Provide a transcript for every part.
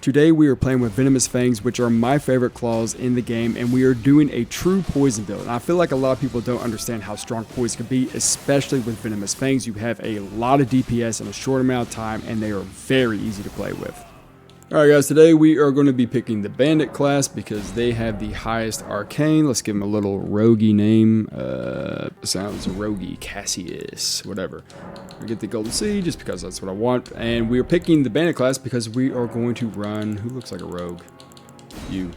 Today we are playing with Venomous Fangs, which are my favorite claws in the game, and we are doing a true poison build. And I feel like a lot of people don't understand how strong poison can be, especially with Venomous Fangs. You have a lot of DPS in a short amount of time, and they are very easy to play with. Alright guys, today we are going to be picking the Bandit class because they have the highest arcane. Let's give them a little roguey name. Sounds roguey, Cassius, whatever. We get the Golden Sea just because that's what I want. And we are picking the Bandit class because we are going to run... Who looks like a rogue? You.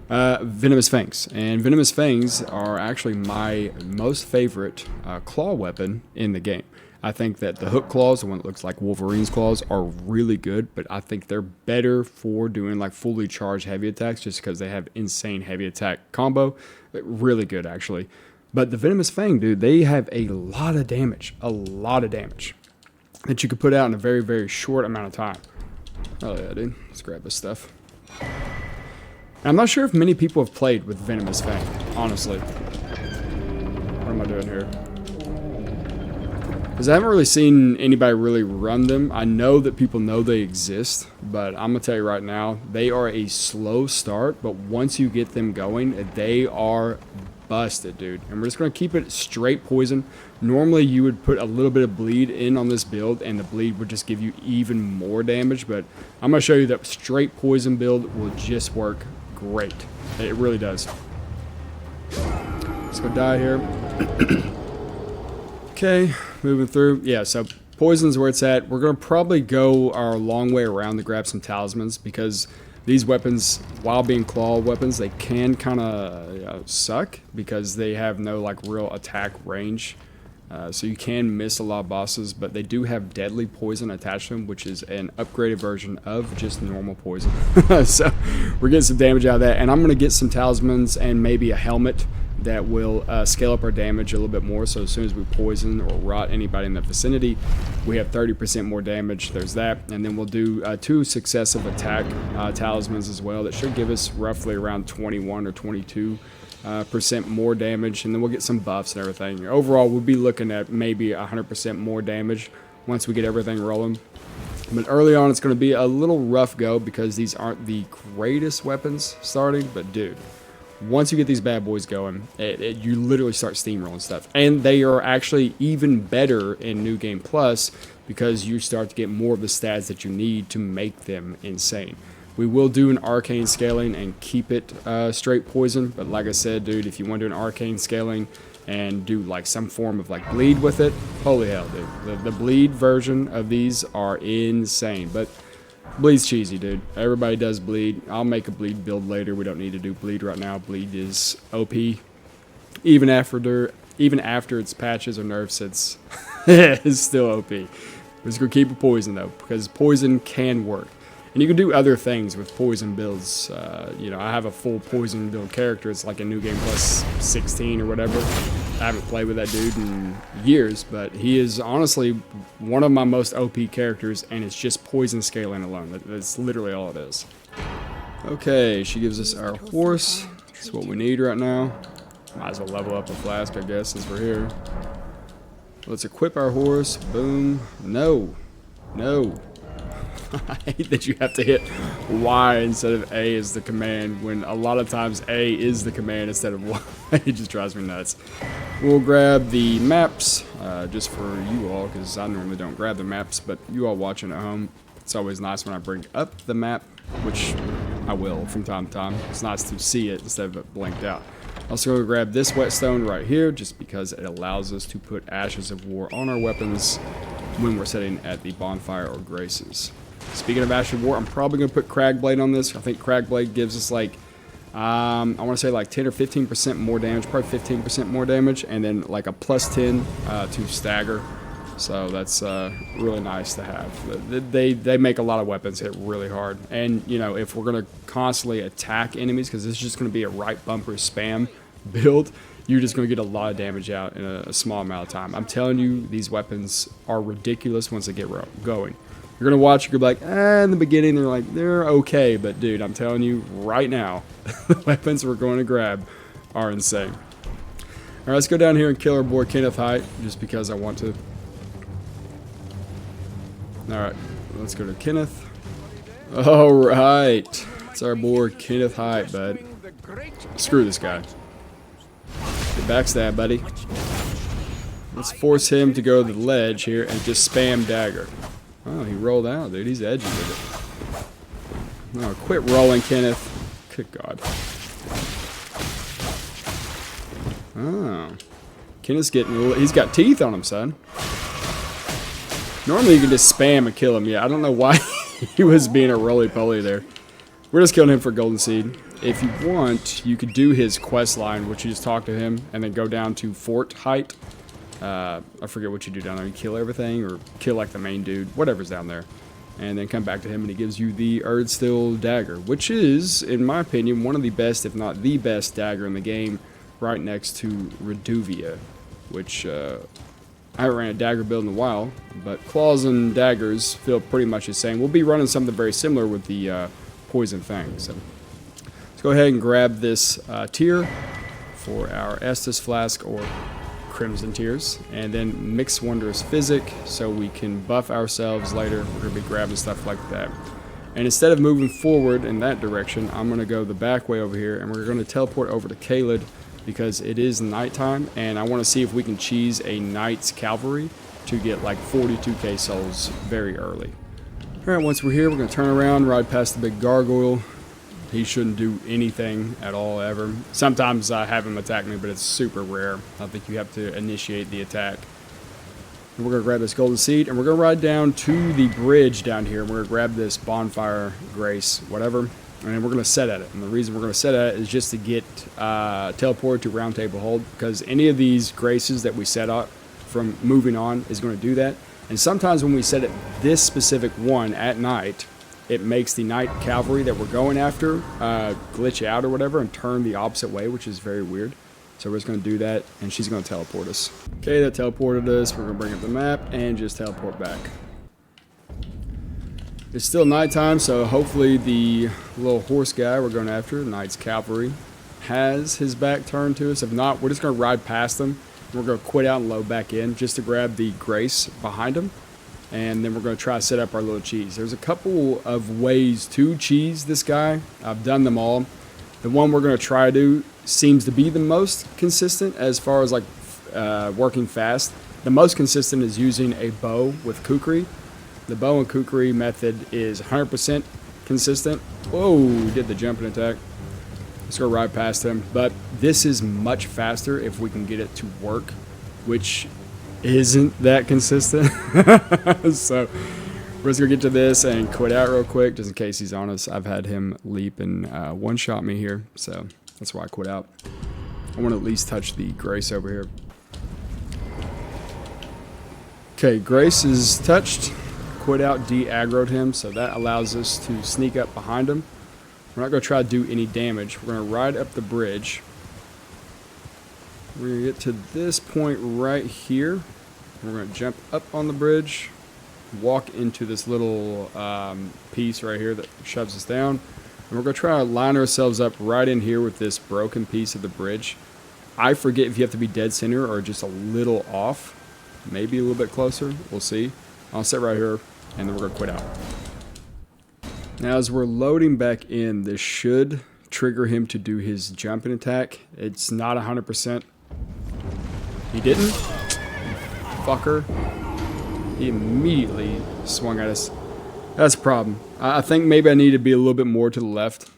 Venomous Fangs. And Venomous Fangs are actually my most favorite claw weapon in the game. I think that the hook claws, the one that looks like Wolverine's claws, are really good, but I think they're better for doing like fully charged heavy attacks just because they have insane heavy attack combo. Really good, actually. But the Venomous Fang, dude, they have a lot of damage that you could put out in a very, very short amount of time. Oh yeah, dude. Let's grab this stuff. And I'm not sure if many people have played with Venomous Fang, honestly. What am I doing here? Because I haven't really seen anybody really run them. I know that people know they exist, but I'm going to tell you right now, they are a slow start, but once you get them going, they are busted, dude. And we're just going to keep it straight poison. Normally, you would put a little bit of bleed in on this build, and the bleed would just give you even more damage, but I'm going to show you that straight poison build will just work great. It really does. Let's go die here. Okay, moving through. Yeah, so poison's where it's at. We're going to probably go our long way around to grab some talismans because these weapons, while being claw weapons, they can kind of suck because they have no like real attack range. So you can miss a lot of bosses, but they do have deadly poison attached to them, which is an upgraded version of just normal poison. So we're getting some damage out of that, and I'm going to get some talismans and maybe a helmet that will scale up our damage a little bit more. So as soon as we poison or rot anybody in the vicinity, we have 30% more damage. There's that. And then we'll do 2 successive attack talismans as well. That should give us roughly around 21 or 22% more damage. And then we'll get some buffs and everything. Overall, we'll be looking at maybe 100% more damage once we get everything rolling. But early on, it's going to be a little rough go because these aren't the greatest weapons starting. But dude, once you get these bad boys going, you literally start steamrolling stuff. And they are actually even better in New Game Plus because you start to get more of the stats that you need to make them insane. We will do an arcane scaling and keep it straight poison. But like I said, dude, if you want to do an arcane scaling and do like some form of like bleed with it, holy hell, dude. The bleed version of these are insane. But bleed's cheesy, dude. Everybody does bleed. I'll make a bleed build later. We don't need to do bleed right now. Bleed is OP. Even after its patches or nerfs, it's still OP. We're just gonna keep it poison though, because poison can work. And you can do other things with poison builds. You know, I have a full poison build character. It's like a New Game Plus 16 or whatever. I haven't played with that dude in years, but he is honestly one of my most OP characters, and it's just poison scaling alone. That's literally all it is. Okay, she gives us our horse. That's what we need right now. Might as well level up a flask, I guess, since we're here. Let's equip our horse. Boom. No. No. I hate that you have to hit Y instead of A as the command when a lot of times A is the command instead of Y. It just drives me nuts. We'll grab the maps just for you all because I normally don't grab the maps, but you all watching at home, it's always nice when I bring up the map, which I will from time to time. It's nice to see it instead of it blanked out. Also go grab this whetstone right here just because it allows us to put Ashes of War on our weapons when we're sitting at the bonfire or graces. Speaking of Ashes of War, I'm probably going to put Cragblade on this. I think Cragblade gives us like, I want to say like 10 or 15% more damage, probably 15% more damage, and then like a plus 10 to stagger. So that's really nice to have. They make a lot of weapons hit really hard. And, you know, if we're going to constantly attack enemies, because this is just going to be a right bumper spam build, you're just going to get a lot of damage out in a small amount of time. I'm telling you, these weapons are ridiculous once they get going. You're going to watch, you're going to be like, in the beginning, they're okay. But, dude, I'm telling you right now, the weapons we're going to grab are insane. All right, let's go down here and kill our boy Kenneth Height, just because I want to. All right, let's go to Kenneth. Alright. It's our boy Kenneth Hyde, bud. Screw this guy. Get backstab, buddy. Let's force him to go to the ledge here and just spam dagger. Oh, he rolled out, dude. He's edgy with it. Oh, quit rolling, Kenneth. Good God. Oh. Kenneth's getting... He's got teeth on him, son. Normally you can just spam and kill him. Yeah, I don't know why he was being a roly-poly there. We're just killing him for golden seed. If you want, you could do his quest line, which you just talk to him, and then go down to fort height. I forget what you do down there. You kill everything, or kill like the main dude, whatever's down there. And then come back to him, and he gives you the Erdsteel dagger, which is, in my opinion, one of the best, if not the best dagger in the game, right next to Reduvia, which I haven't ran a dagger build in a while, but claws and daggers feel pretty much the same. We'll be running something very similar with the Poison Fang. So let's go ahead and grab this tier for our Estus Flask or Crimson Tears, and then mix Wondrous Physic so we can buff ourselves later. We're going to be grabbing stuff like that. And instead of moving forward in that direction, I'm going to go the back way over here, and we're going to teleport over to Caelid because it is nighttime, and I want to see if we can cheese a Knight's Cavalry to get like 42k souls very early. Alright, once we're here, we're going to turn around, ride past the big gargoyle. He shouldn't do anything at all, ever. Sometimes I have him attack me, but it's super rare. I think you have to initiate the attack. And we're going to grab this golden seed, and we're going to ride down to the bridge down here. We're going to grab this bonfire, grace, whatever, and then we're going to set at it. And the reason we're going to set at it is just to get teleported to Round Table Hold, because any of these graces that we set up from moving on is going to do that. And sometimes when we set it this specific one at night, it makes the Knight Cavalry that we're going after glitch out or whatever and turn the opposite way, which is very weird. So we're just going to do that, and she's going to teleport us. Okay, that teleported us. We're going to bring up the map and just teleport back. It's still nighttime, so hopefully the little horse guy we're going after, Knight's Cavalry, has his back turned to us. If not, we're just going to ride past them. We're going to quit out and load back in just to grab the grace behind him. And then we're going to try to set up our little cheese. There's a couple of ways to cheese this guy. I've done them all. The one we're going to try to do seems to be the most consistent as far as like working fast. The most consistent is using a bow with kukri. The bow and kukri method is 100% consistent. Whoa, we did the jumping attack. Let's go right past him. But this is much faster if we can get it to work, which isn't that consistent. So we're just gonna get to this and quit out real quick just in case he's on us. I've had him leap and one-shot me here, so that's why I quit out. I want to at least touch the grace over here. Okay, grace is touched. Quit out de-aggroed him, so that allows us to sneak up behind him. We're not going to try to do any damage. We're going to ride up the bridge. We're going to get to this point right here. We're going to jump up on the bridge, walk into this little piece right here that shoves us down. And we're going to try to line ourselves up right in here with this broken piece of the bridge. I forget if you have to be dead center or just a little off. Maybe a little bit closer. We'll see. I'll sit right here, and then we're going to quit out. Now, as we're loading back in, this should trigger him to do his jumping attack. It's not 100%. He didn't. Fucker. He immediately swung at us. That's a problem. I think maybe I need to be a little bit more to the left.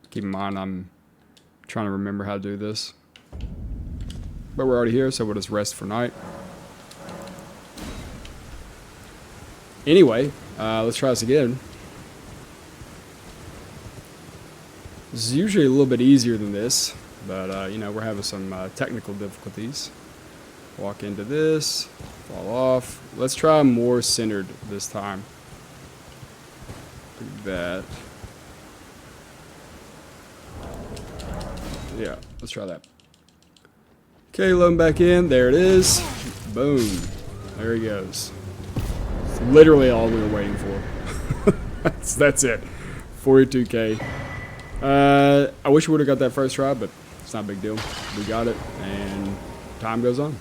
Keep in mind, I'm trying to remember how to do this. But we're already here, so we'll just rest for night. Anyway, let's try this again. This is usually a little bit easier than this, but you know, we're having some technical difficulties. Walk into this, fall off. Let's try more centered this time. Like that. Yeah, let's try that. Okay, loading back in. There it is. Boom. There he goes. It's literally all we were waiting for. That's it. 42k. I wish we would have got that first try, but it's not a big deal. We got it, and time goes on.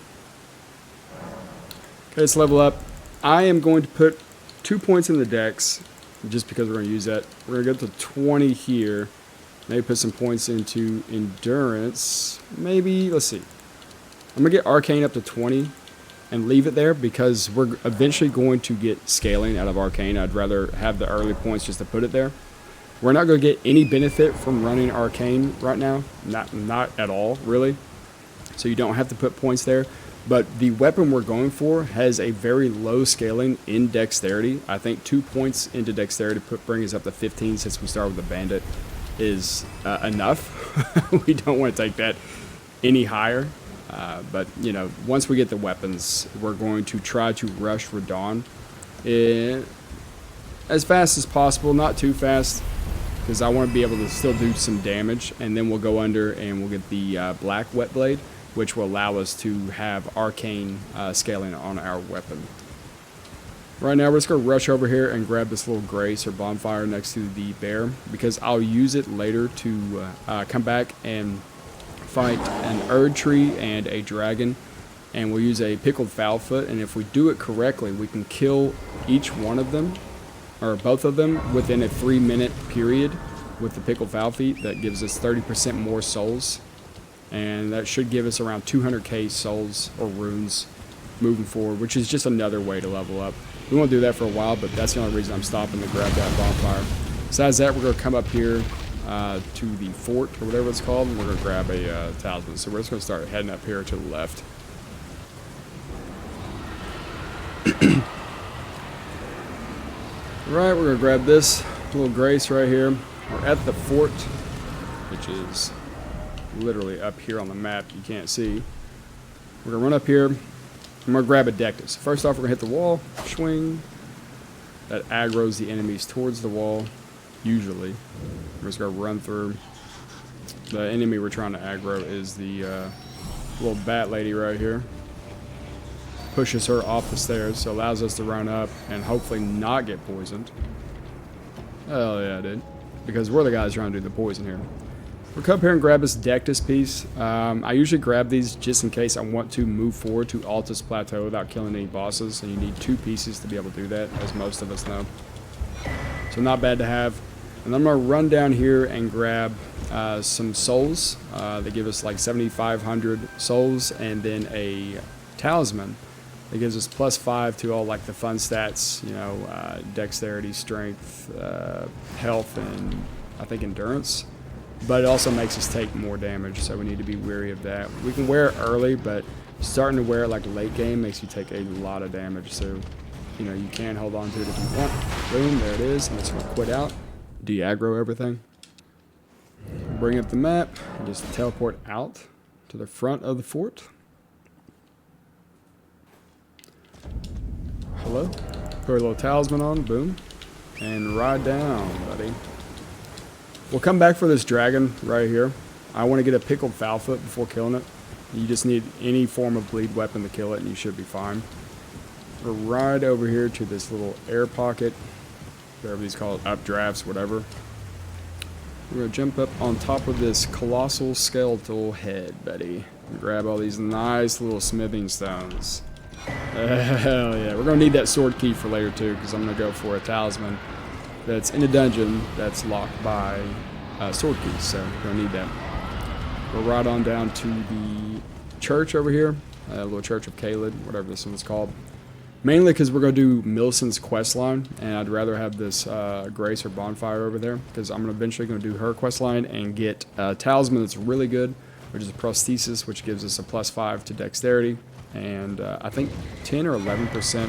Okay, let's level up. I am going to put 2 points in the dex just because we're going to use that. We're going to get to 20 here. Maybe put some points into endurance. Maybe, let's see. I'm going to get arcane up to 20 and leave it there because we're eventually going to get scaling out of arcane. I'd rather have the early points just to put it there. We're not going to get any benefit from running arcane right now. Not at all, really. So you don't have to put points there. But the weapon we're going for has a very low scaling in dexterity. I think 2 points into dexterity bring us up to 15 since we start with the bandit is enough. We don't want to take that any higher. But, you know, once we get the weapons, we're going to try to rush Radon as fast as possible, not too fast, because I want to be able to still do some damage. And then we'll go under and we'll get the Black Wet Blade, which will allow us to have arcane scaling on our weapon. Right now, we're just going to rush over here and grab this little grace or bonfire next to the bear, because I'll use it later to come back and fight an Erd tree and a dragon, and we'll use a pickled foulfoot, and if we do it correctly, we can kill each one of them, or both of them, within a 3-minute period with the pickled foulfeet. That gives us 30% more souls. And that should give us around 200k souls or runes moving forward, which is just another way to level up. We won't do that for a while, but that's the only reason I'm stopping to grab that bonfire. Besides that, we're going to come up here to the fort, or whatever it's called, and we're going to grab a talisman. So we're just going to start heading up here to the left. Right, we're going to grab this little grace right here. We're at the fort, which is literally up here on the map. You can't see. We're going to run up here. I'm going to grab a Dectus. First off, we're going to hit the wall. Swing. That aggroes the enemies towards the wall, usually. We're just going to run through. The enemy we're trying to aggro is the little bat lady right here. Pushes her off the stairs, so allows us to run up and hopefully not get poisoned. Hell yeah, dude. Because we're the guys trying to do the poison here. We'll come up here and grab this Dectus piece. I usually grab these just in case I want to move forward to Altus Plateau without killing any bosses, and you need 2 pieces to be able to do that, as most of us know. So not bad to have. And I'm going to run down here and grab some souls. They give us like 7,500 souls, and then a talisman that gives us +5 to all like the fun stats, you know, dexterity, strength, health, and I think endurance. But it also makes us take more damage, so we need to be wary of that. We can wear it early, but starting to wear it like late game makes you take a lot of damage. So, you know, you can hold on to it if you want. Boom, there it is. And it's going to quit out. De-aggro everything. Bring up the map. And just teleport out to the front of the fort. Hello. Put a little talisman on. Boom. And ride down, buddy. We'll come back for this dragon right here. I want to get a pickled foulfoot before killing it. You just need any form of bleed weapon to kill it, and you should be fine. We'll ride over here to this little air pocket, whatever these call it, updrafts, whatever. We're going to jump up on top of this colossal skeletal head, buddy. And grab all these nice little smithing stones. Hell yeah. We're going to need that sword key for later, too, because I'm going to go for a talisman that's in a dungeon that's locked by sword keys, so we're going to need that. We'll ride on down to the church over here, little church of Caelid, whatever this one's called. Mainly because we're going to do Millicent's quest line, and I'd rather have this Grace or Bonfire over there, because I'm eventually going to do her quest line and get a talisman that's really good, which is a prosthesis, which gives us a +5 to dexterity, and I think 10 or 11%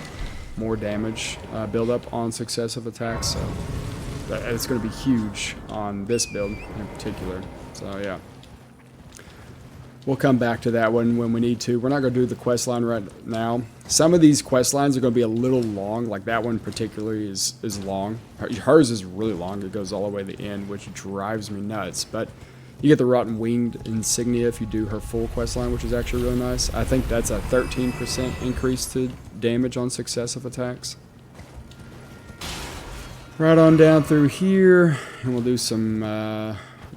more damage build up on successive attacks, so it's going to be huge on this build in particular. So yeah, we'll come back to that one when we need to. We're not going to do the quest line right now. Some of these quest lines are going to be a little long, like that one particularly is long. Hers is really long. It goes all the way to the end, which drives me nuts, but you get the Rotten Winged insignia if you do her full quest line, which is actually really nice. I think that's a 13% increase to damage on successive attacks. Right on down through here, and we'll do some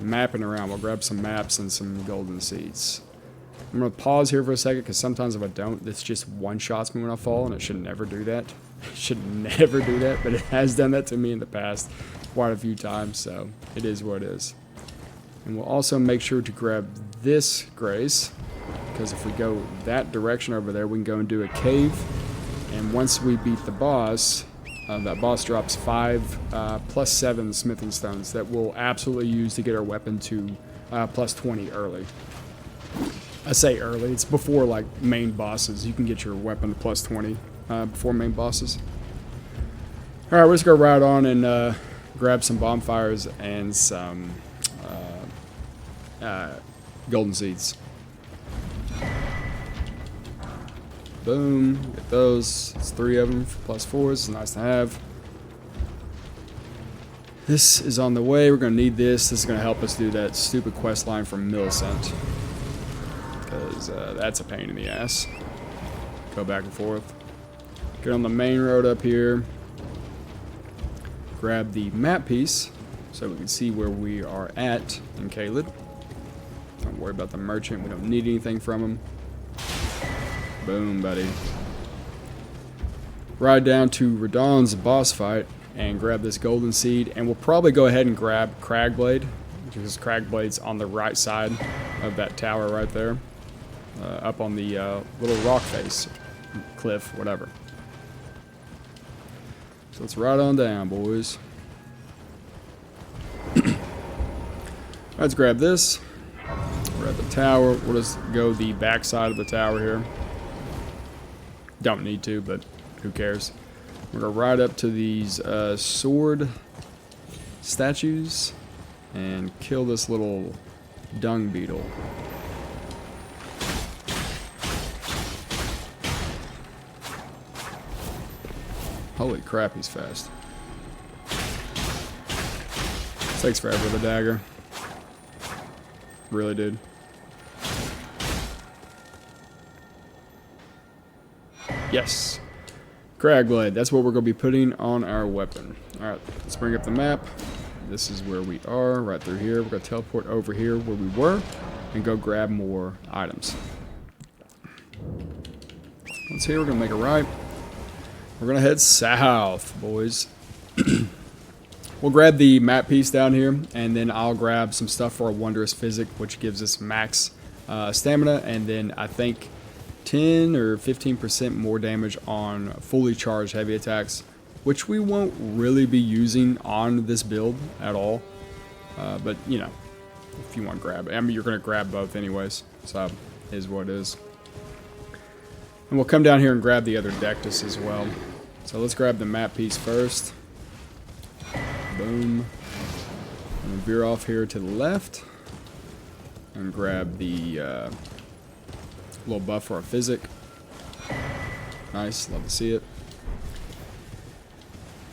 mapping around. We'll grab some maps and some golden seeds. I'm going to pause here for a second, because sometimes if I don't, this just one-shots me when I fall, and it should never do that. Should never do that, but it has done that to me in the past quite a few times, so it is what it is. And we'll also make sure to grab this grace, because if we go that direction over there, we can go and do a cave. And once we beat the boss, that boss drops 5 plus 7 smithing stones that we'll absolutely use to get our weapon to plus 20 early. I say early, it's before like main bosses. You can get your weapon to plus 20 before main bosses. Alright, we're just going to ride on and grab some bonfires and some golden seeds. Boom, get those. It's 3 of them, plus 4s. It's nice to have. This is on the way. We're going to need this. This is going to help us do that stupid quest line from Millicent. Because that's a pain in the ass. Go back and forth. Get on the main road up here. Grab the map piece so we can see where we are at in Caelid. Don't worry about the merchant. We don't need anything from him. Boom, buddy. Ride down to Radahn's boss fight and grab this golden seed. And we'll probably go ahead and grab Cragblade, because Cragblade's on the right side of that tower right there. Up on the little rock face, cliff, whatever. So let's ride on down, boys. Let's grab this. We're at the tower. We'll just go the back side of the tower here. Don't need to, but who cares? We're going to ride up to these sword statues and kill this little dung beetle. Holy crap, he's fast. Takes forever with a dagger. Really, dude. Yes. Cragblade. That's what we're going to be putting on our weapon. Alright, let's bring up the map. This is where we are, right through here. We're going to teleport over here where we were and go grab more items. Once here, we're going to make a right. We're going to head south, boys. We'll grab the map piece down here, and then I'll grab some stuff for a Wondrous Physic, which gives us max stamina, and then I think 10 or 15% more damage on fully charged heavy attacks, which we won't really be using on this build at all. But, you know, if you want to grab it. I mean, you're going to grab both anyways, so it is what it is. And we'll come down here and grab the other Dectus as well. So let's grab the map piece first. Boom. And veer off here to the left. And grab the little buff for our physic. Nice, love to see it.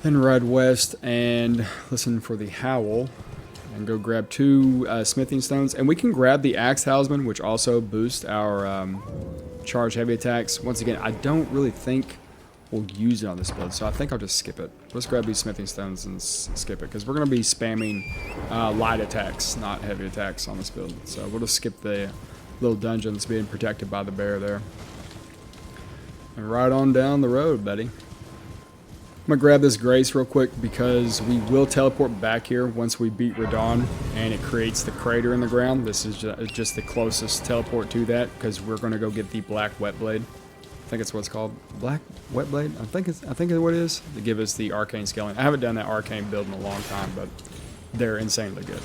Then ride west and listen for the howl. And go grab 2 smithing stones. And we can grab the axe talisman, which also boosts our charge heavy attacks. Once again, I don't really think we'll use it on this build, so I think I'll just skip it. Let's grab these smithing stones and skip it, because we're going to be spamming light attacks, not heavy attacks on this build. So we'll just skip the little dungeon that's being protected by the bear there. And ride on down the road, buddy. I'm going to grab this grace real quick, because we will teleport back here once we beat Radahn, and it creates the crater in the ground. This is just the closest teleport to that, because we're going to go get the black wet blade. I think it's what it's called. Black wet blade? I think it's what it is. To give us the arcane scaling. I haven't done that arcane build in a long time, but they're insanely good.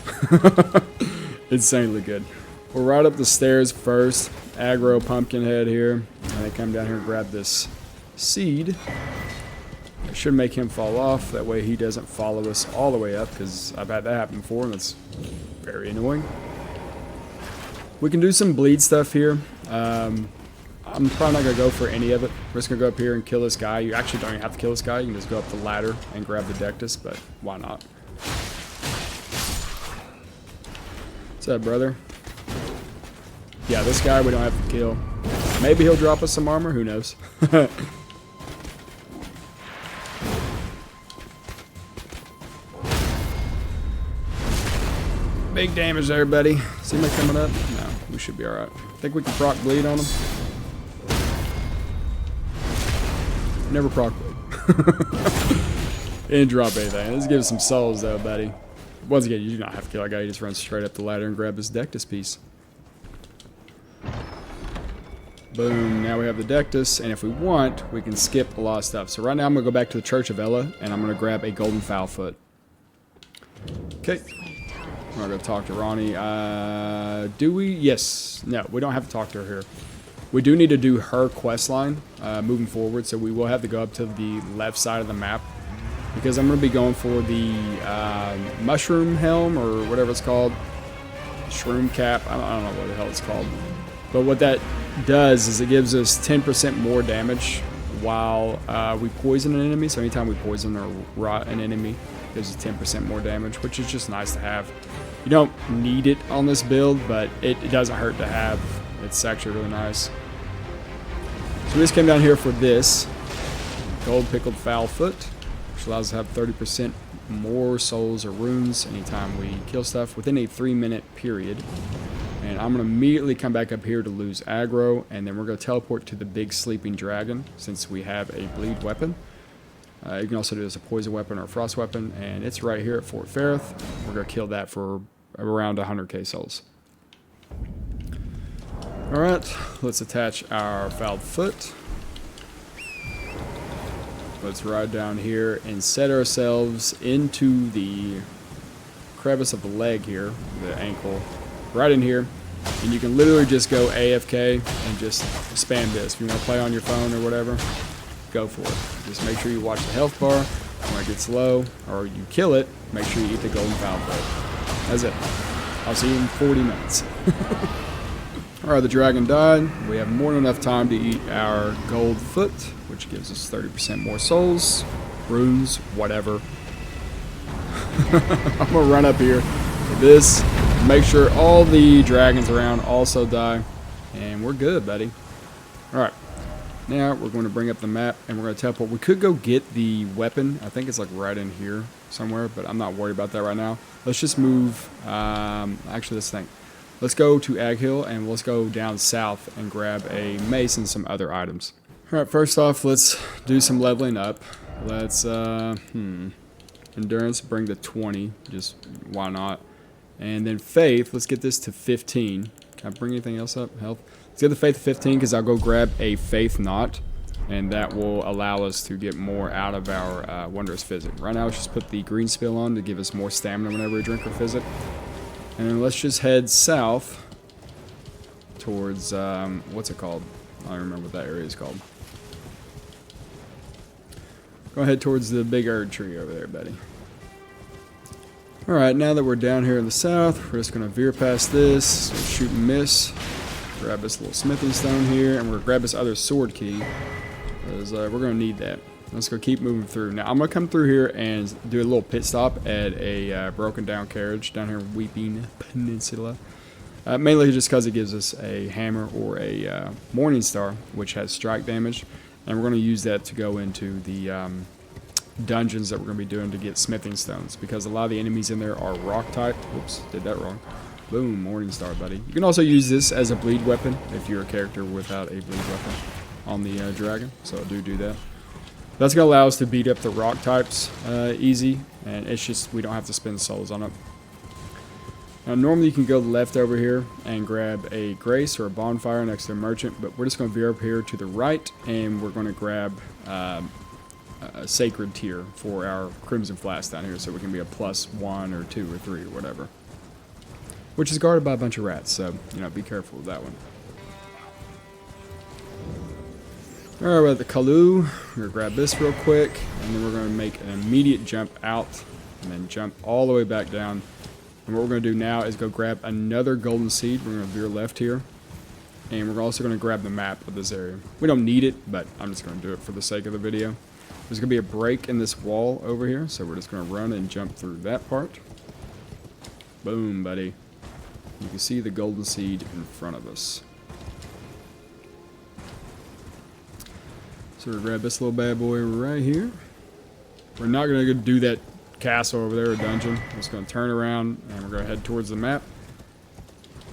Insanely good. We'll ride up the stairs first. Aggro Pumpkinhead here. And then come down here and grab this seed. It should make him fall off. That way he doesn't follow us all the way up, because I've had that happen before, and it's very annoying. We can do some bleed stuff here. I'm probably not going to go for any of it. We're just going to go up here and kill this guy. You actually don't even have to kill this guy. You can just go up the ladder and grab the Dectus, but why not? What's up, brother? Yeah, this guy we don't have to kill. Maybe he'll drop us some armor. Who knows? Big damage there, buddy. See me coming up? No, we should be alright. Think we can proc bleed on him? Never proc bleed. Didn't drop anything. Let's give us some souls though, buddy. Once again, you do not have to kill that guy. You just run straight up the ladder and grab this Dectus piece. Boom, now we have the Dectus, and if we want, we can skip a lot of stuff. So right now I'm going to go back to the Church of Ella, and I'm going to grab a golden fowl foot. Okay. We're going to talk to Ronnie. Do we? Yes. No, we don't have to talk to her here. We do need to do her quest line moving forward, so we will have to go up to the left side of the map, because I'm going to be going for the mushroom helm, or whatever it's called. Shroom cap. I don't know what the hell it's called. But what that does is it gives us 10% more damage while we poison an enemy. So anytime we poison or rot an enemy, it gives us 10% more damage, which is just nice to have. You don't need it on this build, but it doesn't hurt to have. It's actually really nice. So we just came down here for this gold pickled fowl foot, which allows us to have 30% more souls or runes anytime we kill stuff within a 3-minute period. And I'm going to immediately come back up here to lose aggro, and then we're going to teleport to the big sleeping dragon since we have a bleed weapon. You can also do this as a poison weapon or a frost weapon, and it's right here at Fort Ferrith. We're going to kill that for around 100k souls. Alright, let's attach our fouled foot. Let's ride down here and set ourselves into the crevice of the leg here, the ankle, right in here. And you can literally just go AFK and just spam this. If you want to play on your phone or whatever, go for it. Just make sure you watch the health bar. When it gets low, or you kill it, make sure you eat the golden fowl foot. That's it. I'll see you in 40 minutes. Alright, the dragon died. We have more than enough time to eat our gold foot, which gives us 30% more souls, runes, whatever. I'm going to run up here to this, make sure all the dragons around also die, and we're good, buddy. Alright, now we're going to bring up the map, and we're going to teleport. We could go get the weapon. I think it's like right in here somewhere, but I'm not worried about that right now. Let's just move, actually let's think. Let's go to Ag Hill, and let's go down south and grab a mace and some other items. Alright, first off, let's do some leveling up. Let's, endurance, bring to 20, just why not. And then faith, let's get this to 15. Can I bring anything else up? Health. Let's get the faith to 15, because I'll go grab a faith knot, and that will allow us to get more out of our wondrous physic. Right now, let's just put the green spill on to give us more stamina whenever we drink our physic. And then let's just head south towards, what's it called? I don't remember what that area is called. Go ahead towards the big erd tree over there, buddy. Alright, now that we're down here in the south, we're just going to veer past this, shoot and miss, grab this little smithing stone here, and we're going to grab this other sword key, because we're going to need that. Let's go keep moving through. Now, I'm going to come through here and do a little pit stop at a broken down carriage down here in Weeping Peninsula. Mainly just because it gives us a hammer or a Morning Star, which has strike damage. And we're going to use that to go into the dungeons that we're going to be doing to get smithing stones. Because a lot of the enemies in there are rock type. Whoops, did that wrong. Boom, Morning Star, buddy. You can also use this as a bleed weapon if you're a character without a bleed weapon on the dragon. So do that. That's going to allow us to beat up the rock types easy, and it's just we don't have to spend souls on it. Now normally you can go left over here and grab a grace or a bonfire next to a merchant, but we're just going to veer up here to the right, and we're going to grab a sacred tier for our crimson flask down here, so we can be a +1 or 2 or 3 or whatever. Which is guarded by a bunch of rats, so be careful with that one. Alright, we're at the Kalu. We're going to grab this real quick, and then we're going to make an immediate jump out, and then jump all the way back down. And what we're going to do now is go grab another golden seed. We're going to veer left here, and we're also going to grab the map of this area. We don't need it, but I'm just going to do it for the sake of the video. There's going to be a break in this wall over here, so we're just going to run and jump through that part. Boom, buddy. You can see the golden seed in front of us. So we're going to grab this little bad boy right here. We're not going to do that castle over there, or dungeon. We're just going to turn around, and we're going to head towards the map.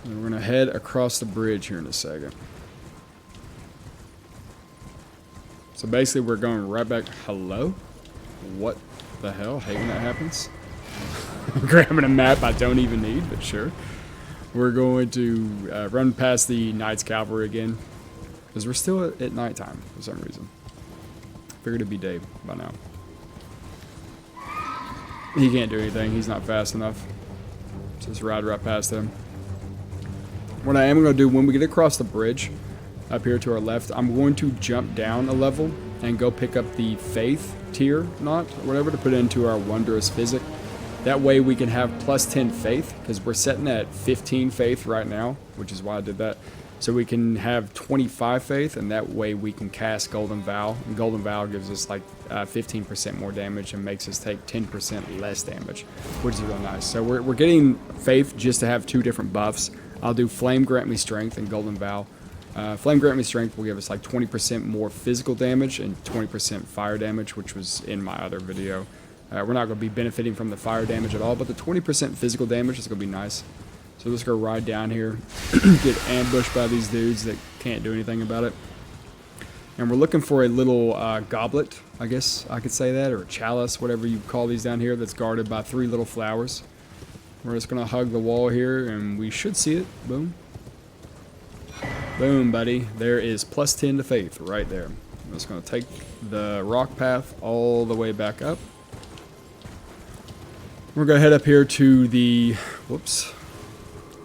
And we're going to head across the bridge here in a second. So basically we're going right back. Hello? What the hell? Hate when that happens. Grabbing a map I don't even need, but sure. We're going to run past the Knights Cavalry again. Because we're still at nighttime for some reason. Figured it'd be day by now. He can't do anything. He's not fast enough. Just ride right past him. What I am going to do when we get across the bridge up here to our left, I'm going to jump down a level and go pick up the Faith tier knot or whatever to put into our Wondrous Physic. That way we can have plus 10 Faith because we're setting at 15 Faith right now, which is why I did that. So we can have 25 Faith, and that way we can cast Golden Vow. And Golden Vow gives us like 15% more damage and makes us take 10% less damage, which is real nice. So we're getting Faith just to have two different buffs. I'll do Flame Grant Me Strength and Golden Vow. Flame Grant Me Strength will give us like 20% more physical damage and 20% fire damage, which was in my other video. We're not going to be benefiting from the fire damage at all, but the 20% physical damage is going to be nice. So let's go ride down here, get ambushed by these dudes that can't do anything about it. And we're looking for a little goblet, I guess I could say that, or a chalice, whatever you call these down here, that's guarded by 3 little flowers. We're just going to hug the wall here, and we should see it. Boom. Boom, buddy. There is plus 10 to Faith right there. I'm just going to take the rock path all the way back up. We're going to head up here to the, whoops,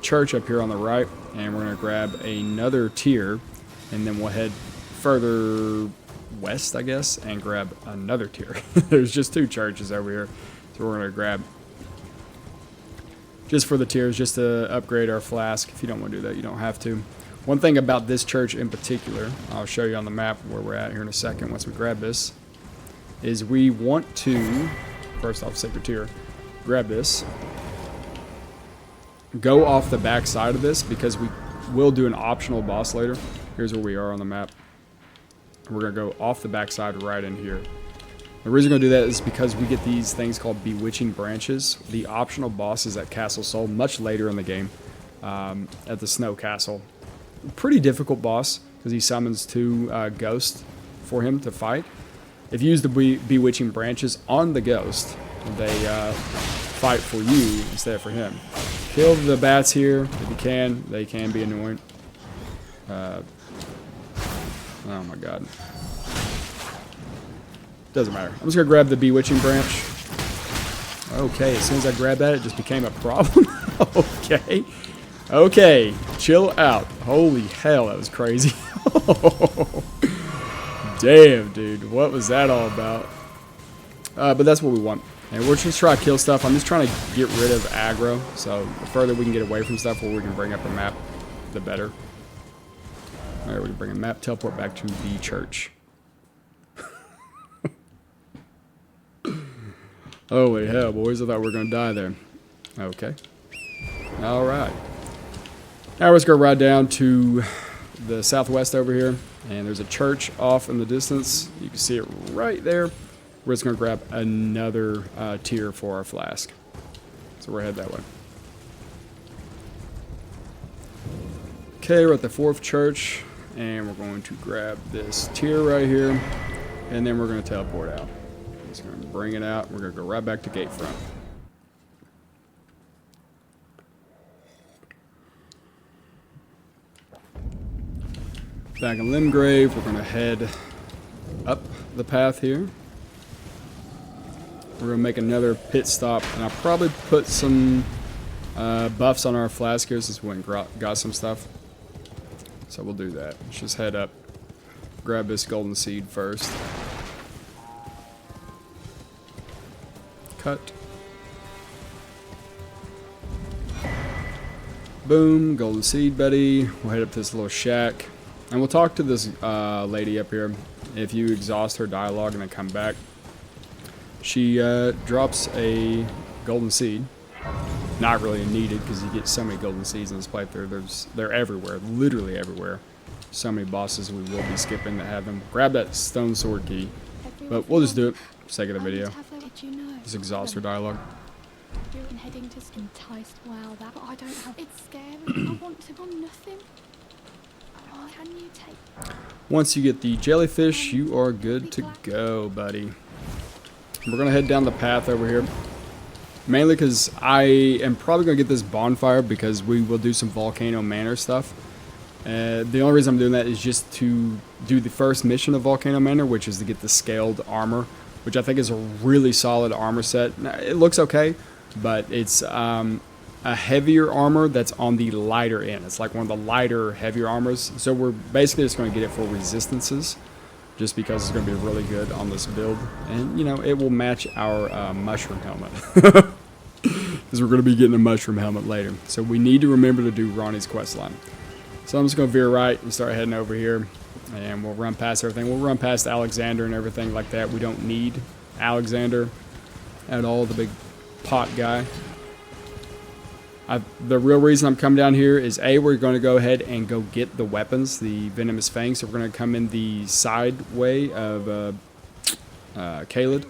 church up here on the right, and we're going to grab another tier, and then we'll head further west, I guess, and grab another tier. There's just 2 churches over here, so we're going to grab just for the tiers, just to upgrade our flask. If you don't want to do that, you don't have to. One thing about this church in particular, I'll show you on the map where we're at here in a second once we grab this, is we want to, first off, sacred tier, grab this, go off the back side of this because we will do an optional boss later. Here's where we are on the map. We're going to go off the back side right in here. The reason we're going to do that is because we get these things called Bewitching Branches. The optional boss is at Castle Sol much later in the game, at the Snow Castle. Pretty difficult boss because he summons 2 ghosts for him to fight. If you use the Bewitching Branches on the ghost, they fight for you instead of for him. Kill the bats here if you can. They can be annoying. Oh my god. Doesn't matter. I'm just going to grab the Bewitching Branch. Okay, as soon as I grabbed that, it just became a problem. Okay. Okay, chill out. Holy hell, that was crazy. Damn, dude. What was that all about? But that's what we want. And we're just trying to kill stuff. I'm just trying to get rid of aggro. So the further we can get away from stuff where we can bring up a map, the better. Alright, we can bring a map, teleport back to the church. Holy hell, boys. I thought we were going to die there. Okay. Alright. Now we're just going to ride down to the southwest over here. And there's a church off in the distance. You can see it right there. We're just going to grab another tier for our flask. So we're headed that way. Okay, we're at the 4th church. And we're going to grab this tier right here. And then we're going to teleport out. Just going to bring it out. We're going to go right back to gate front. Back in Limgrave, we're going to head up the path here. We're going to make another pit stop, and I'll probably put some buffs on our flask here since we went and got some stuff. So we'll do that. Let's just head up, grab this golden seed first. Cut. Boom, golden seed, buddy. We'll head up to this little shack. And we'll talk to this lady up here. If you exhaust her dialogue and then come back, she drops a golden seed. Not really needed because you get so many golden seeds in this playthrough. They're everywhere, literally everywhere. So many bosses we will be skipping that have them. Grab that stone sword key. But we'll just do it for the sake of the video. Just exhaust her dialogue. Heading to enticed. Wow, that I don't have. It's scary. I want to. I'm nothing. Can you take Once you get the jellyfish, you are good to go, buddy. We're going to head down the path over here. Mainly because I am probably going to get this bonfire because we will do some Volcano Manor stuff. The only reason I'm doing that is just to do the first mission of Volcano Manor, which is to get the scaled armor, which I think is a really solid armor set. Now, it looks okay, but it's a heavier armor that's on the lighter end. It's like one of the lighter, heavier armors. So we're basically just going to get it for resistances, just because it's going to be really good on this build. And, you know, it will match our mushroom helmet. Because we're going to be getting a mushroom helmet later. So we need to remember to do Ronnie's questline. So I'm just going to veer right and start heading over here. And we'll run past everything. We'll run past Alexander and everything like that. We don't need Alexander at all, the big pot guy. The real reason I'm coming down here is A, we're going to go ahead and go get the weapons, the Venomous Fang. So we're going to come in the side way of Caled.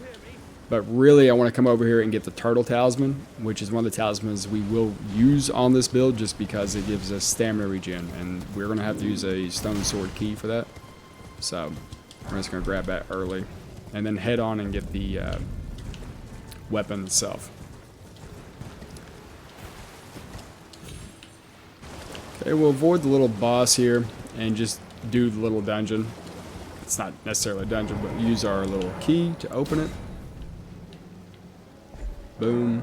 But really, I want to come over here and get the Turtle Talisman, which is one of the talismans we will use on this build just because it gives us stamina regen. And we're going to have to use a stone sword key for that. So we're just going to grab that early. And then head on and get the weapon itself. Okay, we'll avoid the little boss here and just do the little dungeon. It's not necessarily a dungeon, but use our little key to open it. Boom.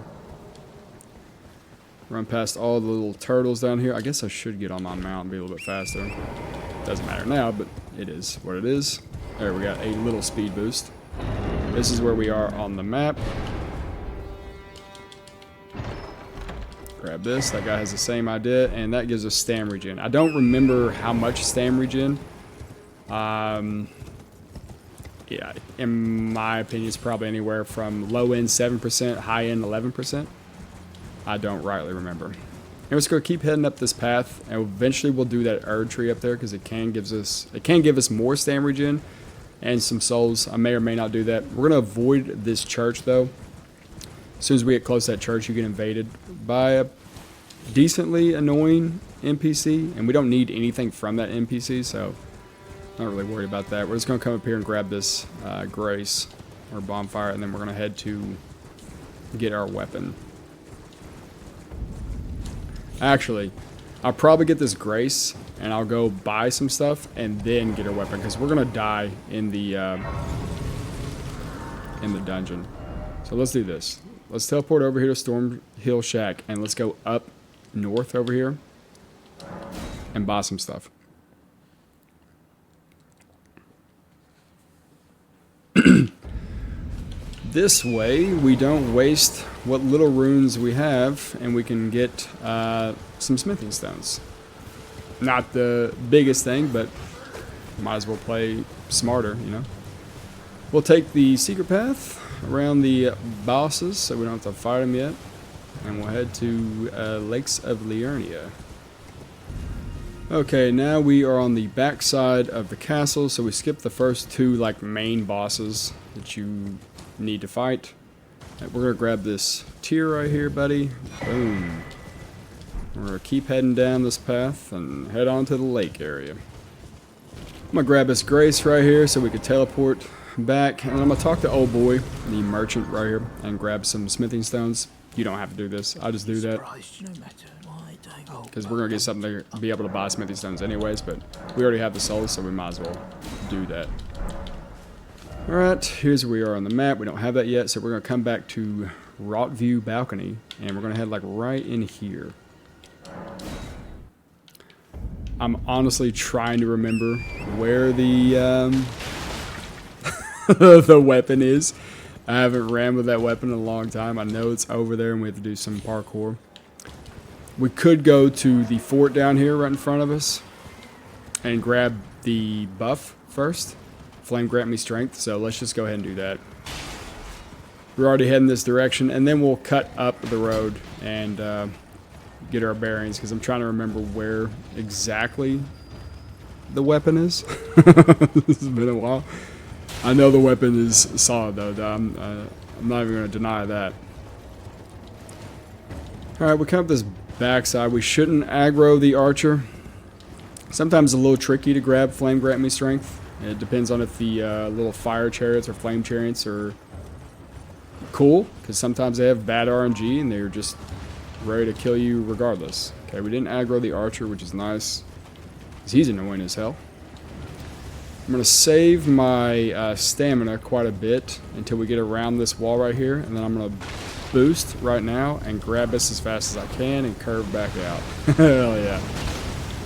Run past all the little turtles down here. I guess I should get on my mount and be a little bit faster. Doesn't matter now, but it is what it is. There, we got a little speed boost. This is where we are on the map. Grab this. That guy has the same idea, and that gives us stam regen. I don't remember how much stam regen. Yeah, in my opinion, it's probably anywhere from low end 7%, high end 11%. I don't rightly remember. And we're just gonna keep heading up this path, and eventually we'll do that Erd tree up there because it can give us more stam regen and some souls. I may or may not do that. We're gonna avoid this church though. As soon as we get close to that church, you get invaded by a decently annoying NPC, and we don't need anything from that NPC, so not really worried about that. We're just going to come up here and grab this Grace, or Bonfire, and then we're going to head to get our weapon. Actually, I'll probably get this Grace, and I'll go buy some stuff, and then get our weapon, because we're going to die in the dungeon. So let's do this. Let's teleport over here to Storm Hill Shack, and let's go up north over here and buy some stuff. This way, we don't waste what little runes we have, and we can get some smithing stones. Not the biggest thing, but might as well play smarter, you know. We'll take the secret path around the bosses, so we don't have to fight them yet. And we'll head to Lakes of Liurnia. Okay, now we are on the back side of the castle, so we skipped the first two like main bosses that you need to fight. Right, we're gonna grab this tier right here, buddy. Boom. We're gonna keep heading down this path and head on to the lake area. I'm gonna grab this Grace right here so we can teleport back, and then I'm gonna talk to old boy, the merchant right here, and grab some smithing stones. You don't have to do this. I'll just do that because we're gonna get something to be able to buy smithing stones anyways. But we already have the souls, so we might as well do that. All right, here's where we are on the map. We don't have that yet, so we're gonna come back to Rockview Balcony, and we're gonna head like right in here. I'm honestly trying to remember where the the weapon is. I haven't ran with that weapon in a long time. I know it's over there and we have to do some parkour. We could go to the fort down here right in front of us and grab the buff first. Flame grant me strength, so let's just go ahead and do that. We're already heading this direction, and then we'll cut up the road and get our bearings, because I'm trying to remember where exactly the weapon is. This has been a while. I know the weapon is solid, though. I'm not even going to deny that. Alright, we come up this backside. We shouldn't aggro the archer. Sometimes a little tricky to grab Flame Grant Me Strength. It depends on if the little fire chariots or flame chariots are cool, because sometimes they have bad RNG and they're just ready to kill you regardless. Okay, we didn't aggro the archer, which is nice, because he's annoying as hell. I'm going to save my stamina quite a bit until we get around this wall right here, and then I'm going to boost right now and grab this as fast as I can and curve back out. Hell yeah.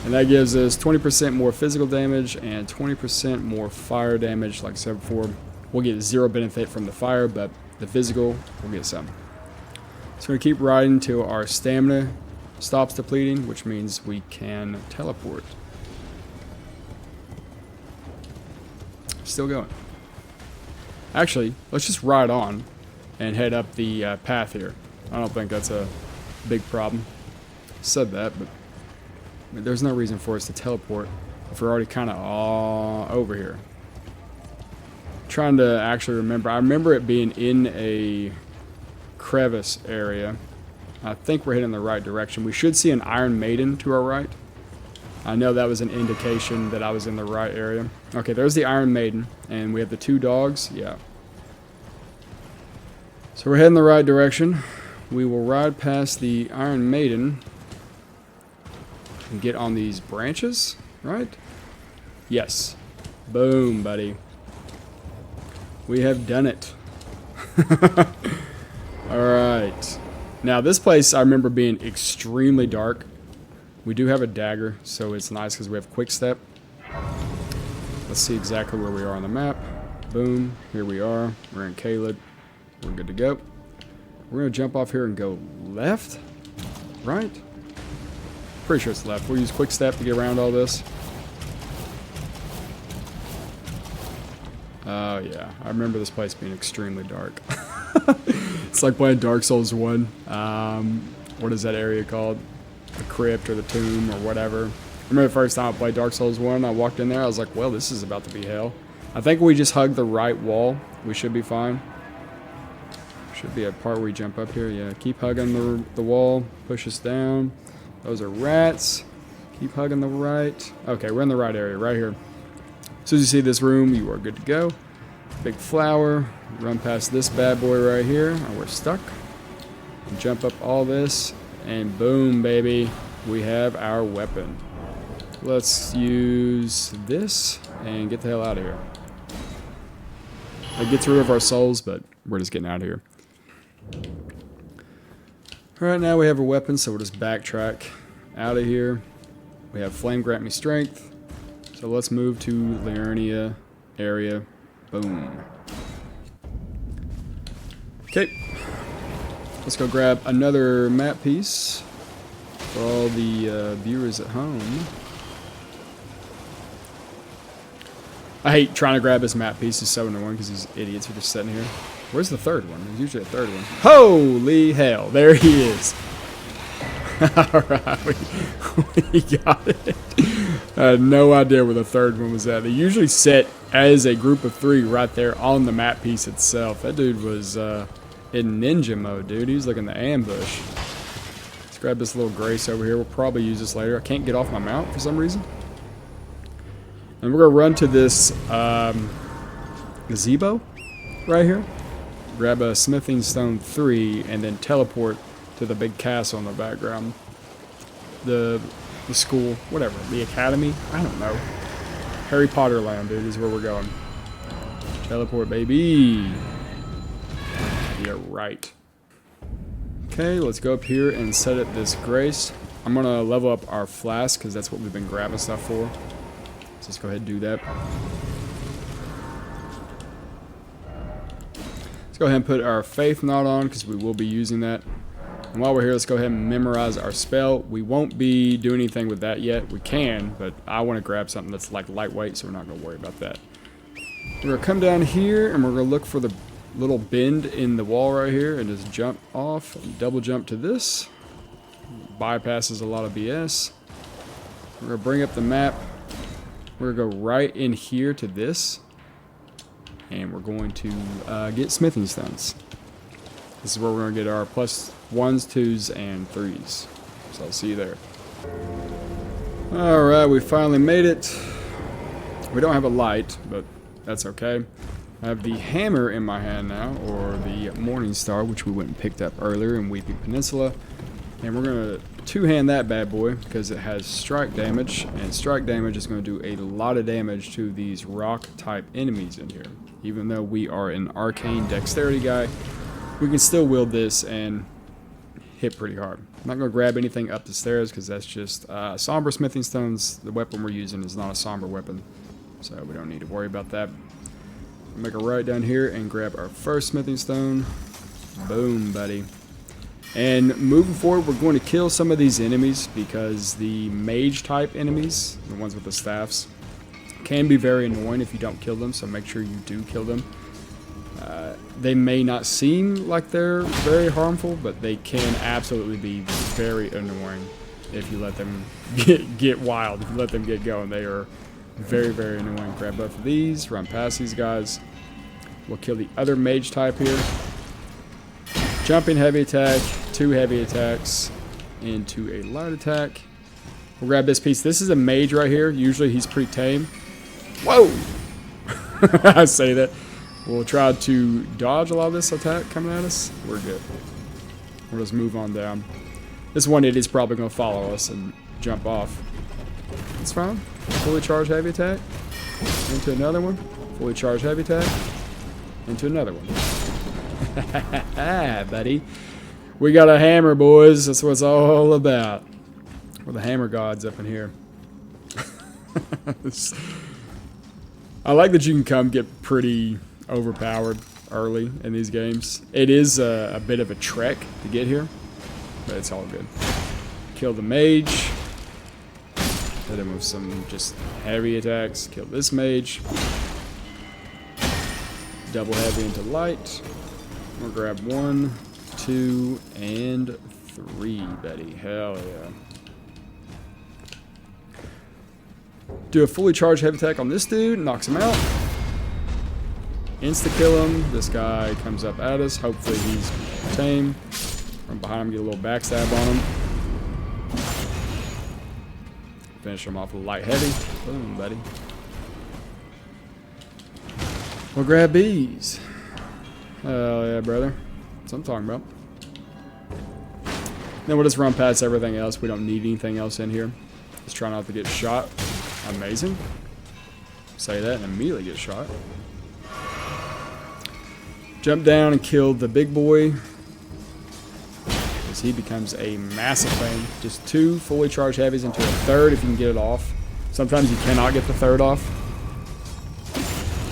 And that gives us 20% more physical damage and 20% more fire damage. Like I said before, we'll get 0 benefit from the fire, but the physical, we'll get some. So we're going to keep riding until our stamina stops depleting, which means we can teleport. Still going. Actually, let's just ride on and head up the path here. I don't think that's a big problem. Said that, but there's no reason for us to teleport if we're already kind of over here. Trying to actually remember. I remember it being in a crevice area. I think we're heading the right direction. We should see an Iron Maiden to our right. I know that was an indication that I was in the right area. Okay, there's the Iron Maiden, and we have the 2 dogs. Yeah. So we're heading the right direction. We will ride past the Iron Maiden and get on these branches, right? Yes. Boom, buddy. We have done it. Alright. Now, this place I remember being extremely dark. We do have a dagger, so it's nice because we have quick step. Let's see exactly where we are on the map. Boom. Here we are. We're in Caleb. We're good to go. We're going to jump off here and go left? Right? Pretty sure it's left. We'll use quick step to get around all this. Oh, yeah. I remember this place being extremely dark. It's like playing Dark Souls 1. What is that area called? The crypt or the tomb or whatever. I remember the first time I played Dark Souls 1, I walked in there, I was like, well, this is about to be hell. I think we just hugged the right wall. We should be fine. Should be a part where we jump up here. Yeah, keep hugging the wall. Push us down. Those are rats. Keep hugging the right. Okay, we're in the right area, right here. As soon as you see this room, you are good to go. Big flower. Run past this bad boy right here. And we're stuck. Jump up all this. And boom, baby. We have our weapon. Let's use this and get the hell out of here. It gets rid of our souls, but we're just getting out of here. Alright, now we have a weapon, so we'll just backtrack out of here. We have Flame Grant Me Strength. So let's move to Liurnia area. Boom. Okay. Let's go grab another map piece for all the viewers at home. I hate trying to grab his map piece. It's so annoying because these idiots are just sitting here. Where's the third one? There's usually a third one. Holy hell. There he is. Alright. We got it. I had no idea where the third one was at. They usually sit as a group of 3 right there on the map piece itself. That dude was in ninja mode, dude. He was looking to ambush. Let's grab this little grace over here. We'll probably use this later. I can't get off my mount for some reason. And we're going to run to this gazebo right here. Grab a smithing stone 3 and then teleport to the big castle in the background. The school, whatever. The academy? I don't know. Harry Potter land, dude, is where we're going. Teleport, baby. Yeah, right. Okay, let's go up here and set up this grace. I'm going to level up our flask because that's what we've been grabbing stuff for. So let's go ahead and do that. Let's go ahead and put our Faith Knot on because we will be using that. And while we're here, let's go ahead and memorize our spell. We won't be doing anything with that yet. We can, but I want to grab something that's like lightweight, so we're not going to worry about that. We're going to come down here, and we're going to look for the little bend in the wall right here, and just jump off, and double jump to this. Bypasses a lot of BS. We're going to bring up the map. We're going to go right in here to this, and we're going to get smithing stones. This is where we're going to get our +1s, 2s, and 3s. So I'll see you there. Alright, we finally made it. We don't have a light, but that's okay. I have the hammer in my hand now, or the Morning Star, which we went and picked up earlier in Weeping Peninsula. And we're going to two-hand that bad boy because it has strike damage, and strike damage is going to do a lot of damage to these rock-type enemies in here. Even though we are an arcane dexterity guy, we can still wield this and hit pretty hard. I'm not going to grab anything up the stairs because that's just somber smithing stones. The weapon we're using is not a somber weapon, so we don't need to worry about that. Make a right down here and grab our first smithing stone. Boom, buddy. And moving forward, we're going to kill some of these enemies because the mage type enemies, the ones with the staffs, can be very annoying if you don't kill them, so make sure you do kill them. They may not seem like they're very harmful, but they can absolutely be very annoying if you let them get wild, if you let them get going. They are very, very annoying. Grab both of these, run past these guys. We'll kill the other mage type here. Jumping heavy attack, 2 heavy attacks into a light attack. We'll grab this piece. This is a mage right here. Usually he's pretty tame. Whoa! I say that. We'll try to dodge a lot of this attack coming at us. We're good. We'll just move on down. This one idiot's probably going to follow us and jump off. It's fine. Fully charged heavy attack. Into another one. Fully charged heavy attack. Into another one. Buddy. We got a hammer, boys. That's what it's all about. We're the hammer gods up in here. I like that you can come get pretty overpowered early in these games. It is a bit of a trek to get here, but it's all good. Kill the mage. Hit him with some just heavy attacks. Kill this mage. Double heavy into light. We'll grab 1, 2, and 3, buddy. Hell yeah. Do a fully charged heavy attack on this dude. Knocks him out. Insta-kill him. This guy comes up at us. Hopefully he's tame. From behind him, get a little backstab on him. Finish him off with light heavy. Boom, buddy. We'll grab bees. Hell yeah, brother. That's what I'm talking about. Then we'll just run past everything else. We don't need anything else in here. Just try not to get shot. Amazing. Say that and immediately get shot. Jump down and kill the big boy. As he becomes a massive thing. Just 2 fully charged heavies into a third if you can get it off. Sometimes you cannot get the third off.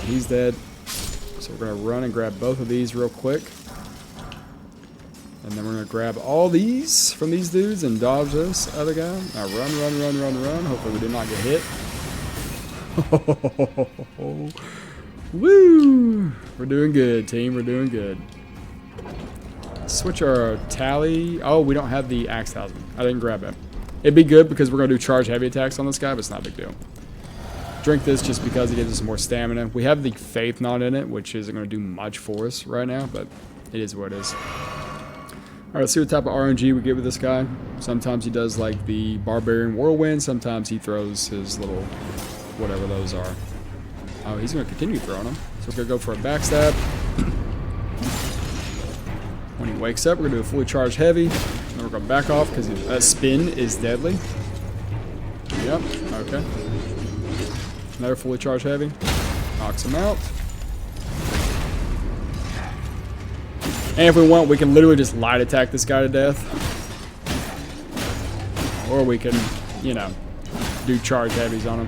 He's dead. So we're going to run and grab both of these real quick. And then we're going to grab all these from these dudes and dodge this other guy. Now run, run, run, run, run. Hopefully we did not get hit. Woo! We're doing good, team. We're doing good. Switch our tally. Oh, we don't have the axe talisman. I didn't grab it. It'd be good because we're going to do charge heavy attacks on this guy, but it's not a big deal. Drink this just because it gives us more stamina. We have the faith knot in it, which isn't going to do much for us right now, but it is what it is. Alright, let's see what type of RNG we get with this guy. Sometimes he does like the Barbarian Whirlwind. Sometimes he throws his little whatever those are. Oh, he's going to continue throwing them. So we're going to go for a backstab. When he wakes up, we're going to do a fully charged heavy. Then we're going to back off because that spin is deadly. Yep, okay. Another fully charged heavy. Knocks him out. And if we want, we can literally just light attack this guy to death. Or we can, you know, do charge heavies on him.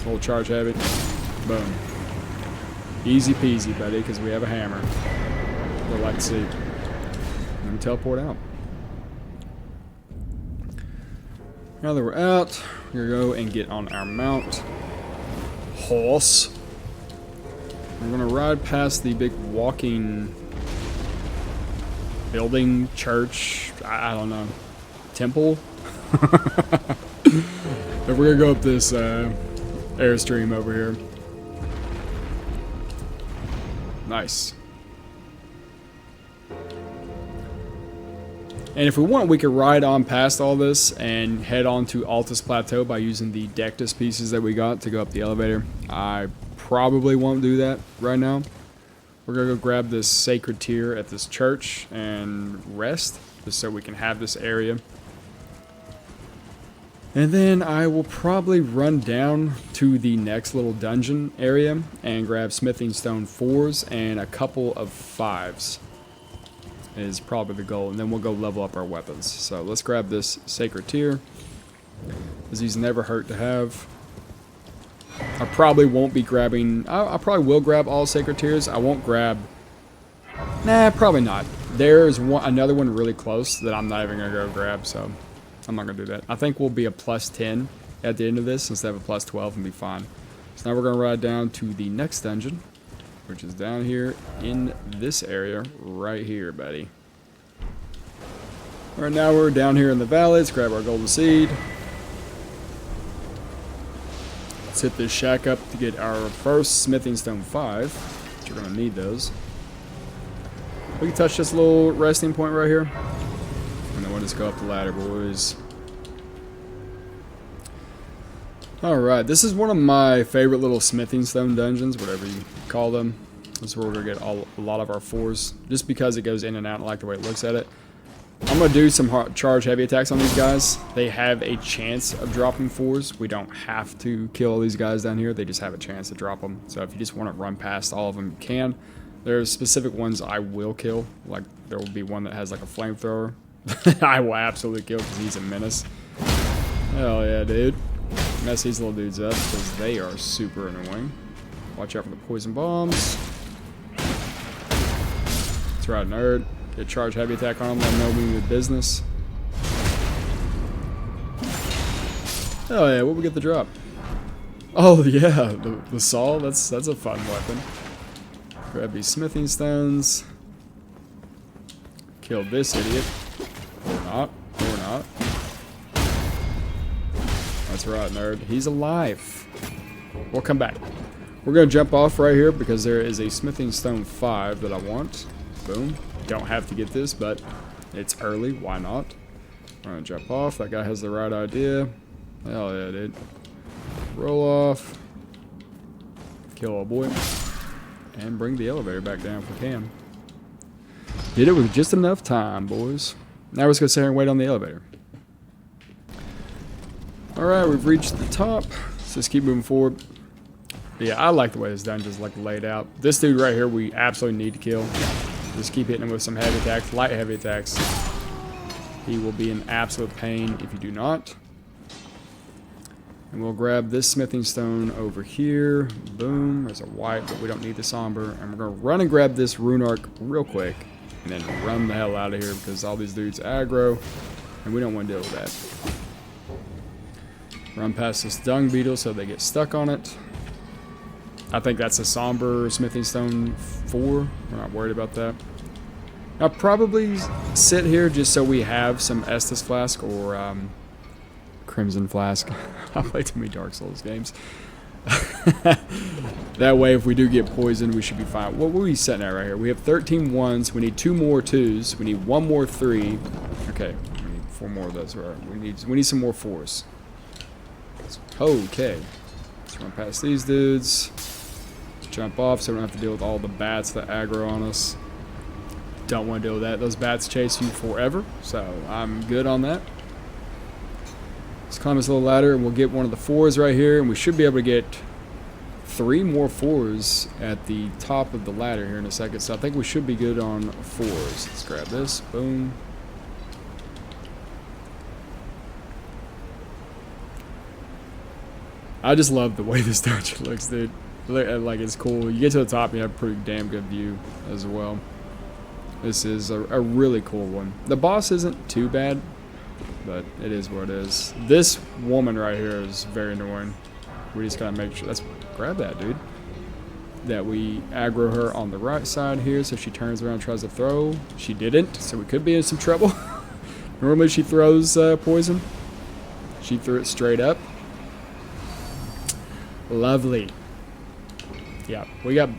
Full charge heavy. Boom. Easy peasy, buddy, because we have a hammer. We'll like to see. Let me teleport out. Now that we're out, we're going to go and get on our mount. Horse. We're going to ride past the big walking building, church, I don't know, temple. But we're going to go up this airstream over here. Nice. And if we want, we could ride on past all this and head on to Altus Plateau by using the Dectus pieces that we got to go up the elevator. I probably won't do that right now. We're going to go grab this sacred tier at this church and rest, just so we can have this area. And then I will probably run down to the next little dungeon area and grab smithing stone 4s and a couple of 5s. Is probably the goal, and then we'll go level up our weapons. So let's grab this sacred tier, because these never hurt to have. I probably won't be grabbing, I probably will grab all sacred tiers. I won't grab, nah, probably not. There's another one really close that I'm not even going to go grab, so I'm not going to do that. I think we'll be a plus 10 at the end of this instead of a plus 12 and be fine. So now we're going to ride down to the next dungeon, which is down here in this area right here, buddy. Right now we're down here in the valley. Let's grab our golden seed. Let's hit this shack up to get our first smithing stone 5. We're gonna need those. We can touch this little resting point right here, and then we'll just go up the ladder, boys. Alright, this is one of my favorite little smithing stone dungeons, whatever you call them. This is where we're going to get a lot of our 4s, just because it goes in and out. I like the way it looks at it. I'm going to do some charge heavy attacks on these guys. They have a chance of dropping 4s. We don't have to kill all these guys down here. They just have a chance to drop them. So if you just want to run past all of them, you can. There's specific ones I will kill. Like, there will be one that has like a flamethrower. I will absolutely kill because he's a menace. Hell yeah, dude. Mess these little dudes up because they are super annoying. Watch out for the poison bombs. That's right, nerd. Get charge heavy attack on them. Let them know we need business. Oh yeah, what we get the drop? Oh yeah, the saw. That's a fun weapon. Grab these smithing stones. Kill this idiot. Or not. Or not. That's right, nerd. He's alive. We'll come back. We're going to jump off right here because there is a smithing stone 5 that I want. Boom. Don't have to get this, but it's early. Why not? We're going to jump off. That guy has the right idea. Hell yeah, dude. Roll off. Kill a boy. And bring the elevator back down if we can. Did it with just enough time, boys. Now we're just going to sit here and wait on the elevator. Alright, we've reached the top. Let's just keep moving forward. Yeah, I like the way this dungeon's like laid out. This dude right here we absolutely need to kill. Just keep hitting him with some heavy attacks, light heavy attacks. He will be an absolute pain if you do not. And we'll grab this smithing stone over here. Boom. There's a white, but we don't need the somber. And we're going to run and grab this rune arc real quick. And then run the hell out of here because all these dudes aggro. And we don't want to deal with that. Run past this dung beetle so they get stuck on it. I think that's a somber smithing stone 4. We're not worried about that. I'll probably sit here just so we have some Estus Flask or Crimson Flask. I play too many Dark Souls games. That way, if we do get poisoned, we should be fine. What were we setting at right here? We have 13 1s. We need 2 more 2s. We need 1 more 3. Okay, we need 4 more of those. We need some more 4s. Okay. Let's run past these dudes. Jump off so we don't have to deal with all the bats that aggro on us. Don't want to deal with that. Those bats chase you forever, so I'm good on that. Let's climb this little ladder and we'll get one of the 4s right here, and we should be able to get 3 more 4s at the top of the ladder here in a second, so I think we should be good on 4s. Let's grab this. Boom. I just love the way this dungeon looks, dude. Like, it's cool. You get to the top and you have a pretty damn good view as well. This is a really cool one. The boss isn't too bad, but it is what it is. This woman right here is very annoying. We just gotta make sure. Let's grab that, dude. That we aggro her on the right side here, so she turns around and tries to throw. She didn't, so we could be in some trouble. Normally she throws poison. She threw it straight up. Lovely. Yeah, we got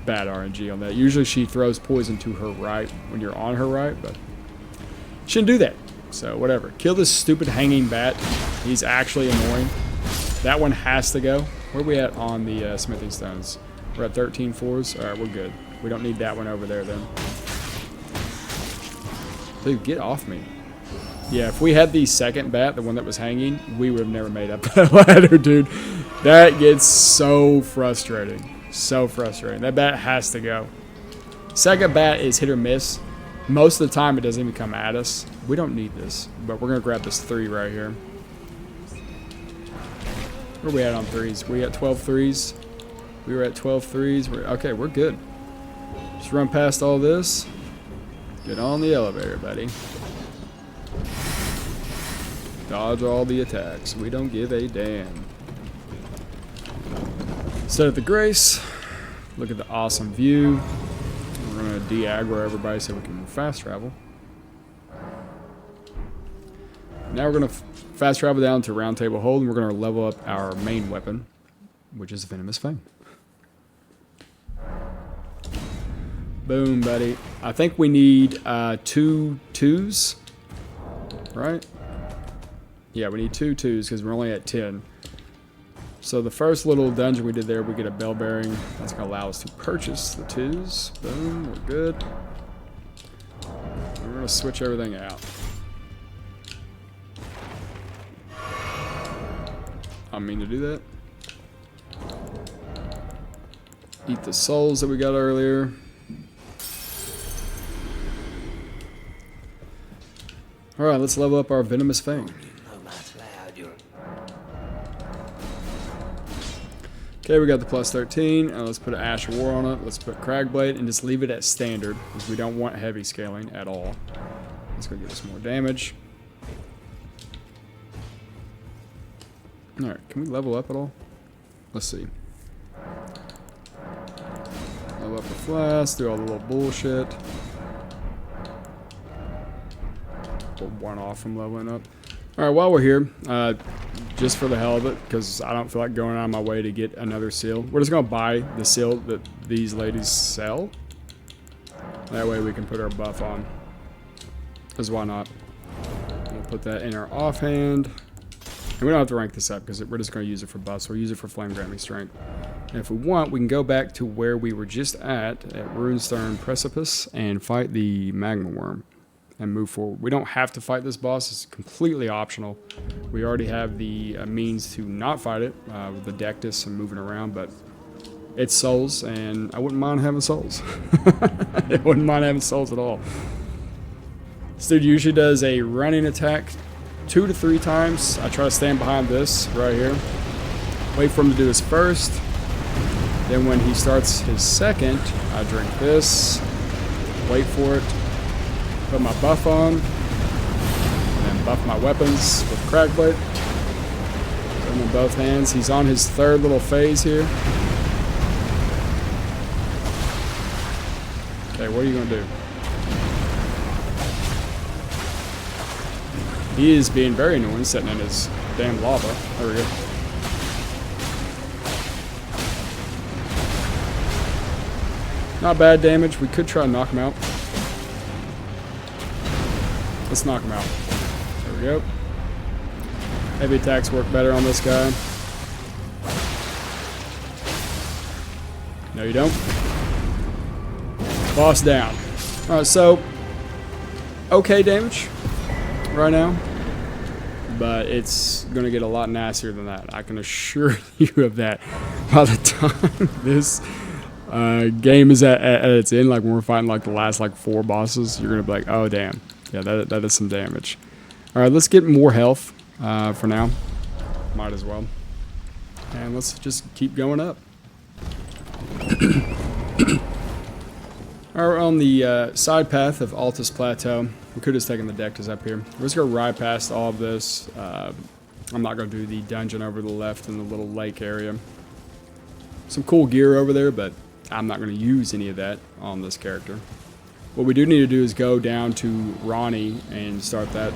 bad RNG on that. Usually she throws poison to her right when you're on her right, but Shouldn't do that. So whatever. Kill this stupid hanging bat. He's actually annoying. That one has to go. Where are we at on the smithing stones? We're at 13 fours. Alright, we're good. We don't need that one over there then. Dude, get off me. Yeah, if we had the second bat, the one that was hanging, we would have never made up that ladder, dude. That gets so frustrating. So frustrating. That bat has to go. Second bat is hit or miss. Most of the time, it doesn't even come at us. We don't need this, but we're going to grab this 3 right here. Where are we at on 3s? We at 12 3s? We were at 12 3s. Okay, we're good. Just run past all this. Get on the elevator, buddy. Dodge all the attacks. We don't give a damn. Set up the Grace. Look at the awesome view. We're going to de-aggro everybody so we can fast travel. Now we're going to fast travel down to Round Table Hold, and we're going to level up our main weapon, which is Venomous Fang. Boom, buddy. I think we need 2 2s, right? Yeah, we need 2 2s because we're only at 10. So the first little dungeon we did there, we get a bell bearing. That's going to allow us to purchase the 2s. Boom, we're good. We're going to switch everything out. I don't mean to do that. Eat the souls that we got earlier. Alright, let's level up our Venomous Fang. Okay, we got the plus 13. Let's put an Ash of War on it. Let's put Cragblade and just leave it at standard because we don't want heavy scaling at all. Let's go give us more damage. Alright, can we level up at all? Let's see. Level up the flask, do all the little bullshit. Pull 1 off from leveling up. Alright, while we're here, just for the hell of it, because I don't feel like going out of my way to get another seal, we're just going to buy the seal that these ladies sell. That way we can put our buff on. Because why not? We'll put that in our offhand. And we don't have to rank this up because we're just going to use it for buffs. We'll use it for flame granting strength. And if we want, we can go back to where we were just at Runestone Precipice, and fight the Magma Worm and move forward. We don't have to fight this boss. It's completely optional. We already have the means to not fight it with the Dectus and moving around, but it's souls, and I wouldn't mind having souls. I wouldn't mind having souls at all. This dude usually does a running attack 2 to 3 times. I try to stand behind this right here. Wait for him to do his first. Then when he starts his second, I drink this. Wait for it. Put my buff on. And then buff my weapons with Cragblade. Put them in both hands. He's on his 3rd little phase here. Okay, what are you going to do? He is being very annoying, sitting in his damn lava. There we go. Not bad damage. We could try to knock him out. Let's knock him out. There we go. Heavy attacks work better on this guy. No, you don't. Boss down. Alright, so okay damage right now, but it's going to get a lot nastier than that. I can assure you of that. By the time this game is at its end, like when we're fighting like the last like 4 bosses, you're going to be like, oh damn, yeah, that is some damage. Alright, let's get more health for now. Might as well. And let's just keep going up. Alright, we're on the side path of Altus Plateau. We could have taken the Dectus up here. We're just going to ride past all of this. I'm not going to do the dungeon over the left in the little lake area. Some cool gear over there, but I'm not going to use any of that on this character. What we do need to do is go down to Ronnie and start that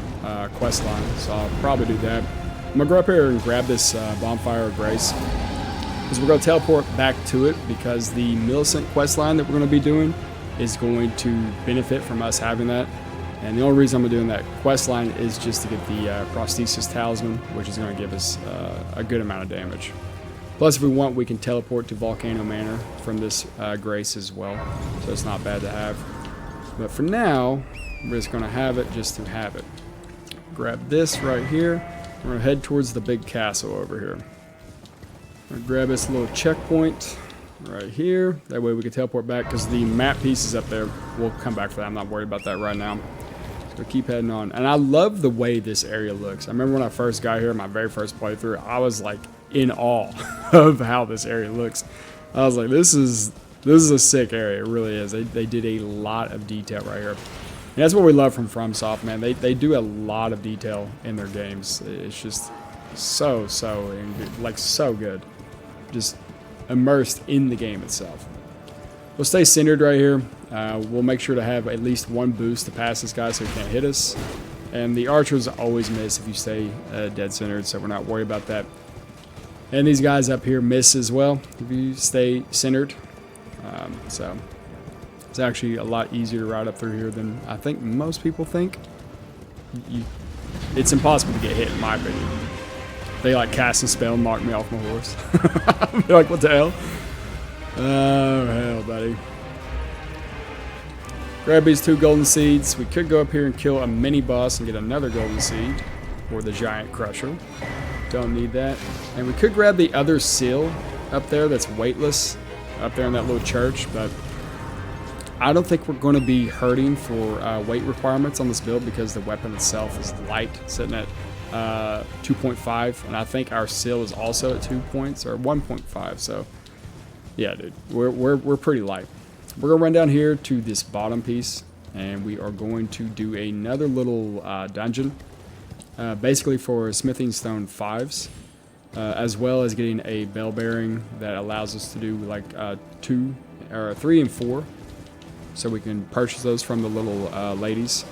quest line. So I'll probably do that. I'm going to go up here and grab this Bonfire of Grace, because we're going to teleport back to it, because the Millicent quest line that we're going to be doing is going to benefit from us having that. And the only reason I'm doing that quest line is just to get the prosthesis talisman, which is going to give us a good amount of damage. Plus, if we want, we can teleport to Volcano Manor from this grace as well, so it's not bad to have. But for now, we're just going to have it just to have it. Grab this right here. We're going to head towards the big castle over here. We're going to grab this little checkpoint right here. That way we can teleport back, because the map piece is up there. We'll come back for that. I'm not worried about that right now. So keep heading on. And I love the way this area looks. I remember when I first got here, my very first playthrough, I was like in awe of how this area looks. I was like, this is a sick area. It really is. They did a lot of detail right here. And that's what we love from FromSoft, man. They do a lot of detail in their games. It's just so good. Just immersed in the game itself. We'll stay centered right here. We'll make sure to have at least one boost to pass this guy so he can't hit us. And the archers always miss if you stay dead centered, so we're not worried about that. And these guys up here miss as well if you stay centered. So it's actually a lot easier to ride up through here than I think most people think. It's impossible to get hit, in my opinion. They like cast a spell and knock me off my horse. I'll be like, what the hell? Oh, hell, buddy. Grab these 2 golden seeds. We could go up here and kill a mini boss and get another golden seed. Or the giant crusher. Don't need that. And we could grab the other seal up there that's weightless. Up there in that little church. But I don't think we're going to be hurting for weight requirements on this build, because the weapon itself is light, sitting at 2.5. And I think our seal is also at 2 points, or 1.5. So yeah, dude, we're pretty light. We're gonna run down here to this bottom piece, and we are going to do another little dungeon, basically for smithing stone 5s, as well as getting a bell bearing that allows us to do like 2 or 3 and 4, so we can purchase those from the little ladies.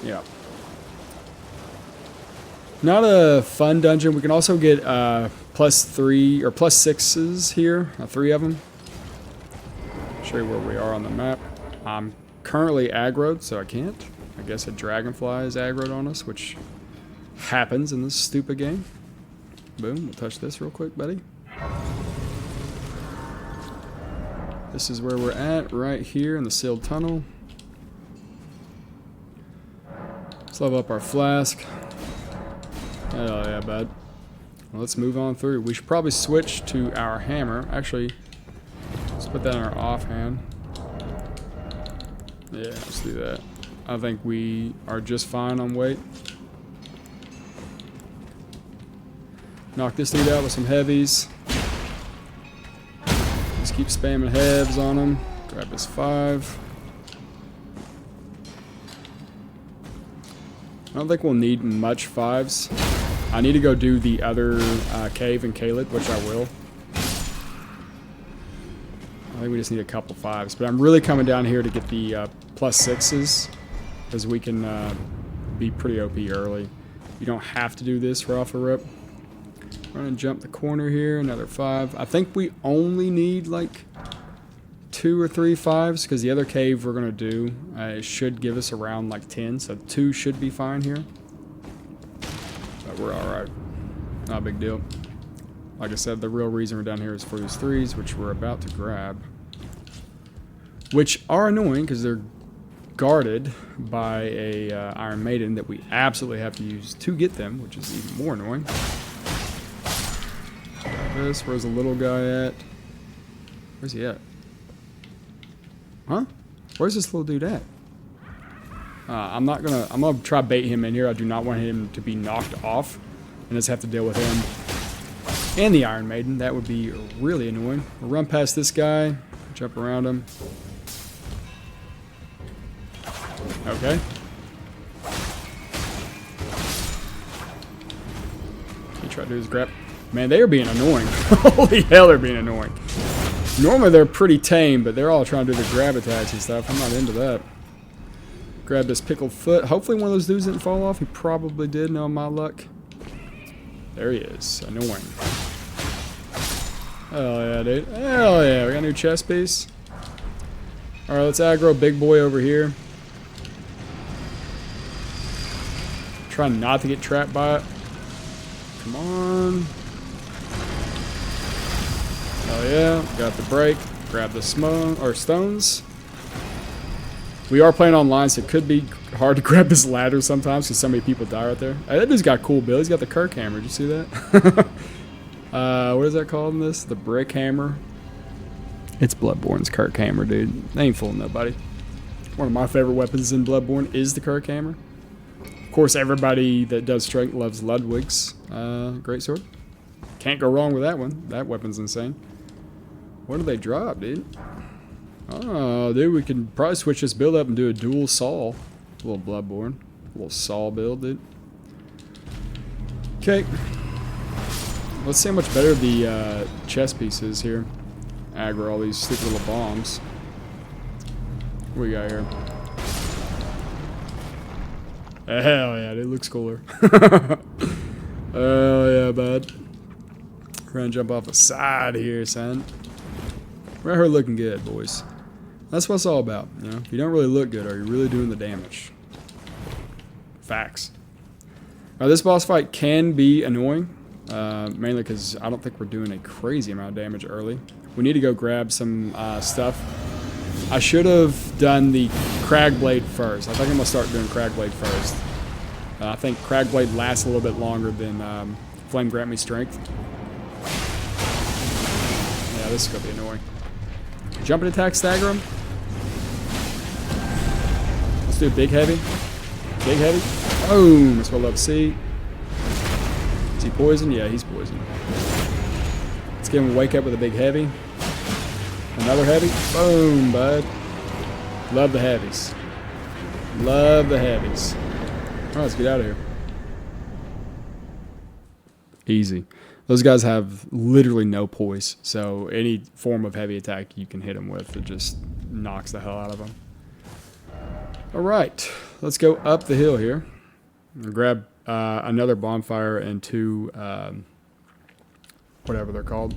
Yeah. Not a fun dungeon. We can also get +3 or +6s here, 3 of them. Show you where we are on the map. I'm currently aggroed, so I can't. I guess a dragonfly is aggroed on us, which happens in this stupid game. Boom, we'll touch this real quick, buddy. This is where we're at, right here in the sealed tunnel. Let's level up our flask. Hell yeah, bud. Well, let's move on through. We should probably switch to our hammer. Actually, let's put that in our offhand. Yeah, let's do that. I think we are just fine on weight. Knock this dude out with some heavies. Just keep spamming heads on him. Grab his 5. I don't think we'll need much 5s. I need to go do the other cave in Caled, which I will. I think we just need a couple 5s. But I'm really coming down here to get the +6s, because we can be pretty OP early. You don't have to do this right off the rip. Run and jump the corner here, another 5. I think we only need like 2 or 3 5s, because the other cave we're going to do it should give us around like 10, so 2 should be fine here. But we're alright. Not a big deal. Like I said, the real reason we're down here is for these 3s, which we're about to grab. Which are annoying, because they're guarded by a Iron Maiden that we absolutely have to use to get them, which is even more annoying. Grab this. Where's the little guy at? Where's he at? Huh? Where's this little dude at? I'm gonna try bait him in here. I do not want him to be knocked off and just have to deal with him and the Iron Maiden. That would be really annoying. We'll run past this guy, jump around him. Okay. He tried to do his grab. Man, they are being annoying. Holy hell, they're being annoying. Normally they're pretty tame, but they're all trying to do the grab attacks and stuff. I'm not into that. Grab this pickled foot. Hopefully one of those dudes didn't fall off. He probably did, knowing my luck. There he is. Annoying. Hell yeah, dude. Hell yeah. We got a new chest piece. Alright, let's aggro big boy over here. Trying not to get trapped by it. Come on. Oh yeah, got the break. Grab the stones. We are playing online, so it could be hard to grab this ladder sometimes because so many people die right there. That dude's got a cool build. He's got the Kirk hammer. Did you see that? What is that called in this? The brick hammer. It's Bloodborne's Kirk hammer, dude. They ain't fooling nobody. One of my favorite weapons in Bloodborne is the Kirk hammer. Of course, everybody that does strength loves Ludwig's great sword. Can't go wrong with that one. That weapon's insane. What do they drop, dude? Oh, dude, we can probably switch this build up and do a dual saw. A little Bloodborne. A little saw build, dude. Okay. Let's see how much better the chest piece is here. Aggro all these stupid little bombs. What we got here? Hell yeah, it looks cooler. Oh yeah, bud. We're gonna jump off the side here, son. We're out here looking good, boys. That's what it's all about, you know? If you don't really look good, are you really doing the damage? Facts. Now, this boss fight can be annoying, mainly because I don't think we're doing a crazy amount of damage early. We need to go grab some stuff. I should have done the Cragblade first. I think I'm going to start doing Cragblade first. I think Cragblade lasts a little bit longer than Flame Grant Me Strength. Yeah, this is going to be annoying. Jumping attack, stagger him. Let's do a big heavy. Big heavy. Boom. That's what I love to see. Is he poisoned? Yeah, he's poisoned. Let's give him a wake up with a big heavy. Another heavy. Boom, bud. Love the heavies. Love the heavies. Alright, let's get out of here. Easy. Those guys have literally no poise, so any form of heavy attack you can hit them with, it just knocks the hell out of them. Alright, let's go up the hill here. I'll grab another bonfire and two, whatever they're called,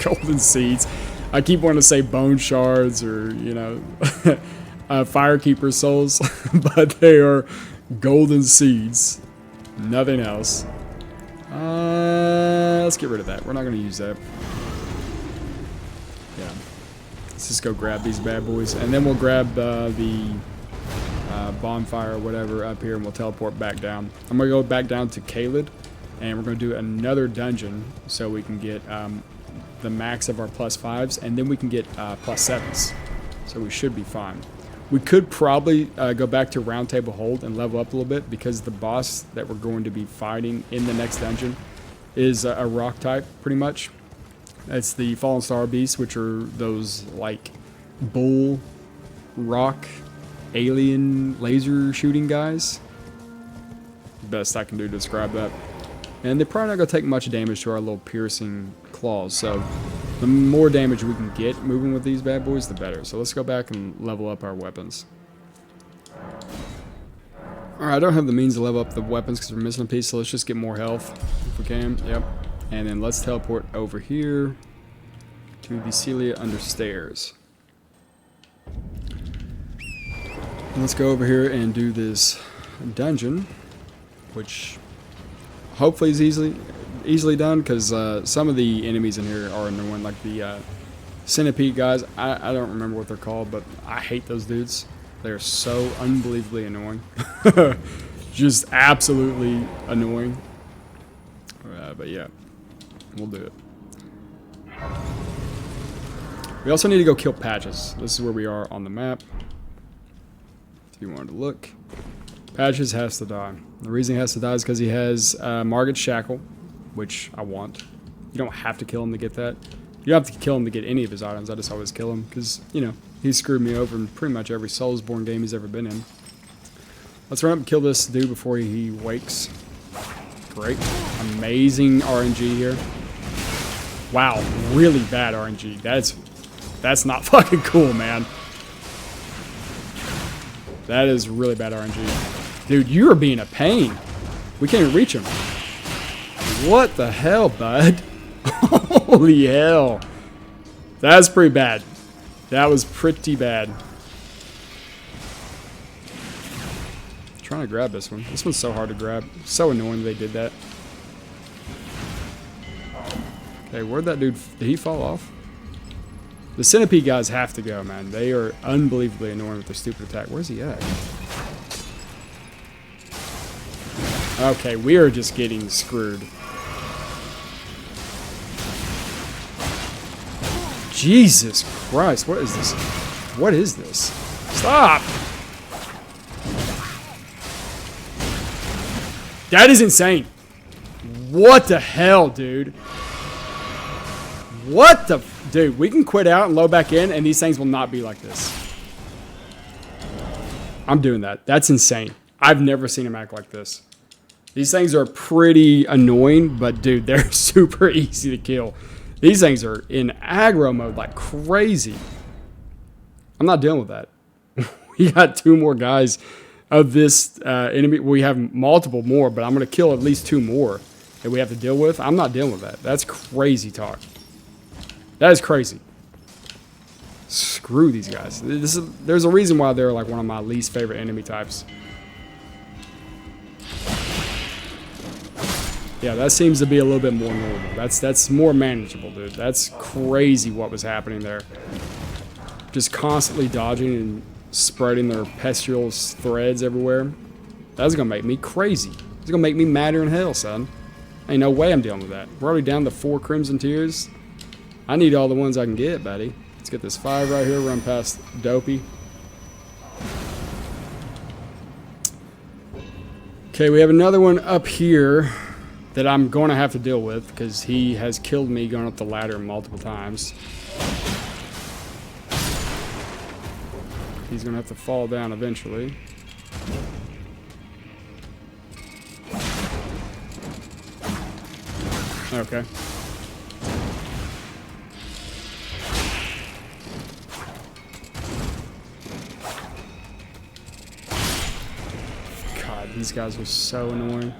golden seeds. I keep wanting to say bone shards or, you know, firekeeper souls, but they are golden seeds, nothing else. Let's get rid of that. We're not going to use that. Yeah. Let's just go grab these bad boys. And then we'll grab the bonfire or whatever up here and we'll teleport back down. I'm going to go back down to Caelid and we're going to do another dungeon so we can get the max of our +5s and then we can get +7s. So we should be fine. We could probably go back to Round Table Hold and level up a little bit because the boss that we're going to be fighting in the next dungeon is a rock type, pretty much. It's the Fallen Star Beasts, which are those, like, bull, rock, alien, laser shooting guys. Best I can do to describe that. And they're probably not going to take much damage to our little piercing claws, so the more damage we can get moving with these bad boys, the better. So let's go back and level up our weapons. Alright, I don't have the means to level up the weapons because we're missing a piece, so let's just get more health if we can. Yep. And then let's teleport over here to the Celia under stairs. And let's go over here and do this dungeon, which hopefully is easily done because some of the enemies in here are annoying, like the centipede guys. I don't remember what they're called, but I hate those dudes. They're so unbelievably annoying. Just absolutely annoying. But yeah, we'll do it. We also need to go kill Patches. This is where we are on the map. If you wanted to look. Patches has to die. The reason he has to die is because he has Margit's Shackle, which I want. You don't have to kill him to get that. You don't have to kill him to get any of his items. I just always kill him because, you know, he screwed me over in pretty much every Soulsborne game he's ever been in. Let's run up and kill this dude before he wakes. Great. Amazing RNG here. Wow, really bad RNG. That's not fucking cool, man. That is really bad RNG. Dude, you are being a pain. We can't even reach him. What the hell, bud? Holy hell. That's pretty bad. That was pretty bad. Trying to grab this one. This one's so hard to grab. So annoying they did that. Okay, where'd that dude... Did he fall off? The centipede guys have to go, man. They are unbelievably annoying with their stupid attack. Where's he at? Okay, we are just getting screwed. Jesus Christ, what is this? What is this? Stop! That is insane. What the hell, dude? What the... Dude, we can quit out and load back in, and these things will not be like this. I'm doing that. That's insane. I've never seen them act like this. These things are pretty annoying, but dude, they're super easy to kill. These things are in aggro mode like crazy. I'm not dealing with that. We got 2 more guys of this enemy. We have multiple more, but I'm going to kill at least 2 more that we have to deal with. I'm not dealing with that. That's crazy talk. That is crazy. Screw these guys. There's a reason why they're like one of my least favorite enemy types. Yeah, that seems to be a little bit more normal. That's more manageable, dude. That's crazy what was happening there. Just constantly dodging and spreading their pestial threads everywhere. That's gonna make me crazy. It's gonna make me madder than hell, son. Ain't no way I'm dealing with that. We're already down to 4 Crimson Tears. I need all the ones I can get, buddy. Let's get this 5 right here, run past Dopey. Okay, we have another one up here that I'm going to have to deal with because he has killed me going up the ladder multiple times. He's going to have to fall down eventually. Okay. God, these guys are so annoying.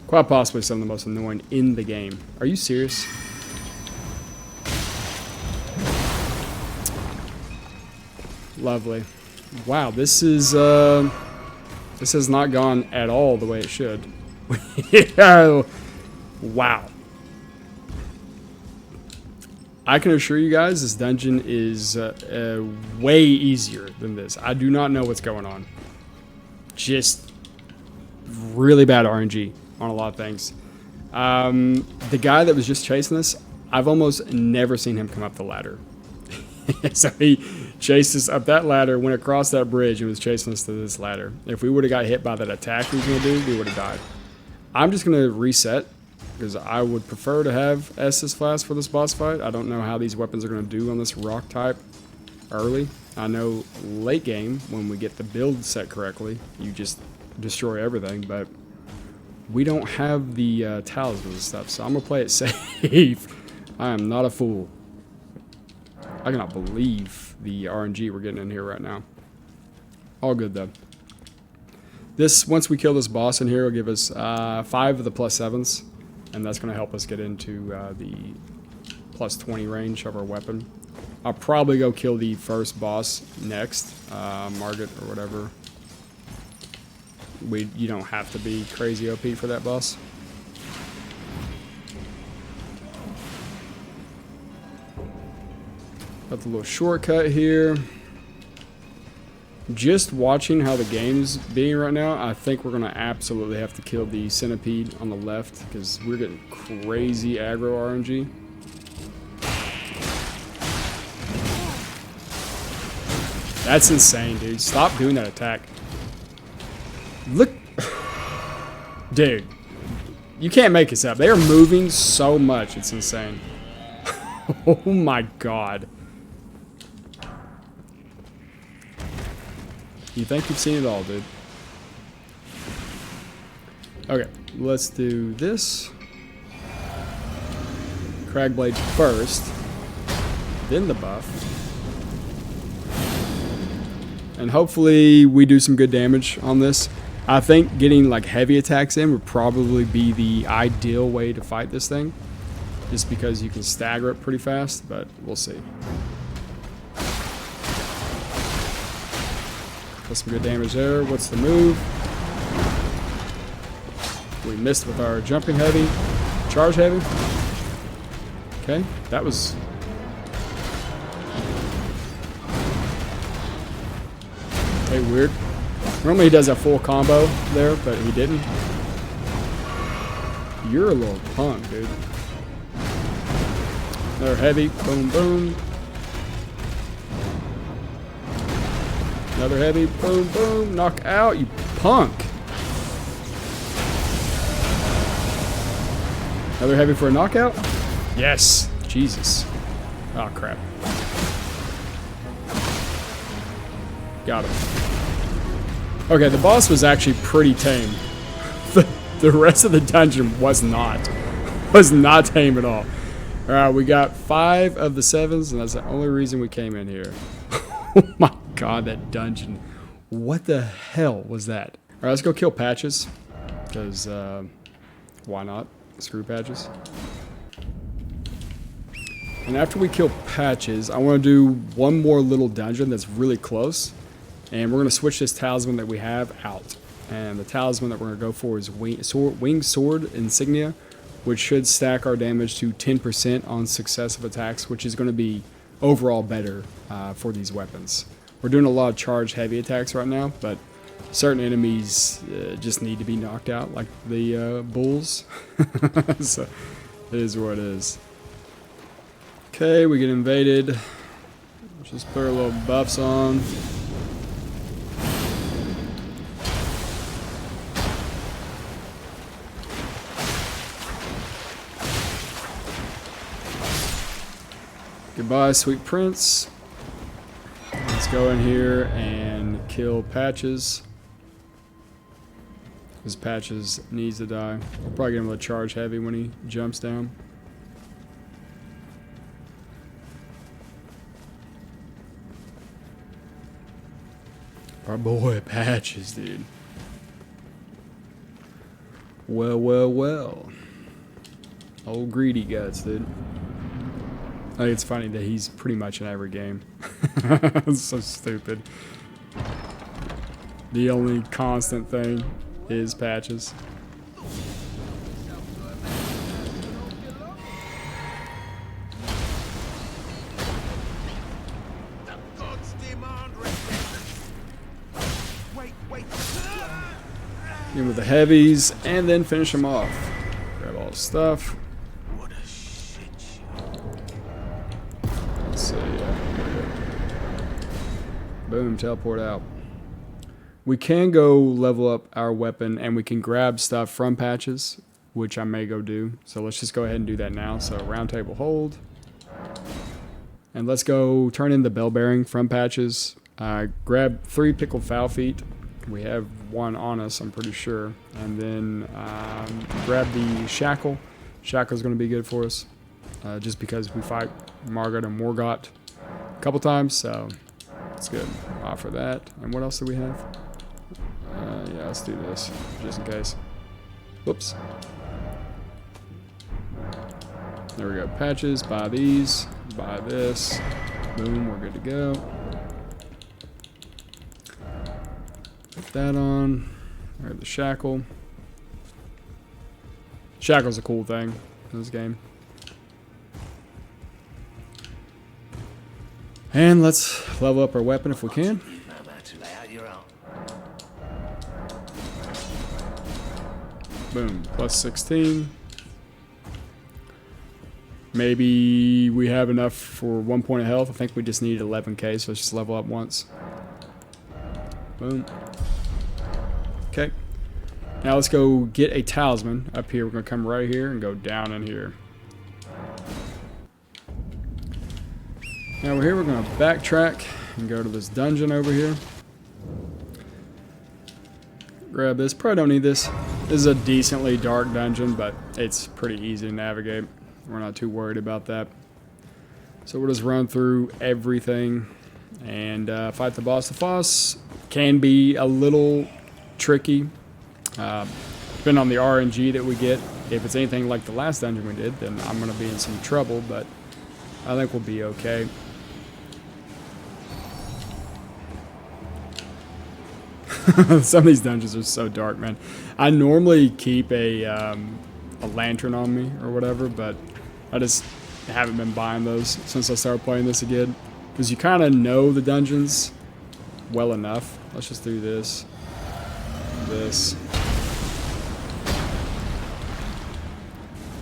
Quite possibly some of the most annoying in the game. Are you serious? Lovely. Wow, this has not gone at all the way it should. Wow. I can assure you guys this dungeon is way easier than this. I do not know what's going on. Just really bad RNG on a lot of things. The guy that was just chasing us, I've almost never seen him come up the ladder. So he chased us up that ladder, went across that bridge, and was chasing us to this ladder. If we would have got hit by that attack he was going to do, we would have died. I'm just going to reset, because I would prefer to have Estus Flask for this boss fight. I don't know how these weapons are going to do on this rock type early. I know late game, when we get the build set correctly, you just destroy everything, but we don't have the talismans and stuff, so I'm going to play it safe. I am not a fool. I cannot believe the RNG we're getting in here right now. All good, though. This, once we kill this boss in here, will give us 5 of the +7s, and that's going to help us get into the +20 range of our weapon. I'll probably go kill the first boss next, Margit or whatever. You don't have to be crazy OP for that boss. Got the little shortcut here. Just watching how the game's being right now, I think we're going to absolutely have to kill the centipede on the left because we're getting crazy aggro RNG. That's insane, dude. Stop doing that attack. Look. Dude. You can't make this up. They are moving so much. It's insane. Oh my god. You think you've seen it all, dude. Okay, let's do this. Cragblade first, then the buff. And hopefully we do some good damage on this. I think getting like heavy attacks in would probably be the ideal way to fight this thing. Just because you can stagger it pretty fast, but we'll see. That's some good damage there. What's the move? We missed with our jumping heavy. Charge heavy. Okay, that was... Okay, weird. Normally he does a full combo there, but he didn't. You're a little punk, dude. Another heavy. Boom, boom. Another heavy. Boom, boom. Knock out, you punk. Another heavy for a knockout? Yes. Jesus. Oh, crap. Got him. Okay, the boss was actually pretty tame. The rest of the dungeon was not. Was not tame at all. Alright, we got 5 of the 7s, and that's the only reason we came in here. Oh my god, that dungeon. What the hell was that? Alright, let's go kill Patches. Because, why not? Screw Patches. And after we kill Patches, I want to do one more little dungeon that's really close. And we're going to switch this talisman that we have out. And the talisman that we're going to go for is Winged Sword Insignia, which should stack our damage to 10% on successive attacks, which is going to be overall better for these weapons. We're doing a lot of charged heavy attacks right now, but certain enemies just need to be knocked out, like the bulls. So it is what it is. Okay, we get invaded. Just put our little buffs on. Goodbye, sweet prince. Let's go in here and kill Patches. Because Patches needs to die. I'll probably get him to charge heavy when he jumps down. Our boy Patches, dude. Well, well, well. Old greedy guts, dude. I think it's funny that he's pretty much in every game. It's so stupid. The only constant thing is Patches. Get him with the heavies and then finish him off. Grab all his stuff. Let's see. Boom, teleport out. We can go level up our weapon and we can grab stuff from Patches, which I may go do. So let's just go ahead and do that now. So round table hold. And let's go turn in the bell bearing from Patches. Grab 3 pickled foul feet. We have 1 on us, I'm pretty sure. And then grab the shackle. Shackle's going to be good for us. Just because we fight Margot and Morgott a couple times, so it's good. Offer that. And what else do we have? Yeah, let's do this, just in case. Whoops. There we go. Patches, buy these, buy this. Boom, we're good to go. Put that on. Alright, the shackle. Shackle's a cool thing in this game. And let's level up our weapon if we can. Boom, plus 16. Maybe we have enough for 1 point of health. I think we just need 11k, so let's just level up once. Boom. Okay. Now let's go get a talisman up here. We're going to come right here and go down in here. Now we're here, we're going to backtrack and go to this dungeon over here. Grab this. Probably don't need this. This is a decently dark dungeon, but it's pretty easy to navigate. We're not too worried about that. So we'll just run through everything and fight the boss. The boss can be a little tricky, depending on the RNG that we get. If it's anything like the last dungeon we did, then I'm going to be in some trouble, but I think we'll be okay. Some of these dungeons are so dark, man. I normally keep a lantern on me or whatever, but I just haven't been buying those since I started playing this again. Because you kind of know the dungeons well enough. Let's just do this. This.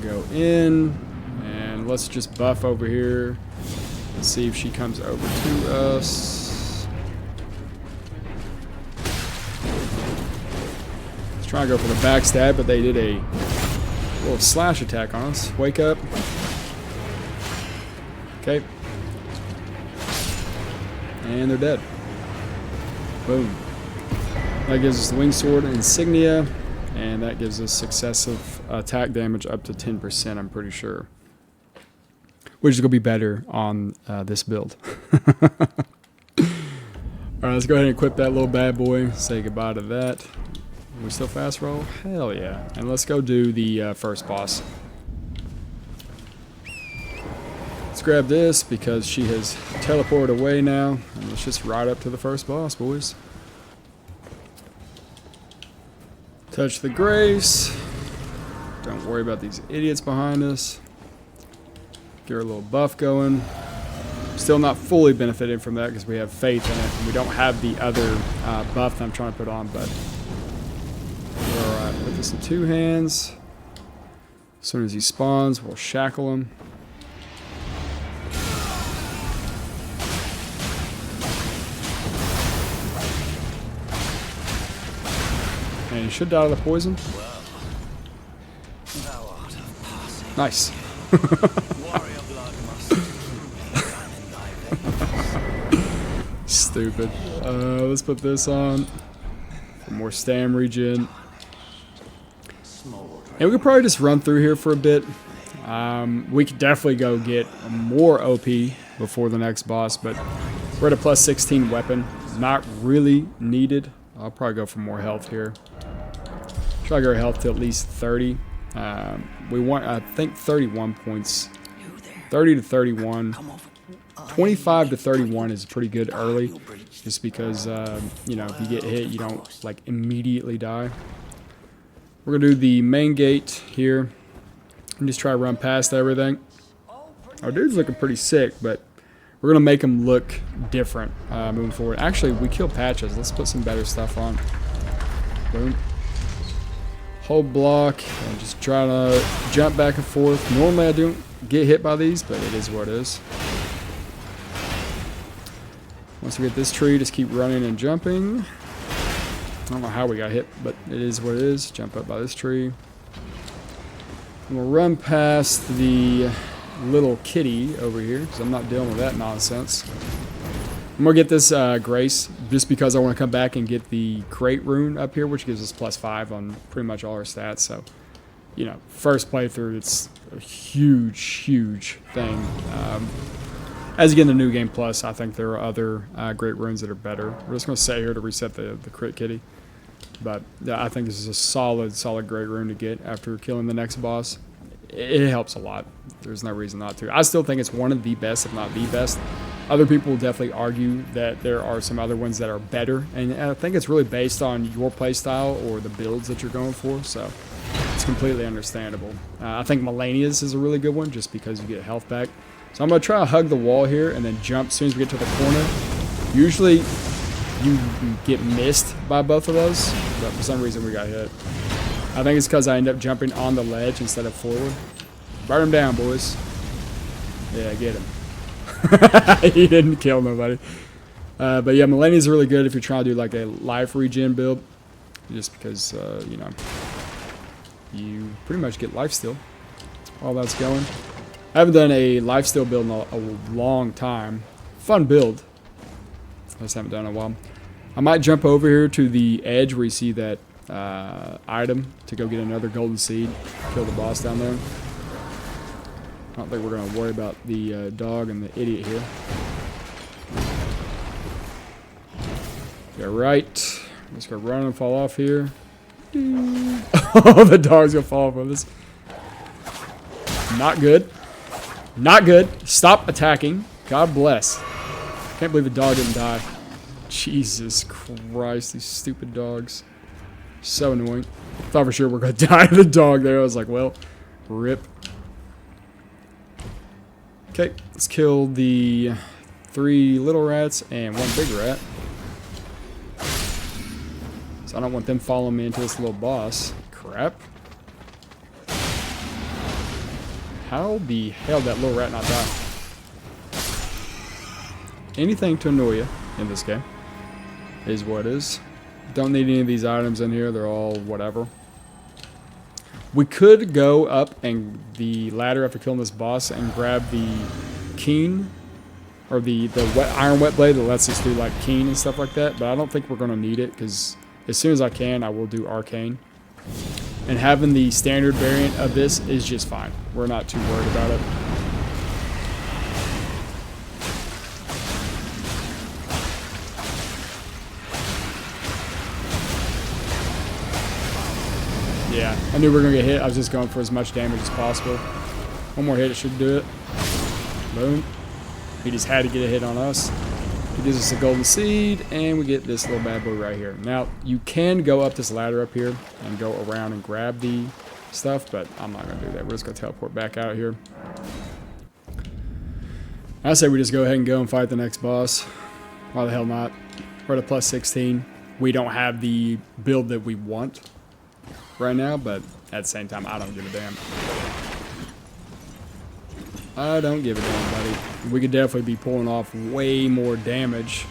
Go in. And let's just buff over here. Let's see if she comes over to us. Let's try to go for the backstab, but they did a little slash attack on us. Wake up. Okay. And they're dead. Boom. That gives us the wing sword insignia, and that gives us successive attack damage up to 10%, I'm pretty sure. Which is going to be better on this build. Alright, let's go ahead and equip that little bad boy. Say goodbye to that. Are we still fast roll? Hell yeah. And let's go do the first boss. Let's grab this because she has teleported away now. And let's just ride up to the first boss, boys. Touch the grace. Don't worry about these idiots behind us. Get our little buff going. Still not fully benefiting from that because we have faith in it. And we don't have the other buff that I'm trying to put on, but alright, put this in 2 hands. As soon as he spawns, we'll shackle him. And he should die of the poison. Nice. Stupid. Let's put this on for more stam regen. And we could probably just run through here for a bit. We could definitely go get more OP before the next boss, but we're at a plus 16 weapon. Not really needed. I'll probably go for more health here. Try to get our health to at least 30. We want, I think, 31 points. 30 to 31. 25 to 31 is pretty good early, just because, you know, if you get hit, you don't, like, immediately die. We're going to do the main gate here and just try to run past everything. Our dude's looking pretty sick, but we're going to make him look different moving forward. Actually, we killed patches. Let's put some better stuff on. Boom. Hold block and just try to jump back and forth. Normally I don't get hit by these, but it is what it is. Once we get this tree, just keep running and jumping. I don't know how we got hit, but it is what it is. Jump up by this tree. And we'll run past the little kitty over here, because I'm not dealing with that nonsense. I'm going to get this Grace, just because I want to come back and get the Crate Rune up here, which gives us +5 on pretty much all our stats. So, you know, first playthrough, it's a huge, huge thing. As you get in the New Game Plus, I think there are other Great Runes that are better. We're just going to sit here to reset the Crit Kitty. But I think this is a solid Great Rune to get after killing the next boss. It helps a lot. There's no reason not to. I still think it's one of the best, if not the best. Other people will definitely argue that there are some other ones that are better, and I think it's really based on your playstyle or the builds that you're going for, so it's completely understandable. I think Melania's is a really good one just because you get health back. So I'm going to try to hug the wall here and then jump as soon as we get to the corner. Usually you get missed by both of those, but for some reason we got hit. I think it's because I end up jumping on the ledge instead of forward. Burn him down, boys. Yeah, get him. He didn't kill nobody. But yeah, Melania's really good if you're trying to do like a life regen build. Just because, you know, you pretty much get lifesteal while that's going. I haven't done a lifesteal build in a long time. Fun build. I just haven't done it in a while. I might jump over here to the edge where you see that item to go get another golden seed. Kill the boss down there. I don't think we're going to worry about the dog and the idiot here. Yeah, right. Let's go run and fall off here. Oh, the dog's going to fall off with us. Not good. Not good. Stop attacking. God bless. Can't believe the dog didn't die. Jesus Christ, these stupid dogs. So annoying. Thought for sure we're gonna die of the dog there. I was like, well, rip. Okay, let's kill the 3 little rats and 1 big rat. So I don't want them following me into this little boss. Crap. How the hell did that little rat not die? Anything to annoy you in this game is what it is. Don't need any of these items in here. They're all whatever. We could go up and the ladder after killing this boss and grab the keen or the iron wet blade that lets us do like keen and stuff like that. But I don't think we're going to need it because as soon as I can, I will do arcane. And having the standard variant of this is just fine. We're not too worried about it. Yeah, I knew we were going to get hit. I was just going for as much damage as possible. One more hit, it should do it. Boom. He just had to get a hit on us. He gives us a golden seed, and we get this little bad boy right here. Now, you can go up this ladder up here and go around and grab the stuff, but I'm not going to do that. We're just going to teleport back out here. I say we just go ahead and go and fight the next boss. Why the hell not? We're at a plus 16. We don't have the build that we want right now, but at the same time, I don't give a damn. I don't give a damn, buddy. We could definitely be pulling off way more damage.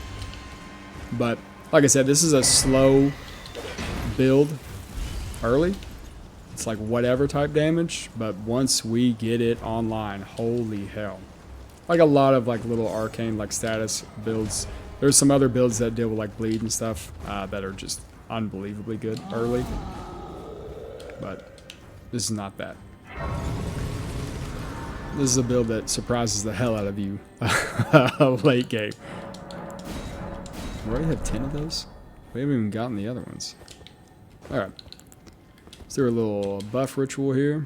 But, like I said, this is a slow build early. It's like whatever type damage, but once we get it online, holy hell. Like a lot of like little arcane like status builds. There's some other builds that deal with like bleed and stuff that are just unbelievably good early. But this is not that. This is a build that surprises the hell out of you late game. We already have 10 of those? We haven't even gotten the other ones. Alright. Let's do a little buff ritual here.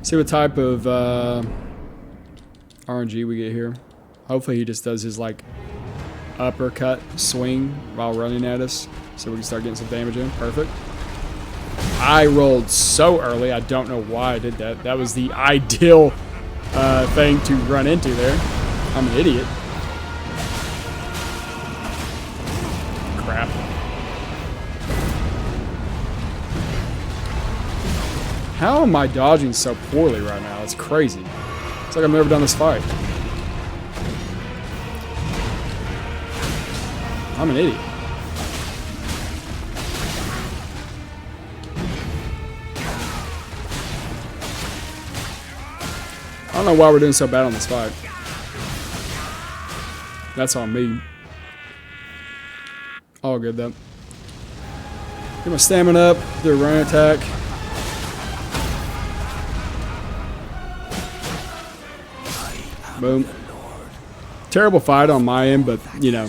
See what type of RNG we get here. Hopefully he just does his like uppercut swing while running at us so we can start getting some damage in. Perfect. I rolled so early. I don't know why I did that. That was the ideal thing to run into there. I'm an idiot. Crap. How am I dodging so poorly right now? It's crazy. It's like I've never done this fight. I'm an idiot. I don't know why we're doing so bad on this fight. That's on me. All good though. Get my stamina up, do a run attack. Boom. Terrible fight on my end, but you know,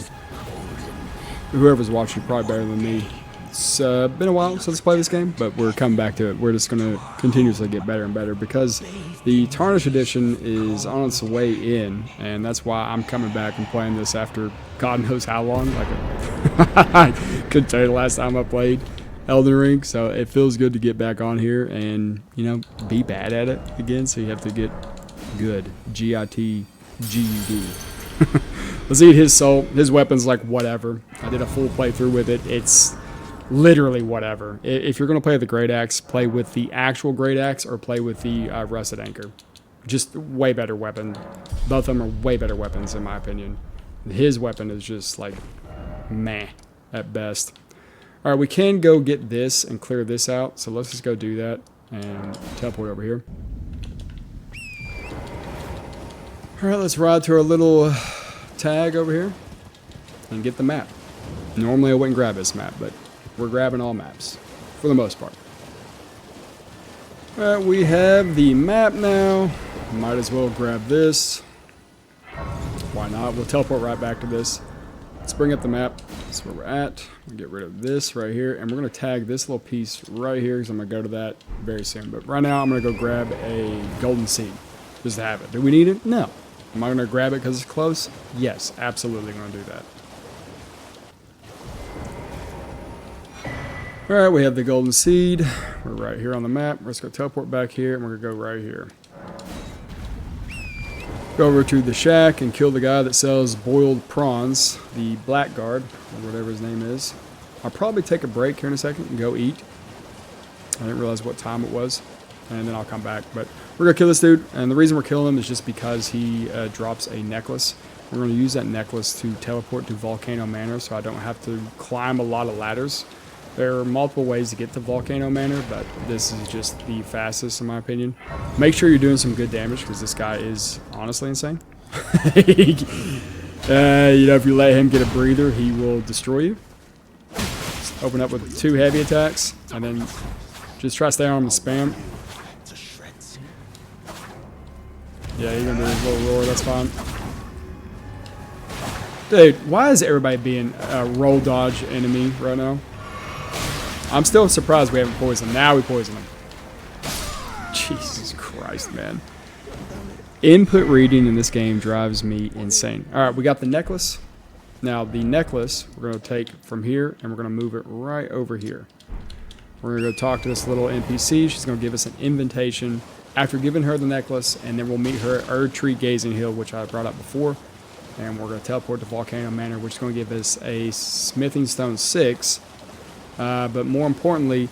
whoever's watching probably better than me. It's been a while since I played this game, but we're coming back to it. We're just going to continuously get better and better because the Tarnished Edition is on its way in, and that's why I'm coming back and playing this after God knows how long. Like I couldn't tell you the last time I played Elden Ring, so it feels good to get back on here and, you know, be bad at it again, so you have to get good. G-I-T-G-U-D. Let's eat his soul. His weapon's like whatever. I did a full playthrough with it. It's literally whatever. If you're going to play the Great Axe, play with the actual Great Axe or play with the Rusted Anchor. Just way better weapon. Both of them are way better weapons in my opinion. His weapon is just like meh at best. Alright, we can go get this and clear this out. So let's just go do that and teleport over here. Alright, let's ride to our little tag over here and get the map. Normally I wouldn't grab this map, but we're grabbing all maps for the most part. Alright, we have the map now. Might as well grab this. Why not? We'll teleport right back to this. Let's bring up the map. That's where we're at. We'll get rid of this right here, and we're going to tag this little piece right here because I'm going to go to that very soon. But right now, I'm going to go grab a golden seed just to have it. Do we need it? No. Am I going to grab it because it's close? Yes, absolutely going to do that. All right, we have the golden seed. We're right here on the map. Let's go teleport back here, and we're going to go right here. Go over to the shack and kill the guy that sells boiled prawns, the blackguard, or whatever his name is. I'll probably take a break here in a second and go eat. I didn't realize what time it was, and then I'll come back. But we're going to kill this dude, and the reason we're killing him is just because he drops a necklace. We're going to use that necklace to teleport to Volcano Manor so I don't have to climb a lot of ladders. There are multiple ways to get to Volcano Manor, but this is just the fastest in my opinion. Make sure you're doing some good damage because this guy is honestly insane. You know, if you let him get a breather, he will destroy you. Just open up with 2 heavy attacks, and then just try to stay on him and spam. Yeah, you're gonna do his little roar, that's fine. Dude, why is everybody being a roll dodge enemy right now? I'm still surprised we haven't poisoned him. Now we poison him. Jesus Christ, man. Input reading in this game drives me insane. Alright, we got the necklace. Now, the necklace, we're going to take from here, and we're going to move it right over here. We're going to go talk to this little NPC. She's going to give us an invitation after giving her the necklace, and then we'll meet her at Erdtree Gazing Hill, which I brought up before. And we're going to teleport to Volcano Manor, which is going to give us a Smithing Stone 6. But more importantly,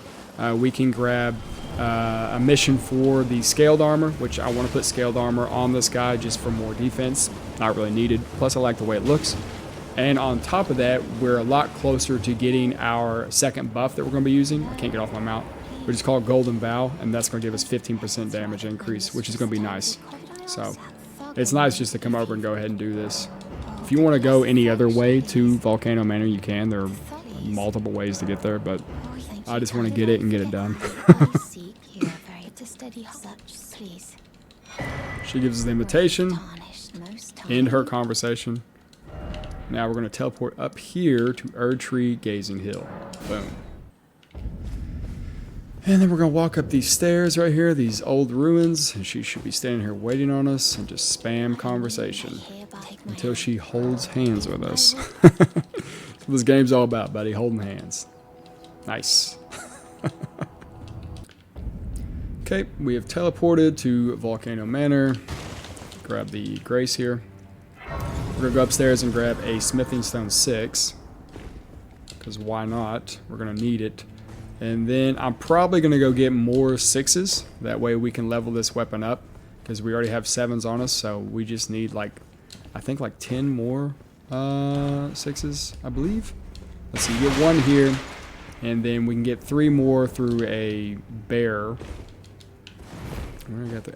we can grab a mission for the scaled armor, which I want to put scaled armor on this guy just for more defense. Not really needed. Plus, I like the way it looks. And on top of that, we're a lot closer to getting our second buff that we're going to be using. I can't get off my mount. Which is called Golden Vow, and that's going to give us 15% damage increase, which is going to be nice. So, it's nice just to come over and go ahead and do this. If you want to go any other way to Volcano Manor, you can. There are multiple ways to get there, but I just want to get it and get it done. She gives us the invitation, end her conversation. Now we're going to teleport up here to Erdtree Gazing Hill. Boom. And then we're going to walk up these stairs right here, these old ruins, and she should be standing here waiting on us and just spam conversation until she holds hands with us. That's what this game's all about, buddy, holding hands. Nice. Okay, we have teleported to Volcano Manor. Grab the Grace here. We're going to go upstairs and grab a Smithing Stone 6, because why not? We're going to need it. And then I'm probably going to go get more 6s. That way we can level this weapon up, because we already have 7s on us. So we just need like, I think like 10 more 6s, I believe. Let's see, you get 1 here. And then we can get 3 more through a bear.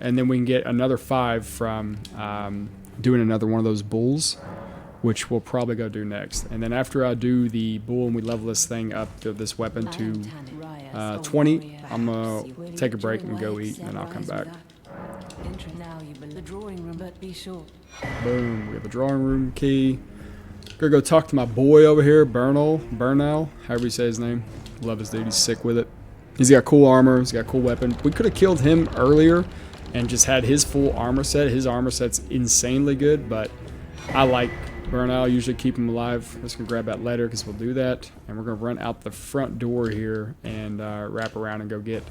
And then we can get another 5 from doing another one of those bulls, which we'll probably go do next. And then after I do the bull and we level this thing up to this weapon to 20, I'm going to take a break and go eat, and then I'll come back. Boom, we have the drawing room key. Gonna go talk to my boy over here, Bernal, however you say his name. Love his dude, he's sick with it. He's got cool armor, he's got a cool weapon. We could have killed him earlier and just had his full armor set. His armor set's insanely good, but I like Bernal, usually keep him alive. I'm just going to grab that letter because we'll do that. And we're going to run out the front door here and wrap around and go get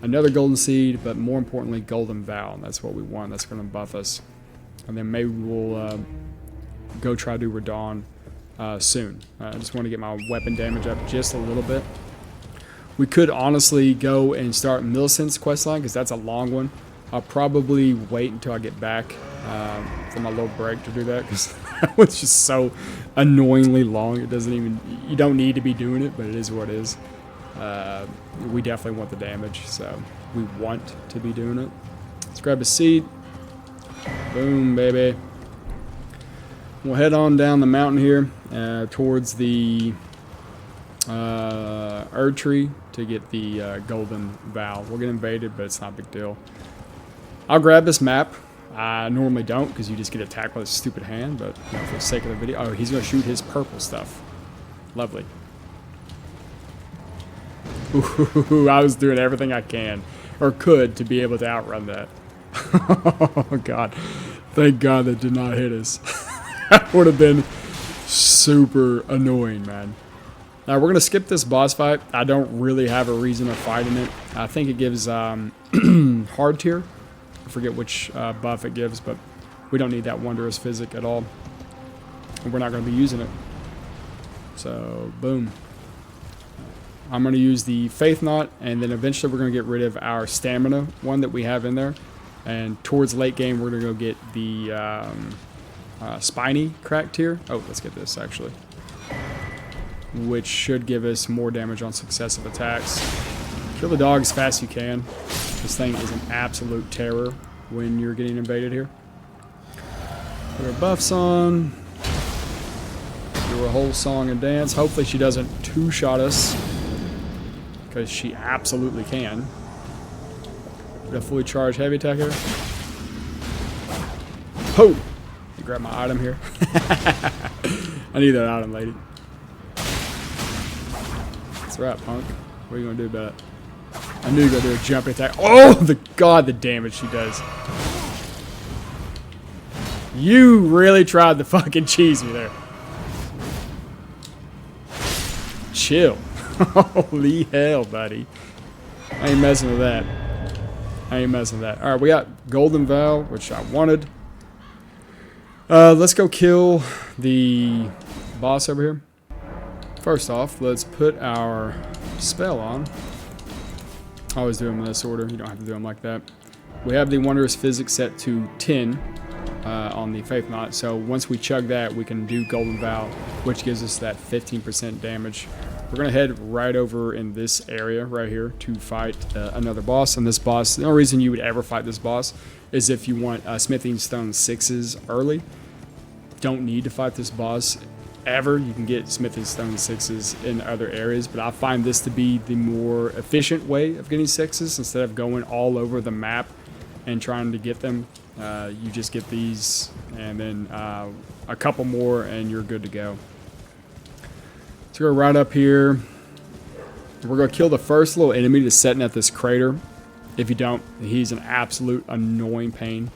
another golden seed, but more importantly, Golden Vow. And that's what we want. That's going to buff us. And then maybe we'll go try to do Radon soon. I just want to get my weapon damage up just a little bit. We could honestly go and start Millicent's questline because that's a long one. I'll probably wait until I get back for my little break to do that because that was just so annoyingly long. It doesn't even, you don't need to be doing it, but it is what it is. We definitely want the damage, so we want to be doing it. Let's grab a seed. Boom, baby. We'll head on down the mountain here towards the Erdtree to get the Golden Vow. We'll get invaded, but it's not a big deal. I'll grab this map I normally don't because you just get attacked by this stupid hand, but you know, for the sake of the video. Oh, he's going to shoot his purple stuff. Lovely. Ooh, I was doing everything I can, or could, to be able to outrun that. Oh, God. Thank God that did not hit us. That would have been super annoying, man. Now, we're going to skip this boss fight. I don't really have a reason of fighting it. I think it gives hard tier. I forget which buff it gives, but we don't need that wondrous physic at all. And we're not going to be using it. So, boom. I'm going to use the Faith Knot, and then eventually we're going to get rid of our stamina one that we have in there. And towards late game, we're going to go get the Spiny Crack tier. Oh, let's get this, actually. Which should give us more damage on successive attacks. Kill the dog as fast as you can. This thing is an absolute terror when you're getting invaded here. Put our buffs on. Do a whole song and dance. Hopefully she doesn't two-shot us, because she absolutely can. Get a fully charged heavy attack here. Ho! You grab my item here. I need that item, lady. That's right, punk. What are you gonna do about it? I knew you were gonna do a jumping attack. Oh, the damage she does. You really tried to fucking cheese me there. Chill. Holy hell, buddy. I ain't messing with that. I ain't messing with that. Alright, we got Golden Vow, which I wanted. Let's go kill the boss over here. First off, let's put our spell on. I always do them in this order. You don't have to do them like that. We have the Wondrous Physics set to 10 on the Faith Knot. So once we chug that, we can do Golden Vow, which gives us that 15% damage. We're going to head right over in this area right here to fight another boss. And this boss, the only reason you would ever fight this boss is if you want Smithing Stone 6s early. Don't need to fight this boss ever. You can get Smithing Stone 6s in other areas, but I find this to be the more efficient way of getting 6s instead of going all over the map and trying to get them. You just get these and then a couple more and you're good to go. So we're right up here. We're going to kill the first little enemy that's sitting at this crater. If you don't, he's an absolute annoying pain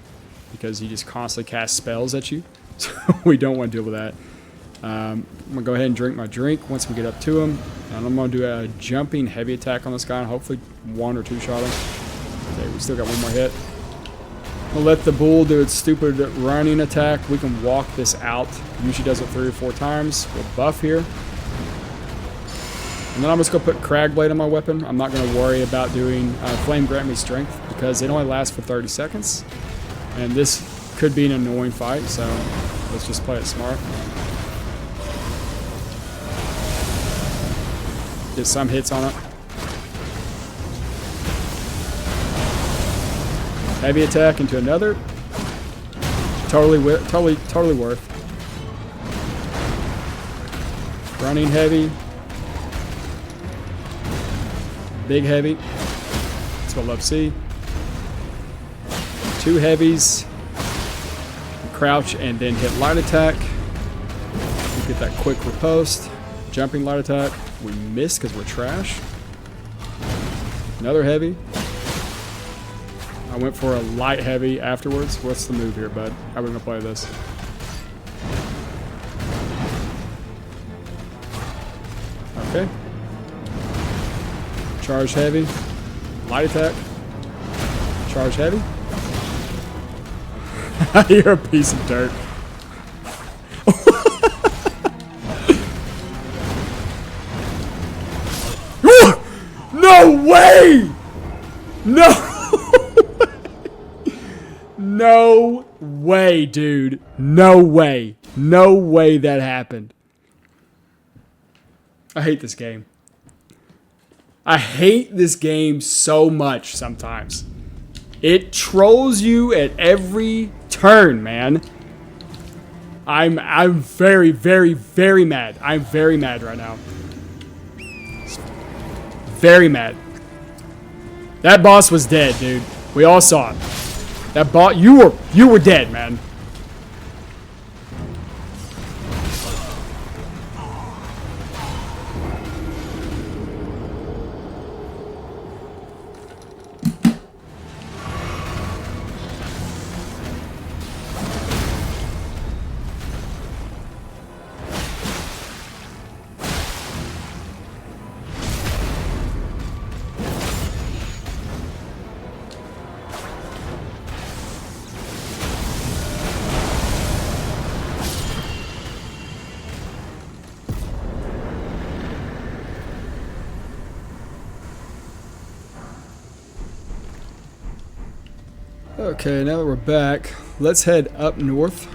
because he just constantly casts spells at you. So we don't want to deal with that. I'm going to go ahead and drink my drink once we get up to him. And I'm going to do a jumping heavy attack on this guy and hopefully one or two shot him. Okay, we still got one more hit. We'll let the bull do its stupid running attack. We can walk this out. Usually does it 3 or 4 times. We'll buff here. And then I'm just going to put Cragblade on my weapon. I'm not going to worry about doing Flame Grant Me Strength because it only lasts for 30 seconds. And this could be an annoying fight, so let's just play it smart. Get some hits on it. Heavy attack into another. Totally worth. Running heavy. Big heavy. That's what I love to see. 2 heavies. Crouch and then hit light attack. We get that quick riposte. Jumping light attack. We missed because we're trash. Another heavy. I went for a light heavy afterwards. What's the move here, bud? How are we going to play this? Okay. Charge heavy. Light attack. Charge heavy. You're a piece of dirt. No way! No! No way, dude. No way. No way that happened. I hate this game. I hate this game so much sometimes. It trolls you at every turn, man. I'm very, very, very mad. I'm very mad right now. Very mad. That boss was dead, dude. We all saw it. That bot, you were dead, man. Okay, now that we're back, let's head up north.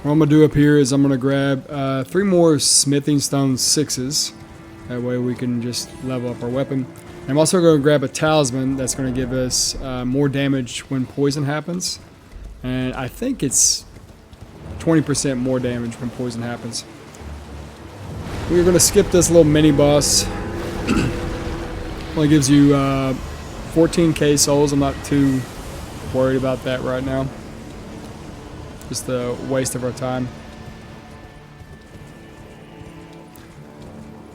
What I'm going to do up here is I'm going to grab 3 more smithing stone 6s. That way we can just level up our weapon. I'm also going to grab a talisman that's going to give us more damage when poison happens. And I think it's 20% more damage when poison happens. We're going to skip this little mini boss. Only gives you 14k souls. I'm not too worried about that right now. Just a waste of our time.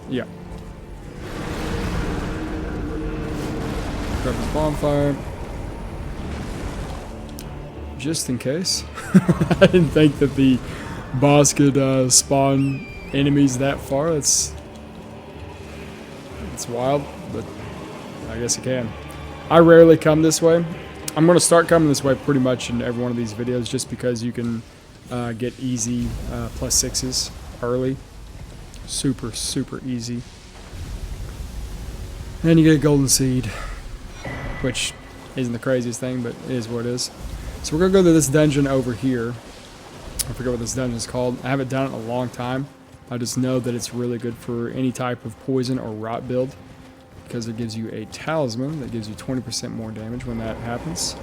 Yeah. Grab this bonfire. Just in case. I didn't think that the boss could spawn enemies that far. It's wild, but I guess it can. I rarely come this way. I'm going to start coming this way pretty much in every one of these videos just because you can get easy +6s early. Super, super easy. And you get a golden seed, which isn't the craziest thing, but it is what it is. So we're going to go to this dungeon over here. I forget what this dungeon is called. I haven't done it in a long time. I just know that it's really good for any type of poison or rot build, because it gives you a talisman that gives you 20% more damage when that happens.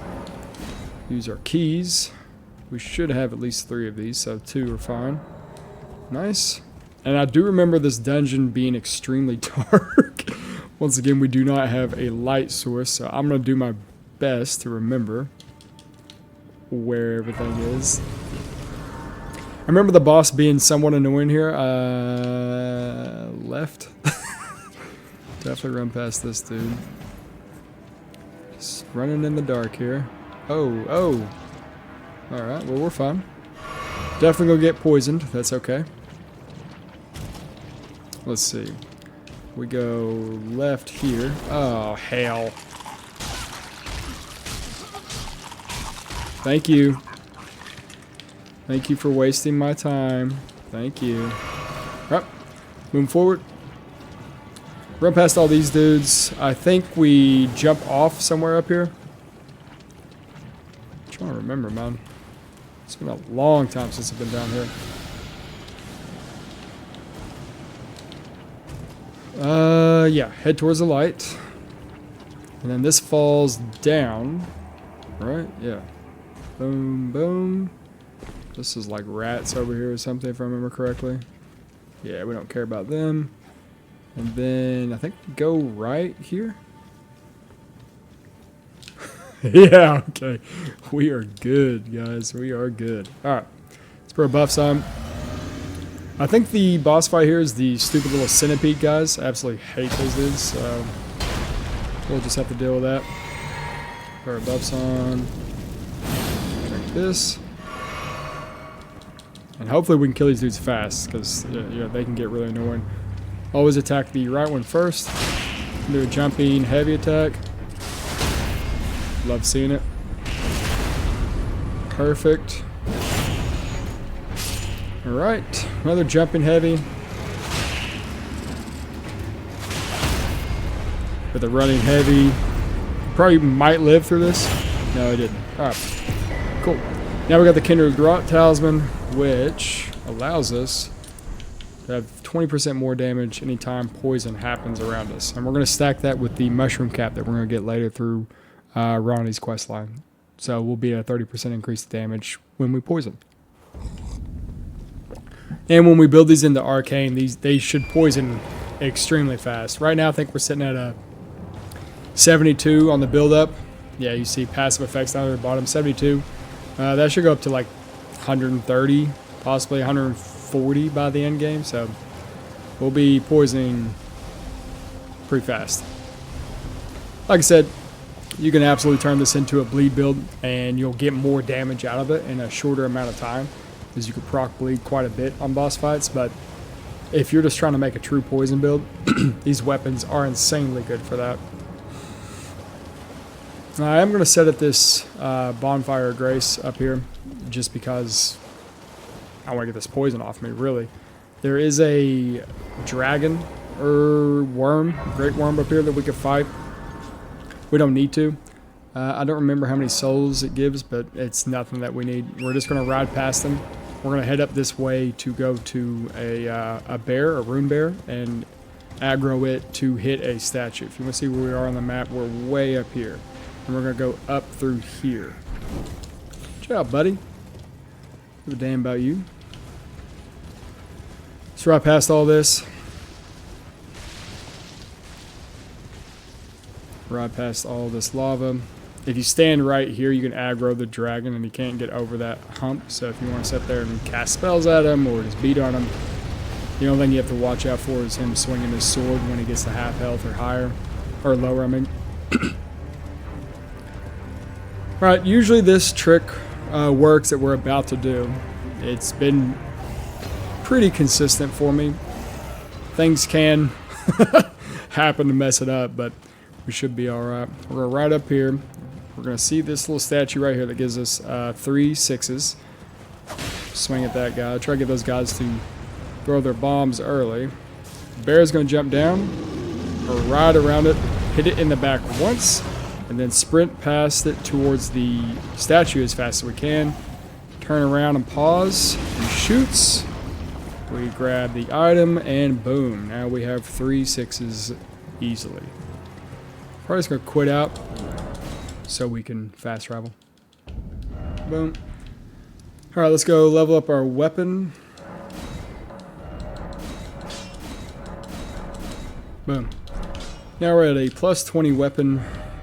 Use our keys. We should have at least 3 of these, so 2 are fine. Nice. And I do remember this dungeon being extremely dark. Once again, we do not have a light source, so I'm going to do my best to remember where everything is. I remember the boss being somewhat annoying here. Left. Definitely run past this dude. Just running in the dark here. Oh. Alright, well, we're fine. Definitely gonna get poisoned. That's okay. Let's see. We go left here. Oh, hell. Thank you. Thank you for wasting my time. Thank you. Alright, moving forward. Run past all these dudes. I think we jump off somewhere up here. I'm trying to remember, man. It's been a long time since I've been down here. Yeah, head towards the light. And then this falls down. Right? Yeah. Boom, boom. This is like rats over here or something, if I remember correctly. Yeah, we don't care about them. And then I think go right here. Yeah, okay. We are good, guys. We are good. Alright. Let's put our buffs on. I think the boss fight here is the stupid little centipede guys. I absolutely hate those dudes, so we'll just have to deal with that. Put our buffs on. Drink this. And hopefully we can kill these dudes fast, because yeah, they can get really annoying. Always attack the right one first. Do a jumping heavy attack. Love seeing it. Perfect. Alright, another jumping heavy. With a running heavy. Probably might live through this. No, I didn't. Alright, cool. Now we got the Kindred Rot Talisman, which allows us to have 20% more damage anytime poison happens around us. And we're going to stack that with the Mushroom Cap that we're going to get later through Ronnie's questline. So we'll be at a 30% increase in damage when we poison. And when we build these into Arcane, they should poison extremely fast. Right now I think we're sitting at a 72 on the build up. Yeah, you see passive effects down at the bottom, 72. That should go up to like 130, possibly 140 by the end game. So we'll be poisoning pretty fast. Like I said, you can absolutely turn this into a bleed build and you'll get more damage out of it in a shorter amount of time, because you can proc bleed quite a bit on boss fights. But if you're just trying to make a true poison build, these weapons are insanely good for that. Now, I am going to set up this Bonfire of Grace up here just because I want to get this poison off me, really. There is a dragon or worm, great worm up here that we could fight. We don't need to. I don't remember how many souls it gives, but it's nothing that we need. We're just going to ride past them. We're going to head up this way to go to a bear, a rune bear, and aggro it to hit a statue. If you want to see where we are on the map, we're way up here. And we're going to go up through here. Good job, buddy. Give a damn about you. Let's ride past all this. Ride past all this lava. If you stand right here, you can aggro the dragon and he can't get over that hump. So if you want to sit there and cast spells at him or just beat on him, the only thing you have to watch out for is him swinging his sword when he gets to half health or higher, or lower, I mean. Right, usually this trick works that we're about to do. It's been pretty consistent for me. Things can happen to mess it up, but we should be alright. We're going to ride up here. We're going to see this little statue right here that gives us 3 6s. Swing at that guy. Try to get those guys to throw their bombs early. Bear's going to jump down, or ride around it, hit it in the back once, and then sprint past it towards the statue as fast as we can. Turn around and pause, and shoots. We grab the item, and boom. Now we have 3 6s easily. Probably just going to quit out so we can fast travel. Boom. Alright, let's go level up our weapon. Boom. Now we're at a plus 20 weapon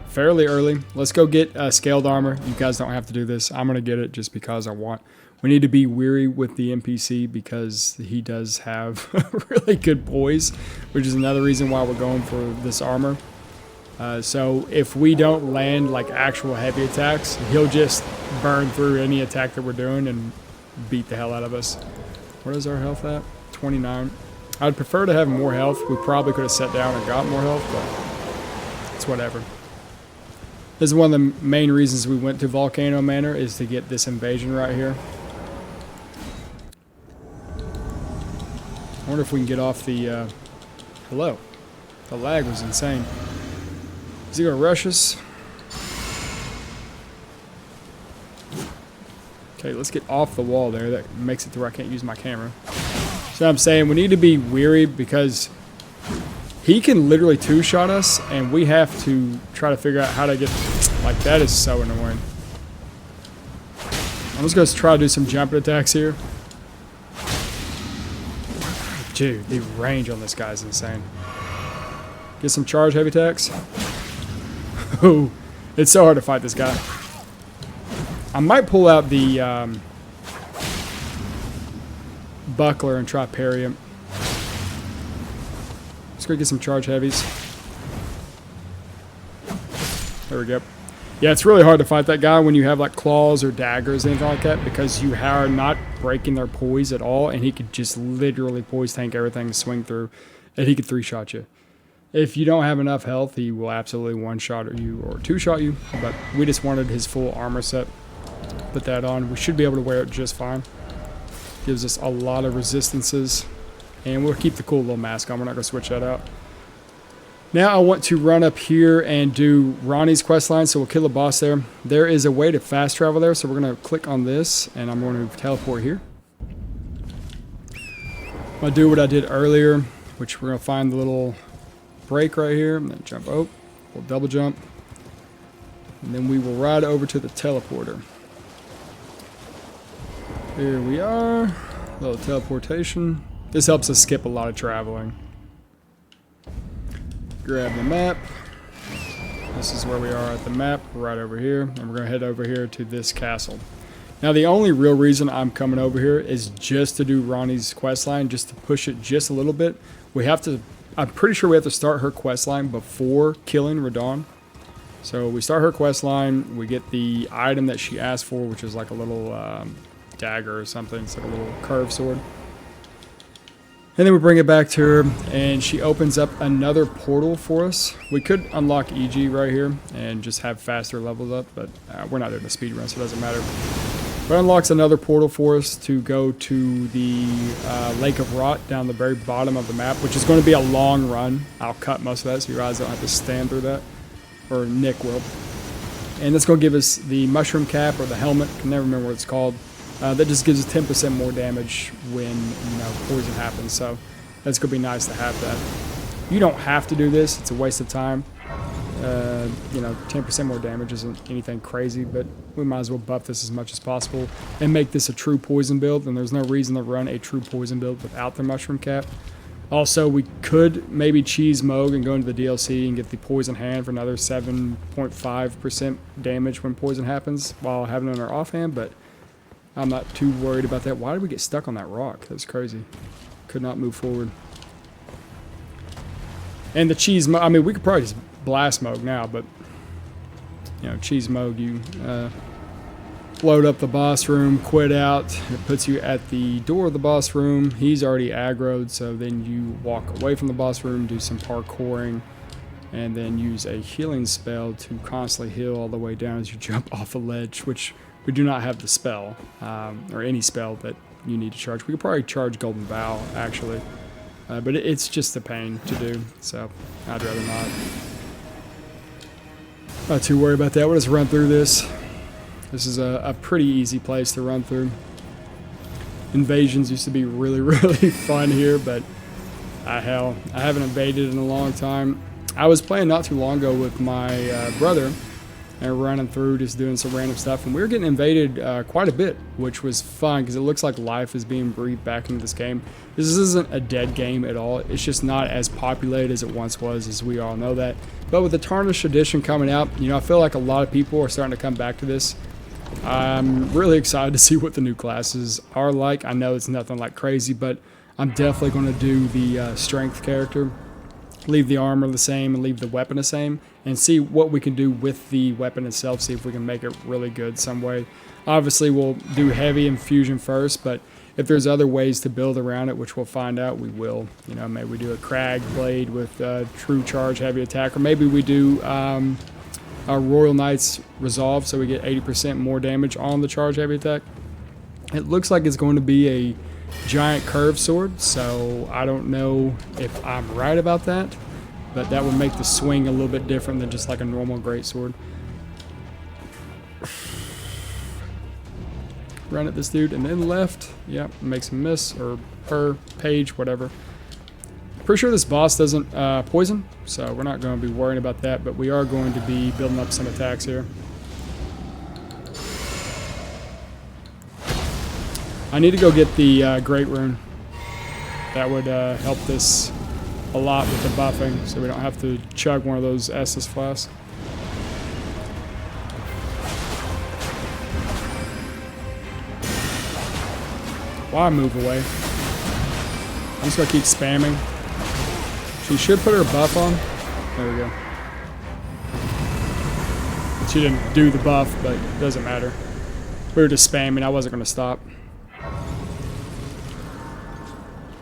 fairly early. Let's go get scaled armor. You guys don't have to do this. I'm going to get it just because I want. We need to be weary with the NPC because he does have really good poise, which is another reason why we're going for this armor. So if we don't land like actual heavy attacks, he'll just burn through any attack that we're doing and beat the hell out of us. What is our health at? 29. I'd prefer to have more health. We probably could have sat down and got more health, but it's whatever. This is one of the main reasons we went to Volcano Manor, is to get this invasion right here. I wonder if we can get off the... hello. The lag was insane. Is he going to rush us? Okay, let's get off the wall there. That makes it to where I can't use my camera. So I'm saying we need to be weary because he can literally two-shot us, and we have to try to figure out how to get... Like, that is so annoying. I'm just going to try to do some jumping attacks here. Dude, the range on this guy is insane. Get some charge heavy attacks. Oh, it's so hard to fight this guy. I might pull out the buckler and try parry him. Let's go get some charge heavies. There we go. Yeah, it's really hard to fight that guy when you have like claws or daggers or anything like that, because you are not breaking their poise at all, and he could just literally poise tank everything to swing through, and he could 3-shot you. If you don't have enough health, he will absolutely 1-shot you or 2-shot you, but we just wanted his full armor set. Put that on. We should be able to wear it just fine. Gives us a lot of resistances, and we'll keep the cool little mask on. We're not going to switch that out. Now I want to run up here and do Ronnie's quest line, so we'll kill a boss there. There is a way to fast travel there, so we're going to click on this, and I'm going to teleport here. I'm going to do what I did earlier, which we're going to find the little break right here, and then jump out. We'll double jump, and then we will ride over to the teleporter. Here we are. A little teleportation. This helps us skip a lot of traveling. Grab the map. This is where we are at the map, right over here, and we're going to head over here to this castle. Now, the only real reason I'm coming over here is just to do Ronnie's questline, just to push it just a little bit. We have to, I'm pretty sure we have to start her questline before killing Radon. So we start her questline, we get the item that she asked for, which is like a little dagger or something. It's like a little curved sword. And then we bring it back to her, and she opens up another portal for us. We could unlock EG right here and just have faster levels up, but we're not doing a speed run, so it doesn't matter. But it unlocks another portal for us to go to the Lake of Rot down the very bottom of the map, which is going to be a long run. I'll cut most of that so you guys don't have to stand through that, or Nick will. And that's going to give us the mushroom cap or the helmet, I can never remember what it's called. That just gives us 10% more damage when poison happens, so that's going to be nice to have that. You don't have to do this, it's a waste of time. 10% more damage isn't anything crazy, but we might as well buff this as much as possible and make this a true poison build, and there's no reason to run a true poison build without the mushroom cap. Also, we could maybe cheese Moog and go into the DLC and get the poison hand for another 7.5% damage when poison happens while having it on our offhand, but I'm not too worried about that. Why did we get stuck on that rock? That was crazy. Could not move forward. And the cheese Moog, I mean, we could probably just blast Moog now, but cheese Moog, you load up the boss room, quit out. It puts you at the door of the boss room. He's already aggroed, so then you walk away from the boss room, do some parkouring, and then use a healing spell to constantly heal all the way down as you jump off a ledge, which we do not have the spell, or any spell that you need to charge. We could probably charge Golden Bow, actually, but it's just a pain to do, so I'd rather not. Not too worried about that. We'll just run through this. This is a pretty easy place to run through. Invasions used to be really, really fun here, but hell, I haven't invaded in a long time. I was playing not too long ago with my brother, and running through just doing some random stuff, and we were getting invaded quite a bit, which was fun because it looks like life is being breathed back into this game. This isn't a dead game at all. It's just not as populated as it once was, as we all know that. But with the Tarnished Edition coming out, I feel like a lot of people are starting to come back to this. I'm really excited to see what the new classes are like. I know it's nothing like crazy, but I'm definitely going to do the strength character, leave the armor the same and leave the weapon the same, and see what we can do with the weapon itself, see if we can make it really good some way. Obviously, we'll do heavy infusion first, but if there's other ways to build around it, which we'll find out, we will. Maybe we do a Crag Blade with true charge heavy attack, or maybe we do our Royal Knight's Resolve, so we get 80% more damage on the charge heavy attack. It looks like it's going to be a giant curved sword, so I don't know if I'm right about that, but that would make the swing a little bit different than just like a normal greatsword. Run at this dude and then left. Yep, makes him miss, or her, page, whatever. Pretty sure this boss doesn't poison, so we're not going to be worrying about that, but we are going to be building up some attacks here. I need to go get the Great Rune. That would help this a lot with the buffing, so we don't have to chug one of those Estus flasks. Why move away? I'm just going to keep spamming. She should put her buff on. There we go. She didn't do the buff, but it doesn't matter. We were just spamming. I wasn't going to stop.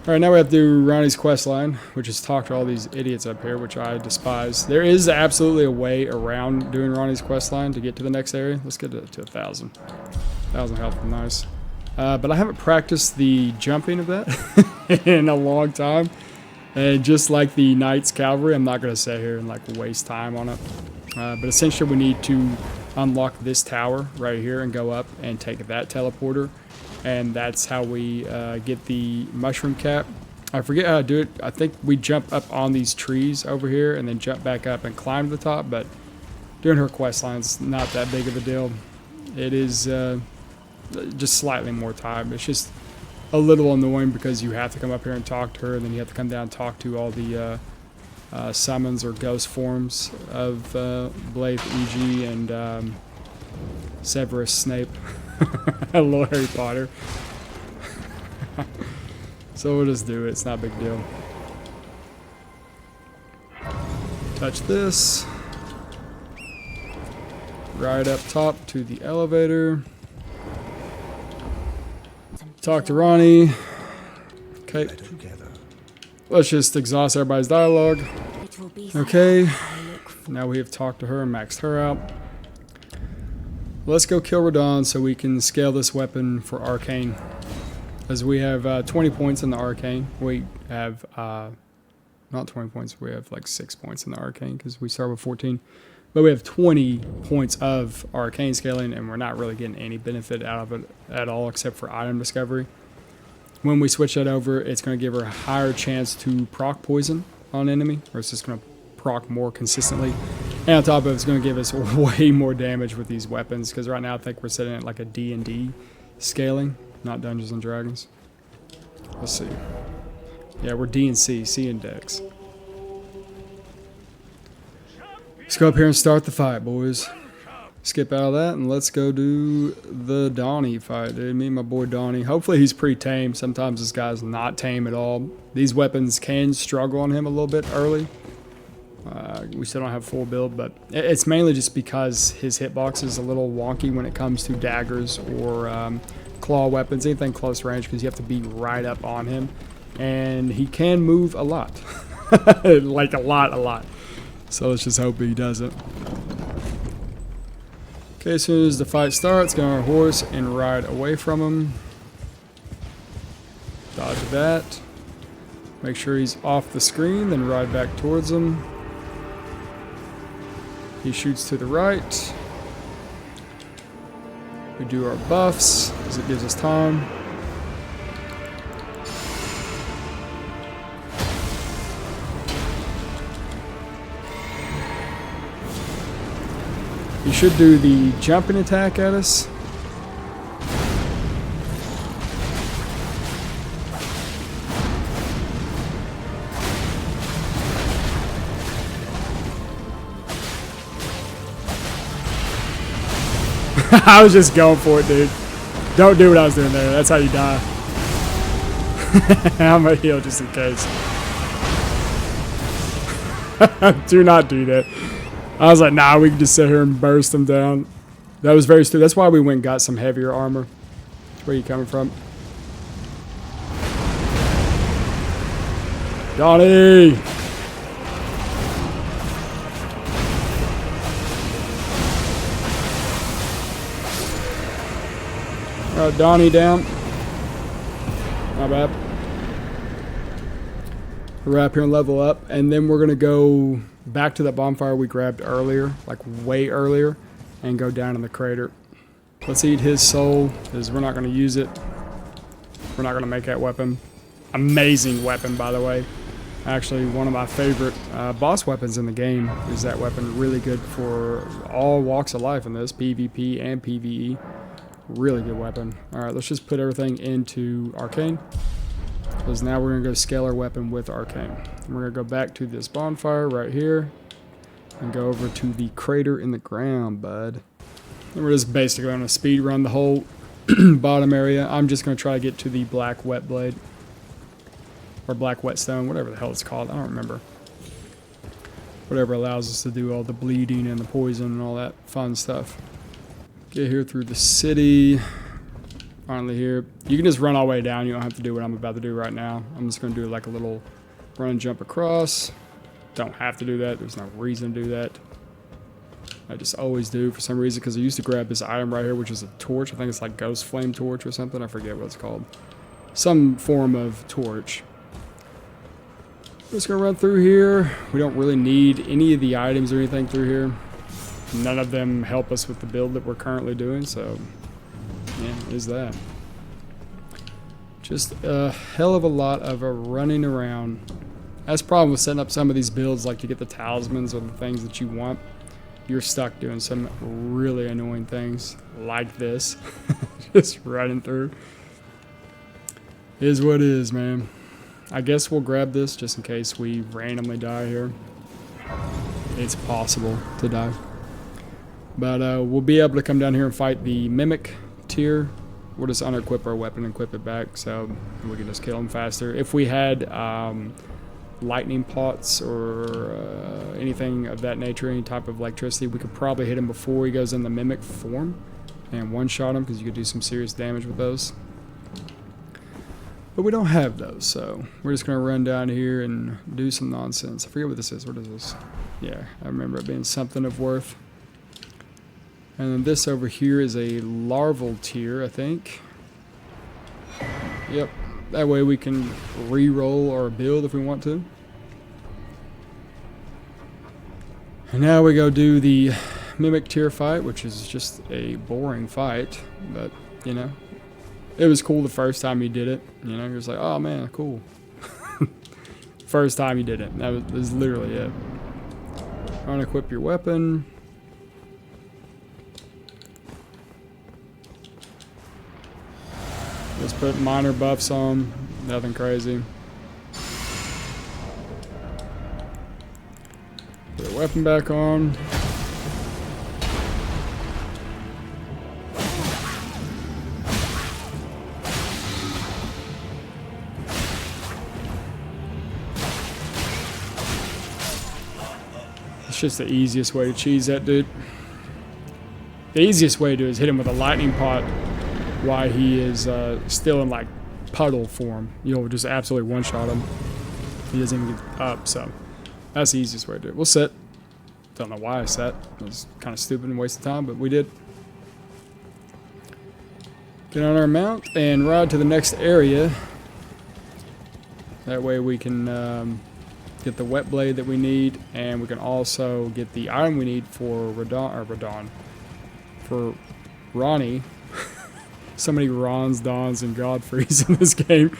Alright, now we have to do Ronnie's quest line, which is talk to all these idiots up here, which I despise. There is absolutely a way around doing Ronnie's quest line to get to the next area. Let's get it to 1,000. 1,000 health, nice. But I haven't practiced the jumping of that in a long time. And just like the Knight's Cavalry, I'm not going to sit here and waste time on it. But essentially we need to unlock this tower right here and go up and take that teleporter. And that's how we get the mushroom cap. I forget how to do it. I think we jump up on these trees over here and then jump back up and climb to the top. But doing her quest line's not that big of a deal. It is just slightly more time. It's just a little annoying because you have to come up here and talk to her, and then you have to come down and talk to all the summons or ghost forms of Blythe, E.G., and Severus Snape. Hello, Harry Potter. So we'll just do it. It's not a big deal. Touch this. Right up top to the elevator. Talk to Ronnie. Okay. Let's just exhaust everybody's dialogue. Okay. Now we have talked to her and maxed her out. Let's go kill Radon so we can scale this weapon for Arcane. As we have 20 points in the Arcane. We have, not 20 points, we have like 6 points in the Arcane because we start with 14. But we have 20 points of Arcane scaling and we're not really getting any benefit out of it at all except for item discovery. When we switch that over, it's going to give her a higher chance to proc poison on enemy, or it's just going to proc more consistently. And on top of it, it's going to give us way more damage with these weapons, because right now I think we're setting it like a D&D scaling, not Dungeons and Dragons. Let's see. Yeah, we're D and C, C and Dex. Let's go up here and start the fight, boys. Skip out of that and let's go do the Donnie fight, dude. Me and my boy Donnie. Hopefully he's pretty tame. Sometimes this guy's not tame at all. These weapons can struggle on him a little bit early. We still don't have full build, but it's mainly just because his hitbox is a little wonky when it comes to daggers or claw weapons, anything close range, because you have to be right up on him. And he can move a lot. Like a lot. So let's just hope he doesn't. Okay, as soon as the fight starts, get on our horse and ride away from him. Dodge that. Make sure he's off the screen, then ride back towards him. He shoots to the right. We do our buffs, because it gives us time. You should do the jumping attack at us. I was just going for it, dude. Don't do what I was doing there. That's how you die. I'm gonna heal just in case. Do not do that. I was like, nah, we can just sit here and burst them down. That was very stupid. That's why we went and got some heavier armor. Where are you coming from? Donnie! Alright, Donnie down. My bad. We're up here and level up, and then we're going to go back to that bonfire we grabbed earlier, like way earlier, and go down in the crater. Let's eat his soul, because we're not going to use it. We're not going to make that weapon. Amazing weapon, by the way. Actually, one of my favorite boss weapons in the game is that weapon. Really good for all walks of life in this, PvP and PvE. Really good weapon. Alright, let's just put everything into Arcane. Because now we're going to go scale our weapon with Arcane. And we're going to go back to this bonfire right here. And go over to the crater in the ground, bud. And we're just basically going to speed run the whole bottom area. I'm just going to try to get to the black wet blade. Or black whetstone, whatever the hell it's called. I don't remember. Whatever allows us to do all the bleeding and the poison and all that fun stuff. Get here through the city. Finally here. You can just run all the way down. You don't have to do what I'm about to do right now. I'm just going to do like a little run and jump across. Don't have to do that. There's no reason to do that. I just always do for some reason, because I used to grab this item right here, which is a torch. I think it's like ghost flame torch or something. I forget what it's called. Some form of torch. We're just going to run through here. We don't really need any of the items or anything through here. None of them help us with the build that we're currently doing, so yeah, is that. Just a hell of a lot of running around. That's the problem with setting up some of these builds, like to get the talismans or the things that you want. You're stuck doing some really annoying things like this. Just running through. Is what it is, man. I guess we'll grab this just in case we randomly die here. It's possible to die. But we'll be able to come down here and fight the Mimic tier. We'll just unequip our weapon and equip it back so we can just kill him faster. If we had lightning pots or anything of that nature, any type of electricity, we could probably hit him before he goes in the Mimic form and one-shot him because you could do some serious damage with those. But we don't have those, so we're just going to run down here and do some nonsense. I forget what this is. What is this? Yeah, I remember it being something of worth. And then this over here is a larval tier, I think. Yep. That way we can re-roll our build if we want to. And now we go do the Mimic tier fight, which is just a boring fight. But, you know, it was cool the first time you did it. You know, you're just like, oh man, cool. First time you did it. That was literally it. Unequip your weapon. Let's put minor buffs on. Nothing crazy. Put the weapon back on. It's just the easiest way to cheese that dude. The easiest way to do is hit him with a lightning pot while he is still in like puddle form. You'll just absolutely one-shot him. He doesn't even get up, so that's the easiest way to do it. We'll sit. Don't know why I sat. It was kind of stupid and waste of time, but we did. Get on our mount and ride to the next area. That way we can get the wet blade that we need, and we can also get the item we need for for Ronnie. So many Rons, Dons, and Godfreys in this game.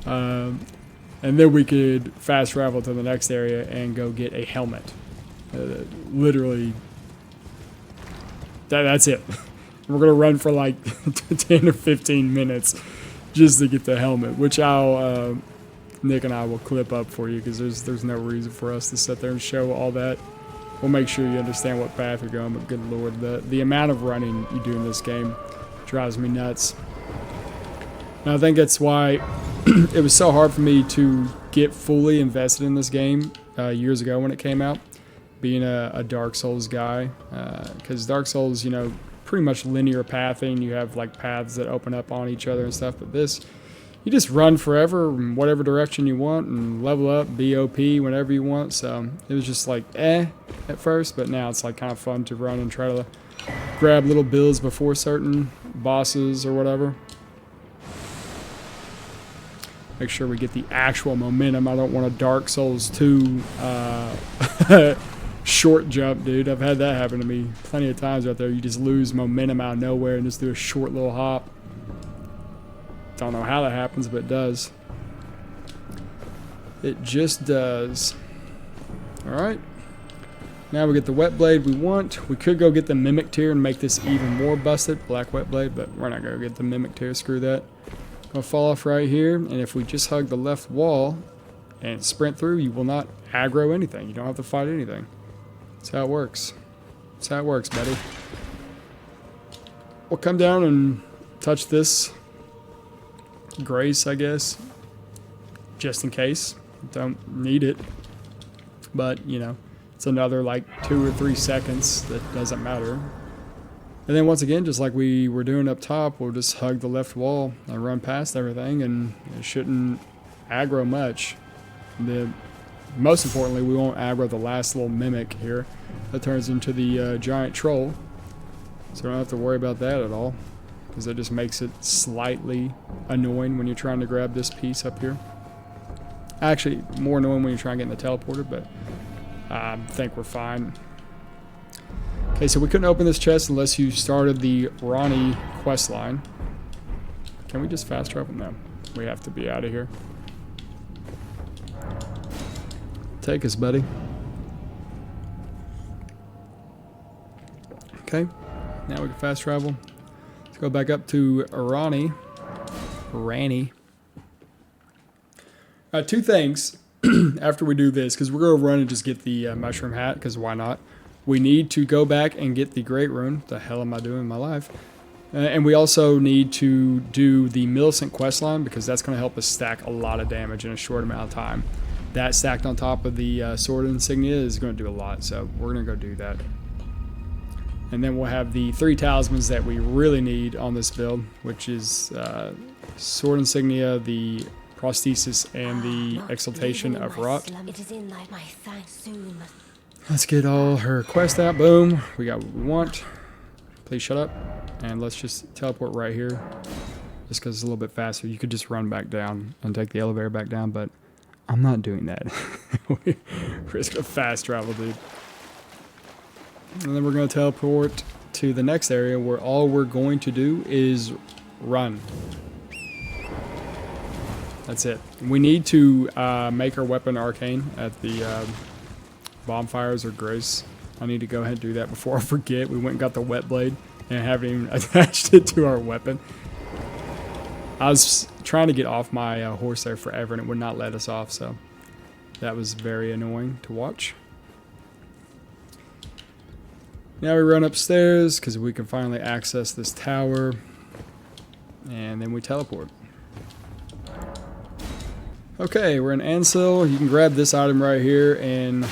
And then we could fast travel to the next area and go get a helmet. Literally, that's it. We're going to run for like 10 or 15 minutes just to get the helmet, which Nick and I will clip up for you because there's no reason for us to sit there and show all that. We'll make sure you understand what path you're going, but good lord, the amount of running you do in this game drives me nuts. And I think that's why it was so hard for me to get fully invested in this game years ago when it came out, being a Dark Souls guy. Because Dark Souls, you know, pretty much linear pathing. You have like paths that open up on each other and stuff. But this, you just run forever in whatever direction you want and level up, BOP whenever you want. So it was just like at first, but now it's like kind of fun to run and try to grab little builds before certain bosses or whatever. Make sure we get the actual momentum. I don't want a Dark Souls 2 short jump, dude. I've had that happen to me plenty of times out there. You just lose momentum out of nowhere and just do a short little hop. Don't know how that happens, but it does. It just does. Alright. Now we get the wet blade we want. We could go get the Mimic tier and make this even more busted. Black wet blade, but we're not going to get the Mimic tier. Screw that. Gonna fall off right here, and if we just hug the left wall and sprint through, you will not aggro anything. You don't have to fight anything. That's how it works. That's how it works, buddy. We'll come down and touch this grace, I guess, just in case. Don't need it, but you know, it's another like 2 or 3 seconds that doesn't matter. And then once again, just like we were doing up top, we'll just hug the left wall and run past everything, and it shouldn't aggro much. Most importantly, we won't aggro the last little Mimic here that turns into the giant troll. So we don't have to worry about that at all, because it just makes it slightly annoying when you're trying to grab this piece up here. Actually, more annoying when you're trying to get in the teleporter, but I think we're fine. Okay, so we couldn't open this chest unless you started the Ronnie quest line. Can we just fast travel? No. We have to be out of here. Take us, buddy. Okay, now we can fast travel. Let's go back up to Ranny. Two things after we do this, because we're going to run and just get the mushroom hat, because why not? We need to go back and get the Great Rune. The hell am I doing in my life? And we also need to do the Millicent questline, because that's going to help us stack a lot of damage in a short amount of time. That stacked on top of the sword insignia is going to do a lot, so we're going to go do that. And then we'll have the 3 talismans that we really need on this build, which is sword insignia, the prosthesis, and the exaltation of rot. Let's get all her quests out. Boom. We got what we want. Please shut up. And let's just teleport right here. Just because it's a little bit faster. You could just run back down and take the elevator back down, but I'm not doing that. We risk a fast travel, dude. And then we're going to teleport to the next area where all we're going to do is run. That's it. We need to make our weapon arcane at the bonfires or grace. I need to go ahead and do that before I forget. We went and got the wet blade and haven't even attached it to our weapon. I was trying to get off my horse there forever and it would not let us off, so that was very annoying to watch. Now we run upstairs because we can finally access this tower, and then we teleport. Okay, we're in Ansel. You can grab this item right here and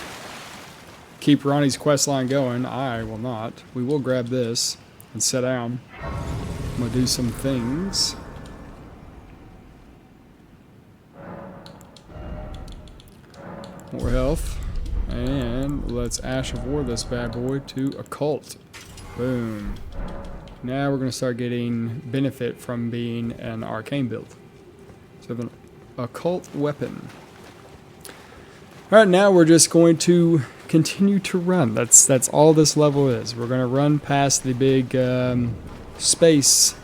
keep Ronnie's quest line going. I will not. We will grab this and sit down. I'm going to do some things. More health. And let's Ash of War this bad boy to Occult. Boom. Now we're going to start getting benefit from being an arcane build. So the Occult weapon. Alright, now we're just going to continue to run. That's all this level is. We're going to run past the big space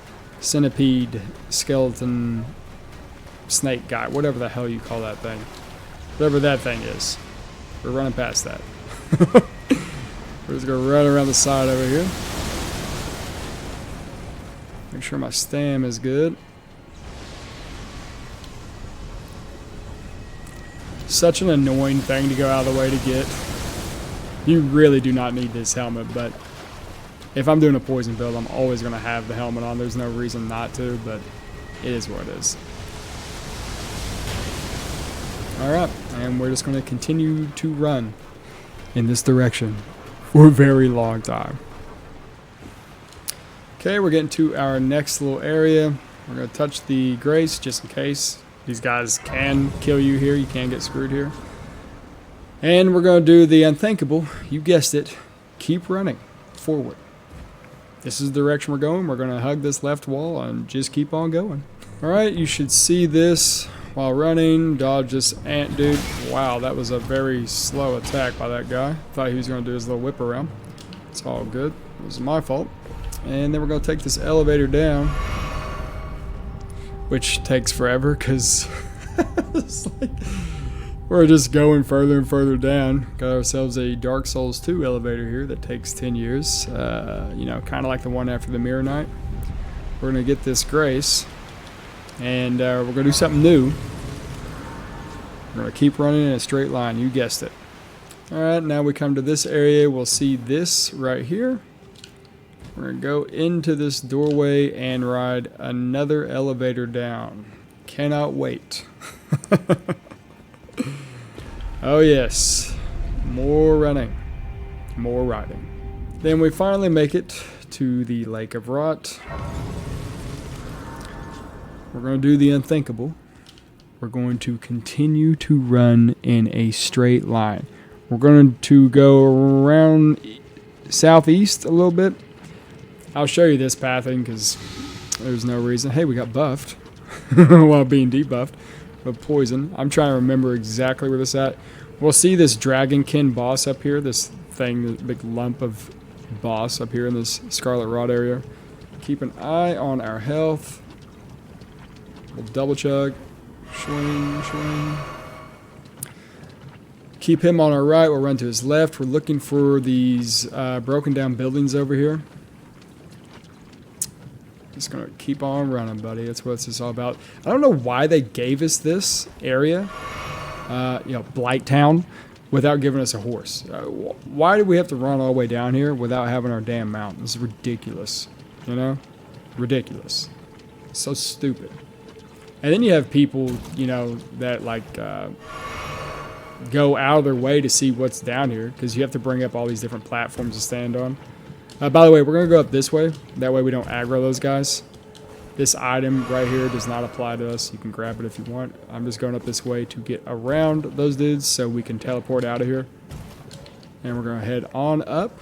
centipede skeleton snake guy. Whatever the hell you call that thing. Whatever that thing is. We're running past that. We're just going to run around the side over here. Make sure my stam is good. Such an annoying thing to go out of the way to get. You really do not need this helmet, but if I'm doing a poison build, I'm always going to have the helmet on. There's no reason not to, but it is what it is. Alright, and we're just going to continue to run in this direction for a very long time. Okay, we're getting to our next little area. We're going to touch the grace just in case. These guys can kill you here. You can get screwed here. And we're going to do the unthinkable. You guessed it. Keep running forward. This is the direction we're going. We're going to hug this left wall and just keep on going. Alright, you should see this while running. Dodge this ant dude. Wow, that was a very slow attack by that guy. Thought he was going to do his little whip around. It's all good. It was my fault. And then we're going to take this elevator down, which takes forever because it's like we're just going further and further down. Got ourselves a Dark Souls 2 elevator here that takes 10 years. You know, kind of like the one after the Mirror Knight. We're going to get this grace, and we're going to do something new. We're going to keep running in a straight line. You guessed it. Alright, now we come to this area. We'll see this right here. We're going to go into this doorway and ride another elevator down. Cannot wait. Oh yes. More running. More riding. Then we finally make it to the Lake of Rot. We're going to do the unthinkable. We're going to continue to run in a straight line. We're going to go around southeast a little bit. I'll show you this pathing because there's no reason. Hey, we got buffed while being debuffed with poison. I'm trying to remember exactly where this is at. We'll see this dragonkin boss up here. This thing, this big lump of boss up here in this Scarlet Rot area. Keep an eye on our health. We'll double chug. Swing, swing. Keep him on our right. We'll run to his left. We're looking for these broken down buildings over here. just gonna keep on running, buddy. That's what this is all about. I don't know why they gave us this area, Blight Town, without giving us a horse. Why do we have to run all the way down here without having our damn mount? This is ridiculous, you know? Ridiculous. So stupid. And then you have people, that like go out of their way to see what's down here because you have to bring up all these different platforms to stand on. By the way, we're going to go up this way. That way we don't aggro those guys. This item right here does not apply to us. You can grab it if you want. I'm just going up this way to get around those dudes so we can teleport out of here. And we're going to head on up.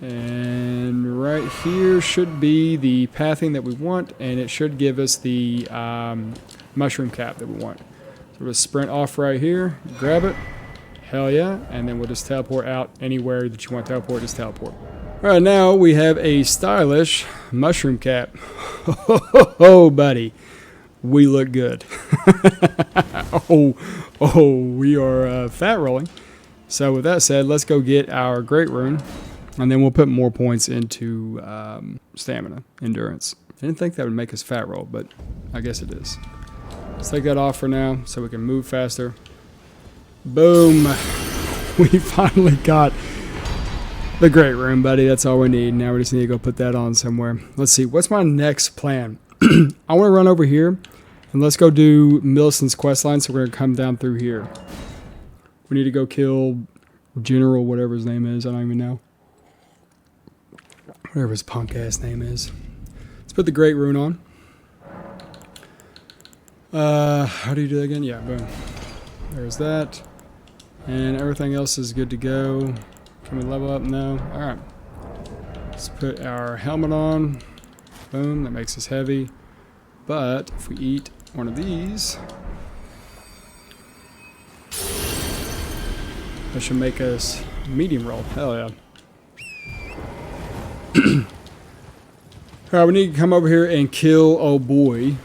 And right here should be the pathing that we want, and it should give us the mushroom cap that we want. So we'll sprint off right here, grab it, hell yeah, and then we'll just teleport out anywhere that you want to teleport, just teleport. All right, now we have a stylish mushroom cap. Oh, buddy, we look good. We are fat rolling. So with that said, let's go get our great rune. And then we'll put more points into stamina, endurance. I didn't think that would make us fat roll, but I guess it is. Let's take that off for now so we can move faster. Boom. We finally got the great room, buddy. That's all we need. Now we just need to go put that on somewhere. Let's see. What's my next plan? I want to run over here, and let's go do Millicent's questline, so we're going to come down through here. We need to go kill General, whatever his name is. I don't even know. Whatever his punk ass name is. Let's put the great rune on. How do you do that again? Yeah, boom. There's that. And everything else is good to go. Can we level up? No. Alright. Let's put our helmet on. Boom. That makes us heavy. But if we eat one of these, that should make us medium roll. Hell yeah. Alright, we need to come over here and kill old boy.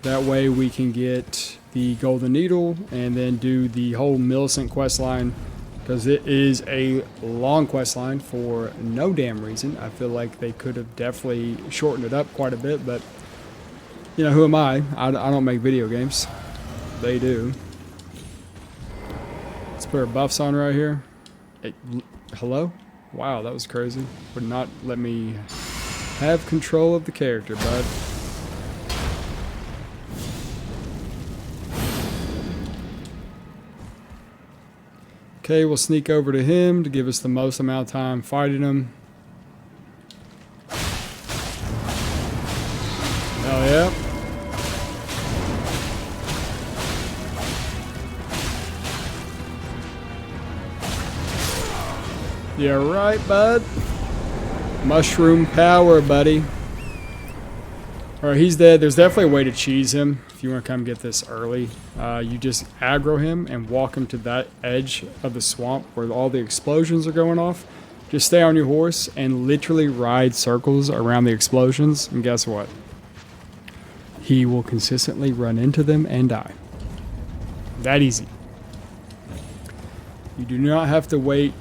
That way we can get the golden needle and then do the whole Millicent quest line, because it is a long quest line for no damn reason. I feel like they could have definitely shortened it up quite a bit, but who am I? I don't make video games. They do. Let's put our buffs on right here. Hey, hello? Wow, that was crazy. Would not let me have control of the character, bud. Okay, we'll sneak over to him to give us the most amount of time fighting him. Hell yeah. Yeah, right, bud. Mushroom power, buddy. Alright, he's dead. There's definitely a way to cheese him if you want to come get this early. You just aggro him and walk him to that edge of the swamp where all the explosions are going off. Just stay on your horse and literally ride circles around the explosions. And guess what? He will consistently run into them and die. That easy. You do not have to wait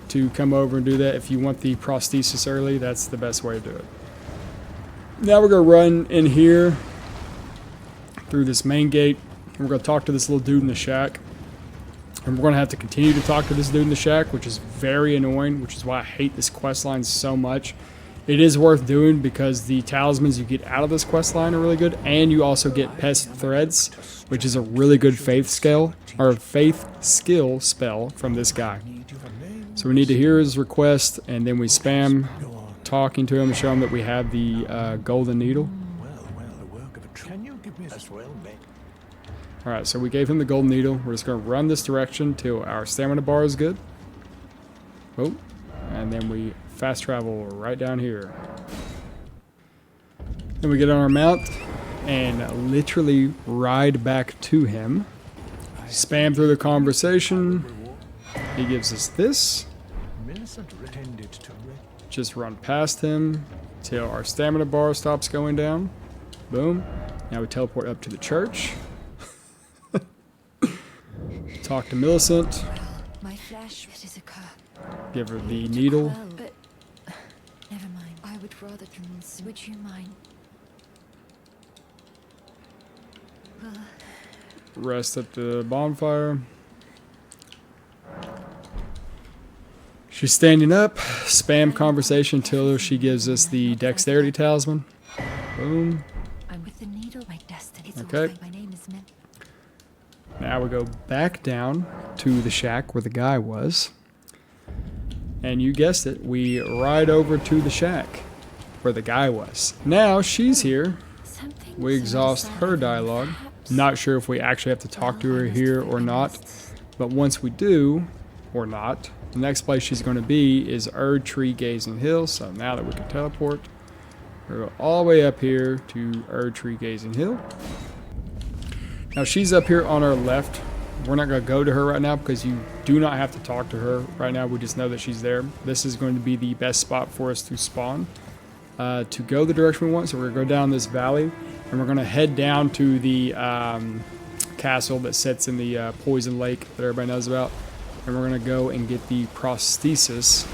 to come over and do that. If you want the prosthesis early, that's the best way to do it. Now we're going to run in here through this main gate. And we're going to talk to this little dude in the shack. And we're going to have to continue to talk to this dude in the shack, which is very annoying, which is why I hate this quest line so much. It is worth doing because the talismans you get out of this quest line are really good, and you also get pest threads, which is a really good faith skill spell from this guy. So we need to hear his request, and then we spam talking to him and show him that we have the golden needle. Alright, so we gave him the golden needle. We're just going to run this direction till our stamina bar is good. Oh, and then we fast travel right down here. Then we get on our mount and literally ride back to him. Spam through the conversation. He gives us this. Just run past him till our stamina bar stops going down. Boom. Now we teleport up to the church. Talk to Millicent. My flesh, it is a curse. Give her the needle. But never mind. I would rather would you mind? Rest at the bonfire. She's standing up. Spam conversation till she gives us the dexterity talisman. Boom. I'm with the needle, my destiny. Okay. My name is meant. Now we go back down to the shack where the guy was. And you guessed it, we ride over to the shack where the guy was. Now she's here. We exhaust her dialogue. Not sure if we actually have to talk to her here or not. But once we do, or not, the next place she's going to be is Erd Tree Gazing Hill. So now that we can teleport, we'll go all the way up here to Erd Tree Gazing Hill. Now she's up here on our left. We're not going to go to her right now because you do not have to talk to her right now. We just know that she's there. This is going to be the best spot for us to spawn. To go the direction we want. So we're going to go down this valley and we're going to head down to the castle that sits in the poison lake that everybody knows about. And we're going to go and get the prosthesis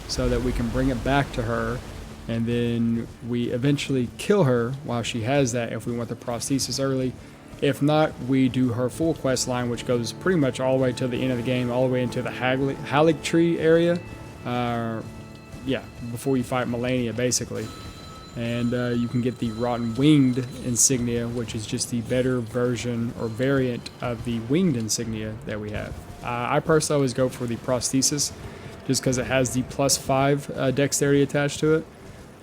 so that we can bring it back to her. And then we eventually kill her while she has that if we want the prosthesis early. If not, we do her full quest line, which goes pretty much all the way to the end of the game, all the way into the Hallig Tree area. Yeah, before you fight Melania, basically. And you can get the Rotten Winged insignia, which is just the better version or variant of the winged insignia that we have. I personally always go for the prosthesis, just because it has the +5 dexterity attached to it.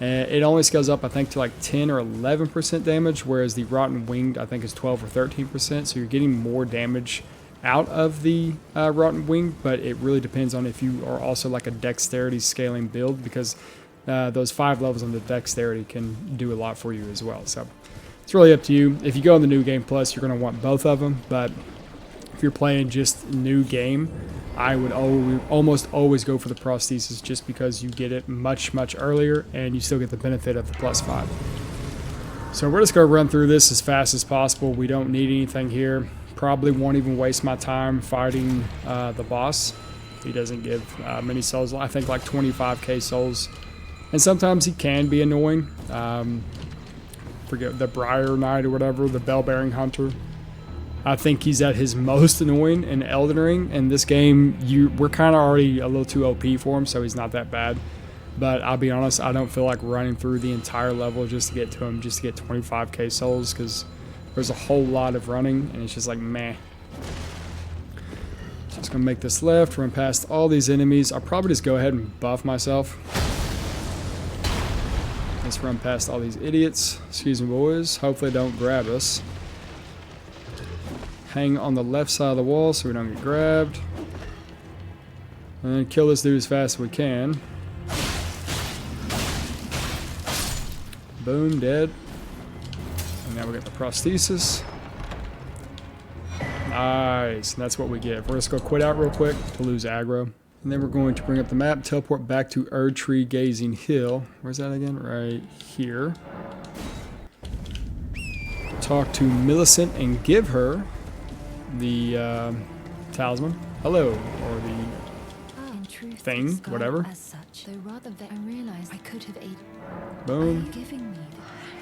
And it only scales up, I think, to like 10 or 11% damage, whereas the Rotten Winged, I think, is 12 or 13%. So you're getting more damage out of the Rotten Winged, but it really depends on if you are also like a dexterity scaling build, because those 5 levels on the dexterity can do a lot for you as well. So it's really up to you. If you go on the New Game Plus, you're going to want both of them, but if you're playing just New Game, I would almost always go for the prosthesis just because you get it much earlier and you still get the benefit of the +5. So we're just going to run through this as fast as possible. We don't need anything here. Probably won't even waste my time fighting the boss. He doesn't give many souls. I think like 25k souls. And sometimes he can be annoying. Forget the Briar Knight or whatever, the Bell-Bearing Hunter. I think he's at his most annoying in Elden Ring. In this game, we're kind of already a little too OP for him, so he's not that bad. But I'll be honest, I don't feel like running through the entire level just to get to him, just to get 25k souls, because there's a whole lot of running, and it's just like, meh. So just going to make this left, run past all these enemies. I'll probably just go ahead and buff myself. Let's run past all these idiots. Excuse me, boys. Hopefully they don't grab us. Hang on the left side of the wall so we don't get grabbed. And then kill this dude as fast as we can. Boom, dead. And now we got the prosthesis. Nice, and that's what we get. We're just going to quit out real quick to lose aggro. And then we're going to bring up the map, teleport back to Erd Tree Gazing Hill. Where's that again? Right here. Talk to Millicent and give her the talisman. Hello, or the thing, whatever. As such, though rather that I realized I could have aided. Boom. Giving me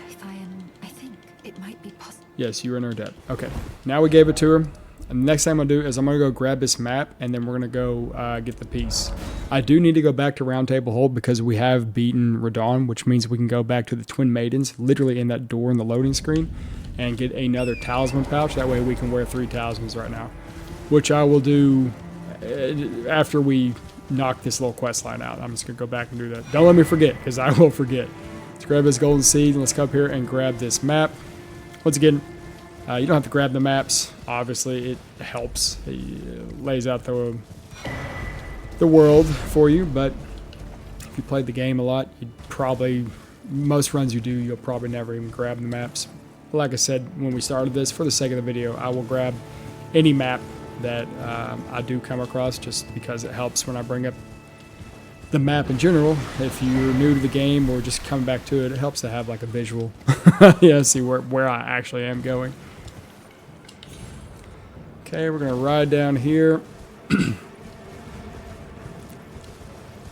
if I think it might be possible. Yes, you were in her debt. Okay, now we gave it to her. And the next thing I'm going to do is I'm going to go grab this map, and then we're going to go get the piece. I do need to go back to Round Table Hold because we have beaten Radon, which means we can go back to the Twin Maidens, literally in that door in the loading screen, and get another talisman pouch. That way we can wear 3 talismans right now, which I will do after we knock this little quest line out. I'm just going to go back and do that. Don't let me forget, because I will forget. Let's grab this golden seed, and let's come up here and grab this map. Once again, you don't have to grab the maps. Obviously, it helps. It lays out the world for you, but if you played the game a lot, you'd probably, most runs you do, you'll probably never even grab the maps. But like I said when we started this, for the sake of the video, I will grab any map that I do come across, just because it helps when I bring up the map in general. If you're new to the game or just coming back to it, it helps to have like a visual. Yeah, see where I actually am going. Okay, we're gonna ride down here.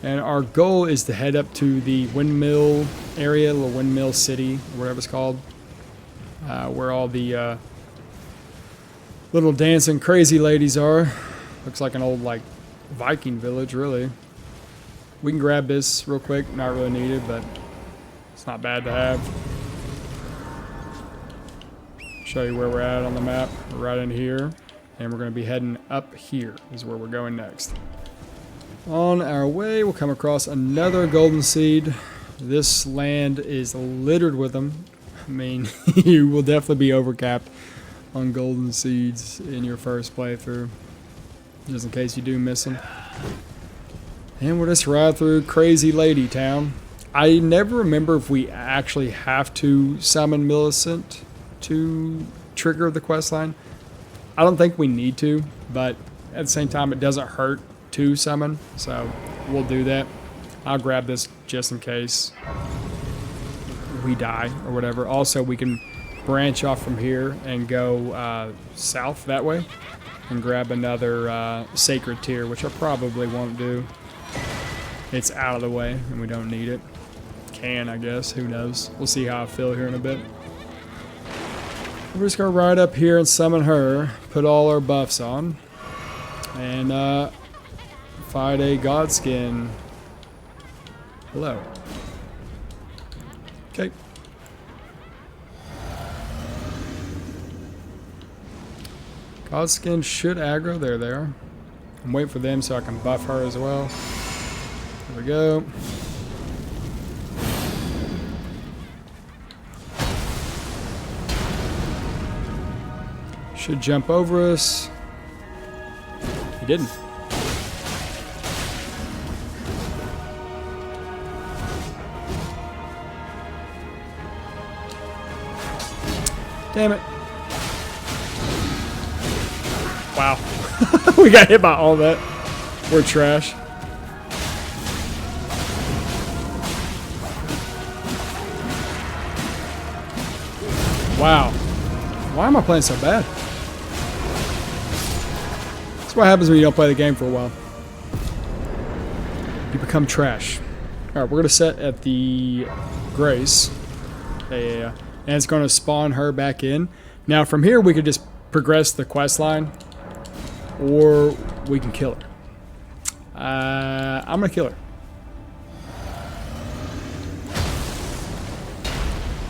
And our goal is to head up to the windmill area, the windmill city, or whatever it's called, where all the little dancing crazy ladies are. Looks like an old like Viking village, really. We can grab this real quick. Not really needed, but it's not bad to have. Show you where we're at on the map. We're right in here, and we're going to be heading up here is where we're going next. On our way, we'll come across another golden seed. This land is littered with them. I mean, you will definitely be overcapped on golden seeds in your first playthrough, just in case you do miss them. And we'll just ride through Crazy Lady Town. I never remember if we actually have to summon Millicent to trigger the questline. I don't think we need to, but at the same time, it doesn't hurt to summon, so we'll do that. I'll grab this just in case we die or whatever. Also, we can branch off from here and go south that way and grab another sacred tier, which I probably won't do. It's out of the way and we don't need it. Can, I guess, who knows. We'll see how I feel here in a bit. We're just gonna ride up here and summon her, put all our buffs on, and fight a godskin. Hello. Okay. Godskin should aggro. There they are. I'm waiting for them so I can buff her as well. There we go. Should jump over us. He didn't. Damn it. Wow. We got hit by all that. We're trash. Wow. Why am I playing so bad? That's what happens when you don't play the game for a while. You become trash. Alright, we're going to set at the Grace. Yeah. And it's going to spawn her back in. Now, from here, we could just progress the quest line. Or we can kill her. I'm going to kill her.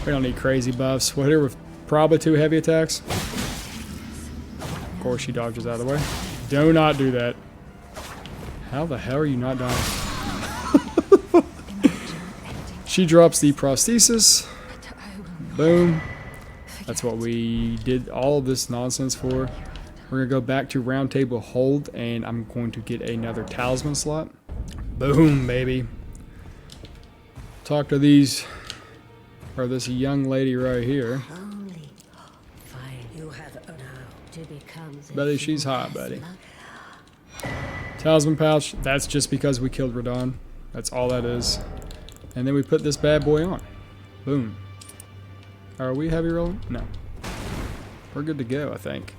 We don't need crazy buffs. We'll hit her with probably 2 heavy attacks. Of course, she dodges out of the way. Do not do that. How the hell are you not dying? She drops the prosthesis. Boom. That's what we did all of this nonsense for. We're going to go back to round table hold, and I'm going to get another talisman slot. Boom, baby. Talk to these, or this young lady right here. Buddy, she's hot, buddy. Talisman pouch, that's just because we killed Radon. That's all that is. And then we put this bad boy on. Boom. Are we heavy rolling? No. We're good to go, I think.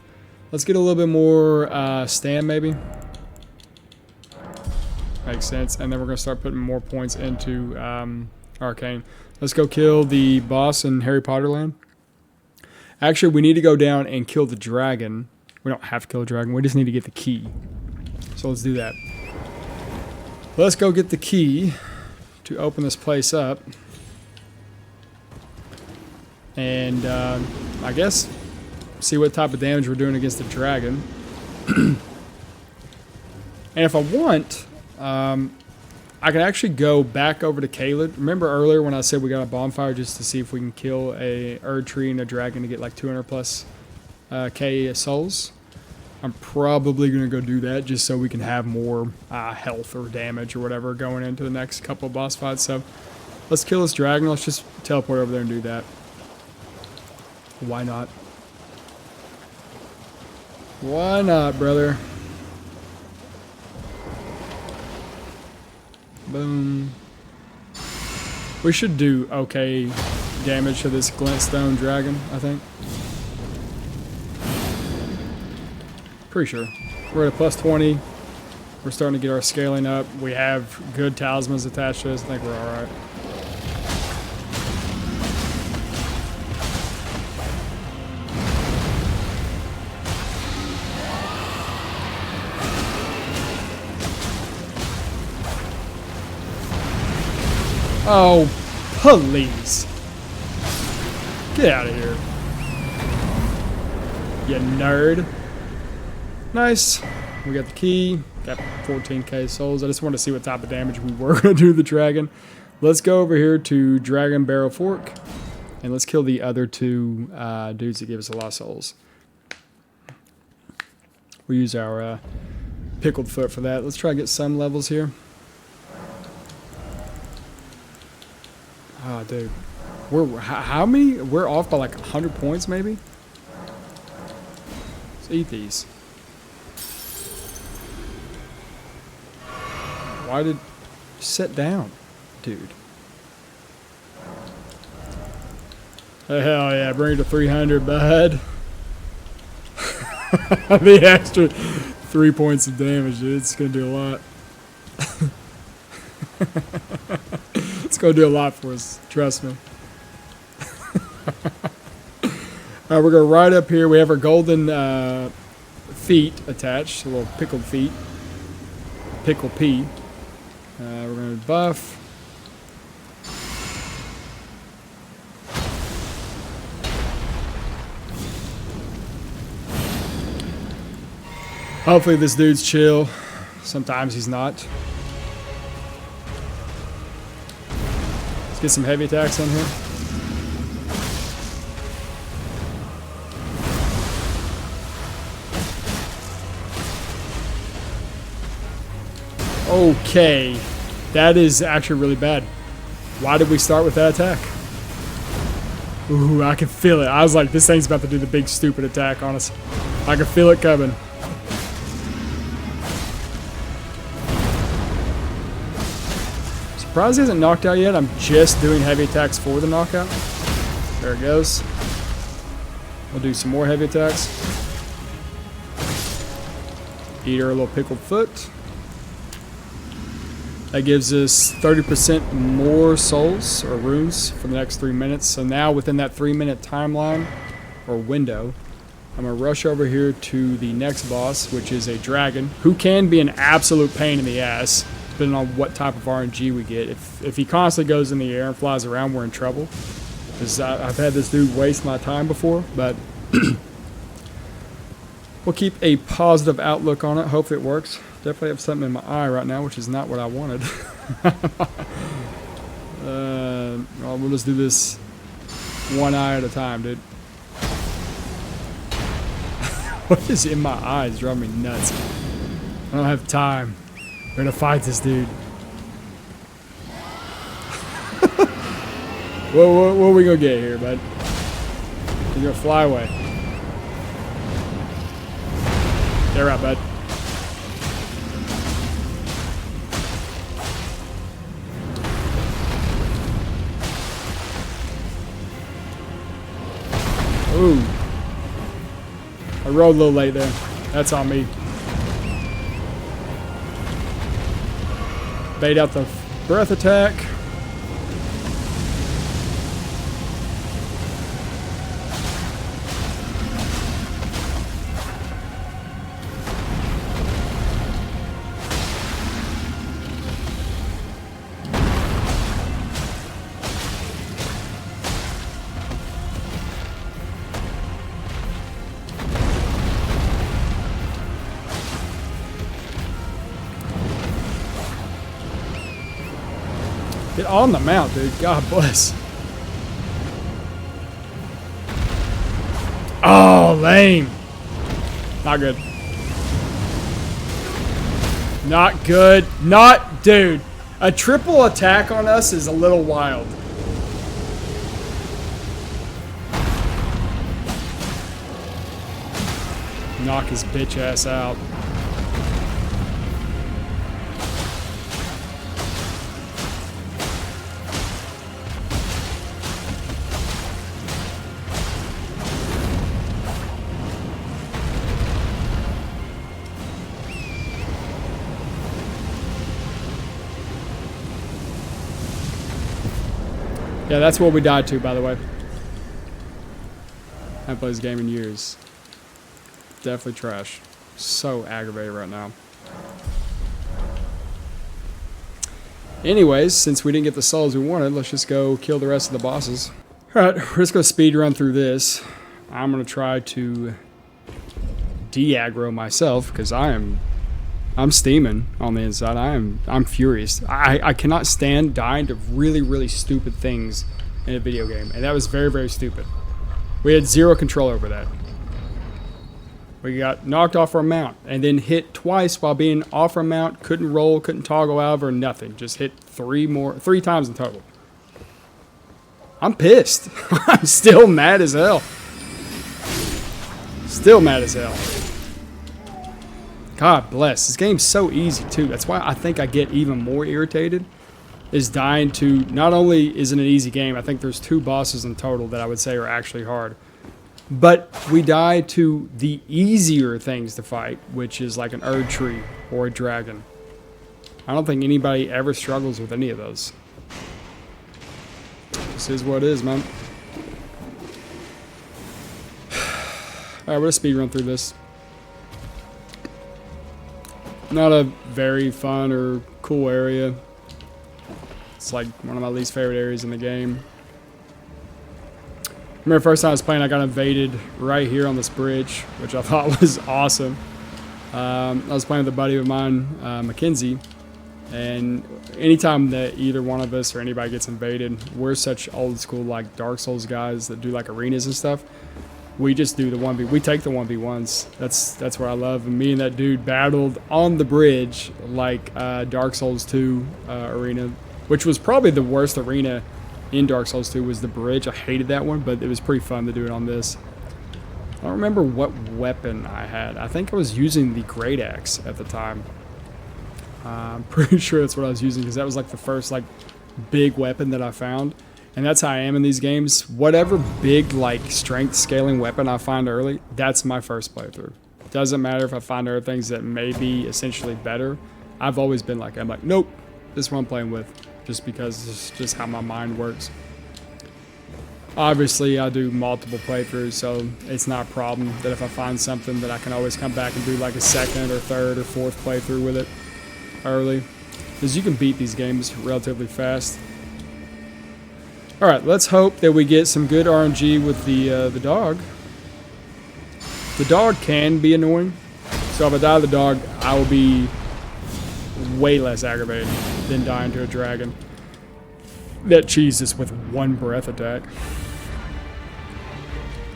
Let's get a little bit more stand, maybe. Makes sense. And then we're going to start putting more points into Arcane. Let's go kill the boss in Harry Potter Land. Actually, we need to go down and kill the dragon. We don't have to kill the dragon. We just need to get the key. So let's do that. Let's go get the key to open this place up. And I guess see what type of damage we're doing against the dragon. And if I want, I can actually go back over to Caelid. Remember earlier when I said we got a bonfire just to see if we can kill a Erd tree and a dragon to get like 200 plus K souls? I'm probably going to go do that just so we can have more health or damage or whatever going into the next couple of boss fights. So let's kill this dragon. Let's just teleport over there and do that. Why not? Why not, brother? Boom. We should do okay damage to this glintstone dragon, I think. Pretty sure. We're at a plus 20. We're starting to get our scaling up. We have good talismans attached to us. I think we're alright. Oh, please. Get out of here. You nerd. Nice. We got the key. Got 14k souls. I just want to see what type of damage we were going to do to the dragon. Let's go over here to Dragon Barrel Fork. And let's kill the other two dudes that give us a lot of souls. We'll use our pickled foot for that. Let's try to get some levels here. Oh, dude. How many? We're off by like 100 points, maybe? Let's eat these. Why did... Sit down, dude. Hell yeah, bring it to 300, bud. The extra 3 points of damage, dude. It's going to do a lot. It's going to do a lot for us. Trust me. Alright, we're going to ride up here. We have our golden feet attached. A little pickled feet. Pickle pea. We're going to buff. Hopefully this dude's chill. Sometimes he's not. Let's get some heavy attacks on here. Okay. That is actually really bad. Why did we start with that attack? Ooh, I can feel it. I was like, this thing's about to do the big stupid attack on us. I can feel it coming. Surprised he hasn't knocked out yet. I'm just doing heavy attacks for the knockout. There it goes. We'll do some more heavy attacks. Eat her a little pickled foot. That gives us 30% more souls or runes for the next 3 minutes. So now within that 3-minute timeline or window, I'm going to rush over here to the next boss, which is a dragon, who can be an absolute pain in the ass, depending on what type of RNG we get. If he constantly goes in the air and flies around, we're in trouble. Because I've had this dude waste my time before, but we'll keep a positive outlook on it. Hopefully it works. Definitely have something in my eye right now, which is not what I wanted. Well, we'll just do this one eye at a time, dude. What is in my eyes? Driving me nuts. I don't have time. We're gonna fight this dude. What are we gonna get here, bud? He's gonna fly away. You're right, bud. Ooh. I rolled a little late there. That's on me. Bait out the breath attack. Get on the mount, dude. God bless. Oh, lame. Not good. Not good. Not, dude. A triple attack on us is a little wild. Knock his bitch ass out. Yeah, that's what we died to, by the way. I haven't played this game in years. Definitely trash. So aggravated right now. Anyways, since we didn't get the souls we wanted, let's just go kill the rest of the bosses. Alright, we're just going to speed run through this. I'm going to try to de-aggro myself, because I'm steaming on the inside. I'm furious. I cannot stand dying to really, really stupid things in a video game. And that was very, very stupid. We had zero control over that. We got knocked off our mount and then hit twice while being off our mount. Couldn't roll, couldn't toggle out of her, nothing. Just hit three times in total. I'm pissed. I'm still mad as hell. Still mad as hell. God bless. This game's so easy too. That's why I think I get even more irritated. Is dying to, not only is it an easy game, I think there's 2 bosses in total that I would say are actually hard. But we die to the easier things to fight, which is like an Erd tree or a dragon. I don't think anybody ever struggles with any of those. This is what it is, man. Alright, we're gonna speed run through this. Not a very fun or cool area. It's like one of my least favorite areas in the game. Remember the first time I was playing, I got invaded right here on this bridge, which I thought was awesome. I was playing with a buddy of mine, Mackenzie, and anytime that either one of us or anybody gets invaded, we're such old school like Dark Souls guys that do like arenas and stuff. We just do the 1v. We take the 1v1s. That's what I love. And me and that dude battled on the bridge like Dark Souls 2 arena, which was probably the worst arena in Dark Souls 2 was the bridge. I hated that one, but it was pretty fun to do it on this. I don't remember what weapon I had. I think I was using the Great Axe at the time. I'm pretty sure that's what I was using because that was like the first like big weapon that I found. And that's how I am in these games. Whatever big like strength scaling weapon I find early, that's my first playthrough. Doesn't matter if I find other things that may be essentially better. I've always been like, I'm like, nope, this is what I'm playing with. Just because it's just how my mind works. Obviously, I do multiple playthroughs, so it's not a problem that if I find something that I can always come back and do like a second or third or fourth playthrough with it early. Because you can beat these games relatively fast. Alright, let's hope that we get some good RNG with the dog. The dog can be annoying. So if I die to the dog, I will be way less aggravated than dying to a dragon that cheeses with 1 breath attack.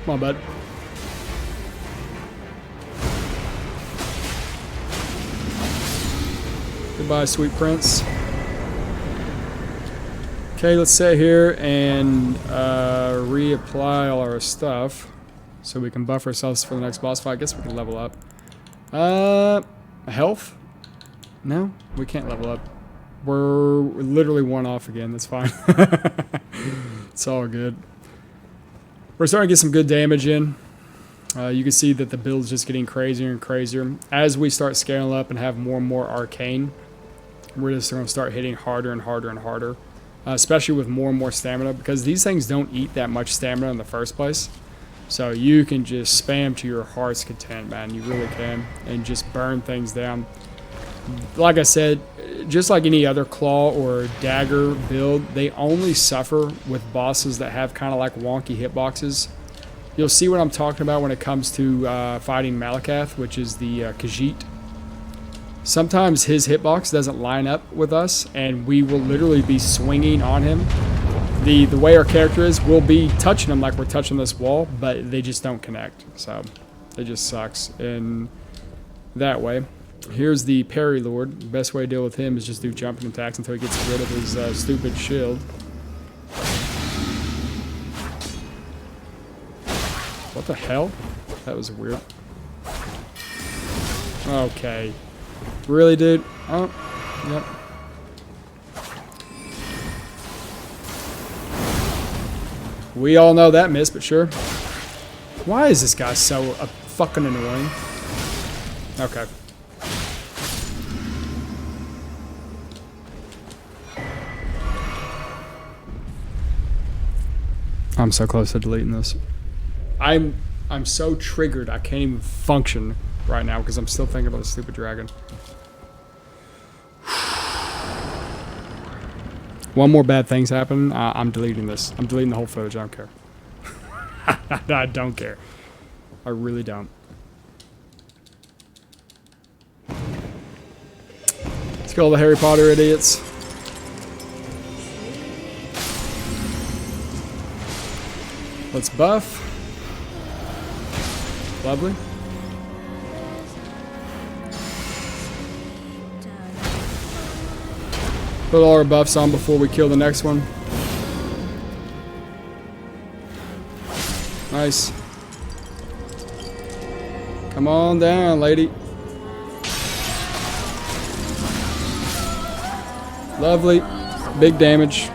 Come on, bud. Goodbye, sweet prince. Okay, let's sit here and reapply all our stuff so we can buff ourselves for the next boss fight. I guess we can level up. Health? No, we can't level up. We're literally 1 off again. That's fine. It's all good. We're starting to get some good damage in. You can see that the build's just getting crazier and crazier. As we start scaling up and have more and more arcane, we're just going to start hitting harder and harder and harder. Especially with more and more stamina, because these things don't eat that much stamina in the first place. So you can just spam to your heart's content, man. You really can. And just burn things down. Like I said, just like any other claw or dagger build, they only suffer with bosses that have kind of like wonky hitboxes. You'll see what I'm talking about when it comes to fighting Malakath, which is the Khajiit. Sometimes his hitbox doesn't line up with us, and we will literally be swinging on him. The way our character is, we'll be touching him like we're touching this wall, but they just don't connect. So it just sucks in that way. Here's the Parry Lord. The best way to deal with him is just do jumping attacks until he gets rid of his stupid shield. What the hell? That was weird. Okay. Really, dude? Oh, yep. We all know that miss, but sure. Why is this guy so fucking annoying? Okay. I'm so close to deleting this. I'm so triggered I can't even function right now because I'm still thinking about the stupid dragon. One more bad thing's happen, I'm deleting this. I'm deleting the whole footage. I don't care. I don't care. I really don't. Let's kill all the Harry Potter idiots. Let's buff. Lovely. Put all our buffs on before we kill the next one. Nice. Come on down, lady. Lovely. Big damage.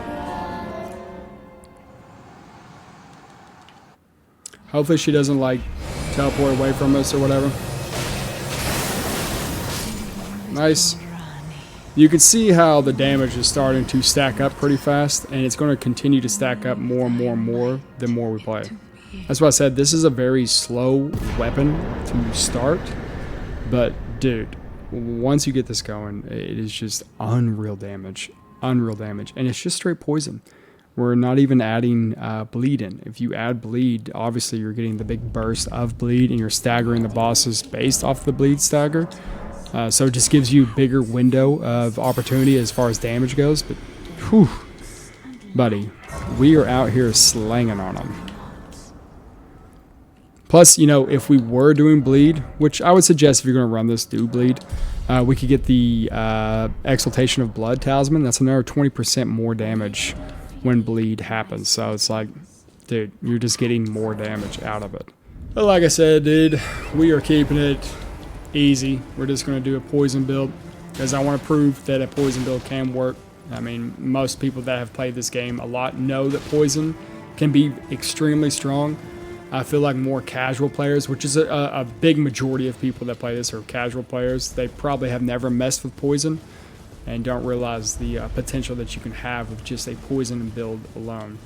Hopefully she doesn't like teleport away from us or whatever. Nice. You can see how the damage is starting to stack up pretty fast, and it's going to continue to stack up more and more and more the more we play. That's why I said this is a very slow weapon to start, but dude, once you get this going, it is just unreal damage, and it's just straight poison. We're not even adding bleed in. If you add bleed, obviously you're getting the big burst of bleed, and you're staggering the bosses based off the bleed stagger. So it just gives you a bigger window of opportunity as far as damage goes. But, whew, buddy, we are out here slanging on them. Plus, you know, if we were doing bleed, which I would suggest if you're going to run this, do bleed. We could get the Exaltation of Blood Talisman. That's another 20% more damage when bleed happens. So it's like, dude, you're just getting more damage out of it. But like I said, dude, we are keeping it easy. We're just going to do a poison build because I want to prove that a poison build can work. I mean, most people that have played this game a lot know that poison can be extremely strong. I feel like more casual players, which is a big majority of people that play this are casual players, they probably have never messed with poison and don't realize the potential that you can have with just a poison build alone.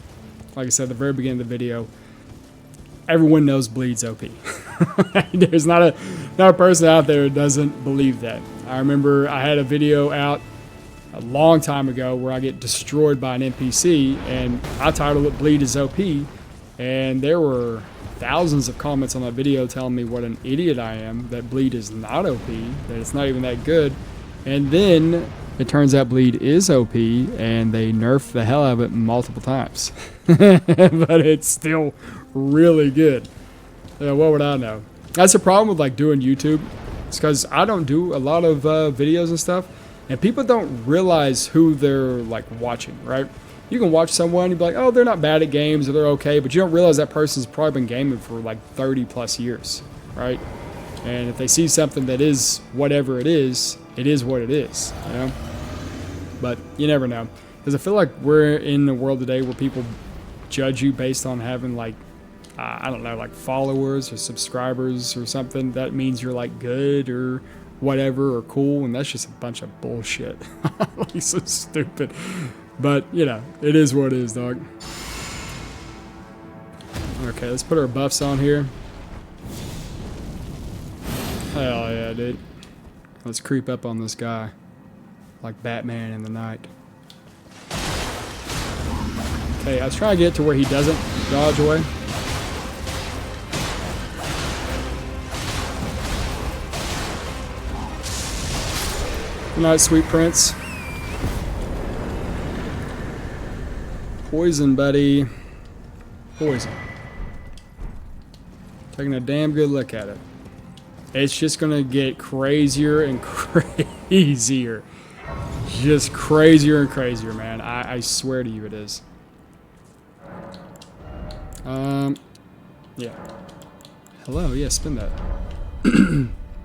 Like I said at the very beginning of the video, everyone knows bleed's OP. There's not a person out there who doesn't believe that. I remember I had a video out a long time ago where I get destroyed by an NPC, and I titled it "Bleed is OP," and there were thousands of comments on that video telling me what an idiot I am, that bleed is not OP, that it's not even that good. And then it turns out bleed is OP, and they nerf the hell out of it multiple times. But it's still really good. What would I know? That's the problem with like doing YouTube. It's because I don't do a lot of videos and stuff, and people don't realize who they're like watching, right? You can watch someone and be like, oh, they're not bad at games or they're okay, but you don't realize that person's probably been gaming for like 30 plus years, right? And if they see something that is whatever it is what it is, you know? But you never know. Because I feel like we're in a world today where people judge you based on having like, I don't know, like followers or subscribers or something. That means you're like good or whatever or cool, and that's just a bunch of bullshit. Like so stupid. But, you know, it is what it is, dog. Okay, let's put our buffs on here. Hell yeah, dude. Let's creep up on this guy. Like Batman in the night. Okay, I was trying to get to where he doesn't dodge away. Good night, sweet prince. Poison, buddy. Poison. Taking a damn good look at it. It's just gonna get crazier and crazier. Just crazier and crazier, man. I swear to you it is. Yeah. Hello, yeah, spin that.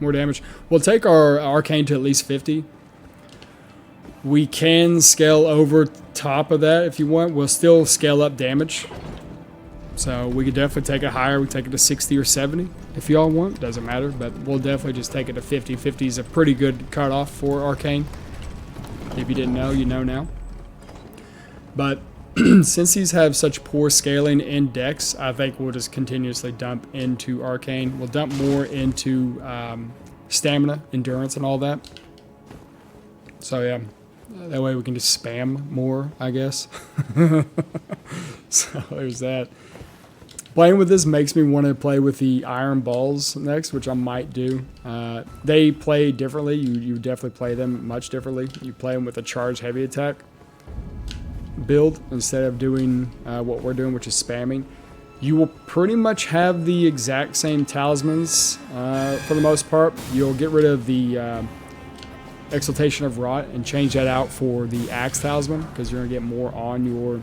More damage. We'll take our arcane to at least 50. We can scale over top of that if you want. We'll still scale up damage. So we could definitely take it higher. We take it to 60 or 70 if y'all want. Doesn't matter, but we'll definitely just take it to 50. 50 is a pretty good cutoff for arcane. If you didn't know, you know now. But since these have such poor scaling in Dex, I think we'll just continuously dump into Arcane. We'll dump more into Stamina, Endurance, and all that. So yeah, that way we can just spam more, I guess. So there's that. Playing with this makes me want to play with the Iron Balls next, which I might do. They play differently. You definitely play them much differently. You play them with a charge heavy attack build instead of doing what we're doing, which is spamming. You will pretty much have the exact same talismans for the most part. You'll get rid of the Exaltation of Rot and change that out for the Axe Talisman because you're going to get more on your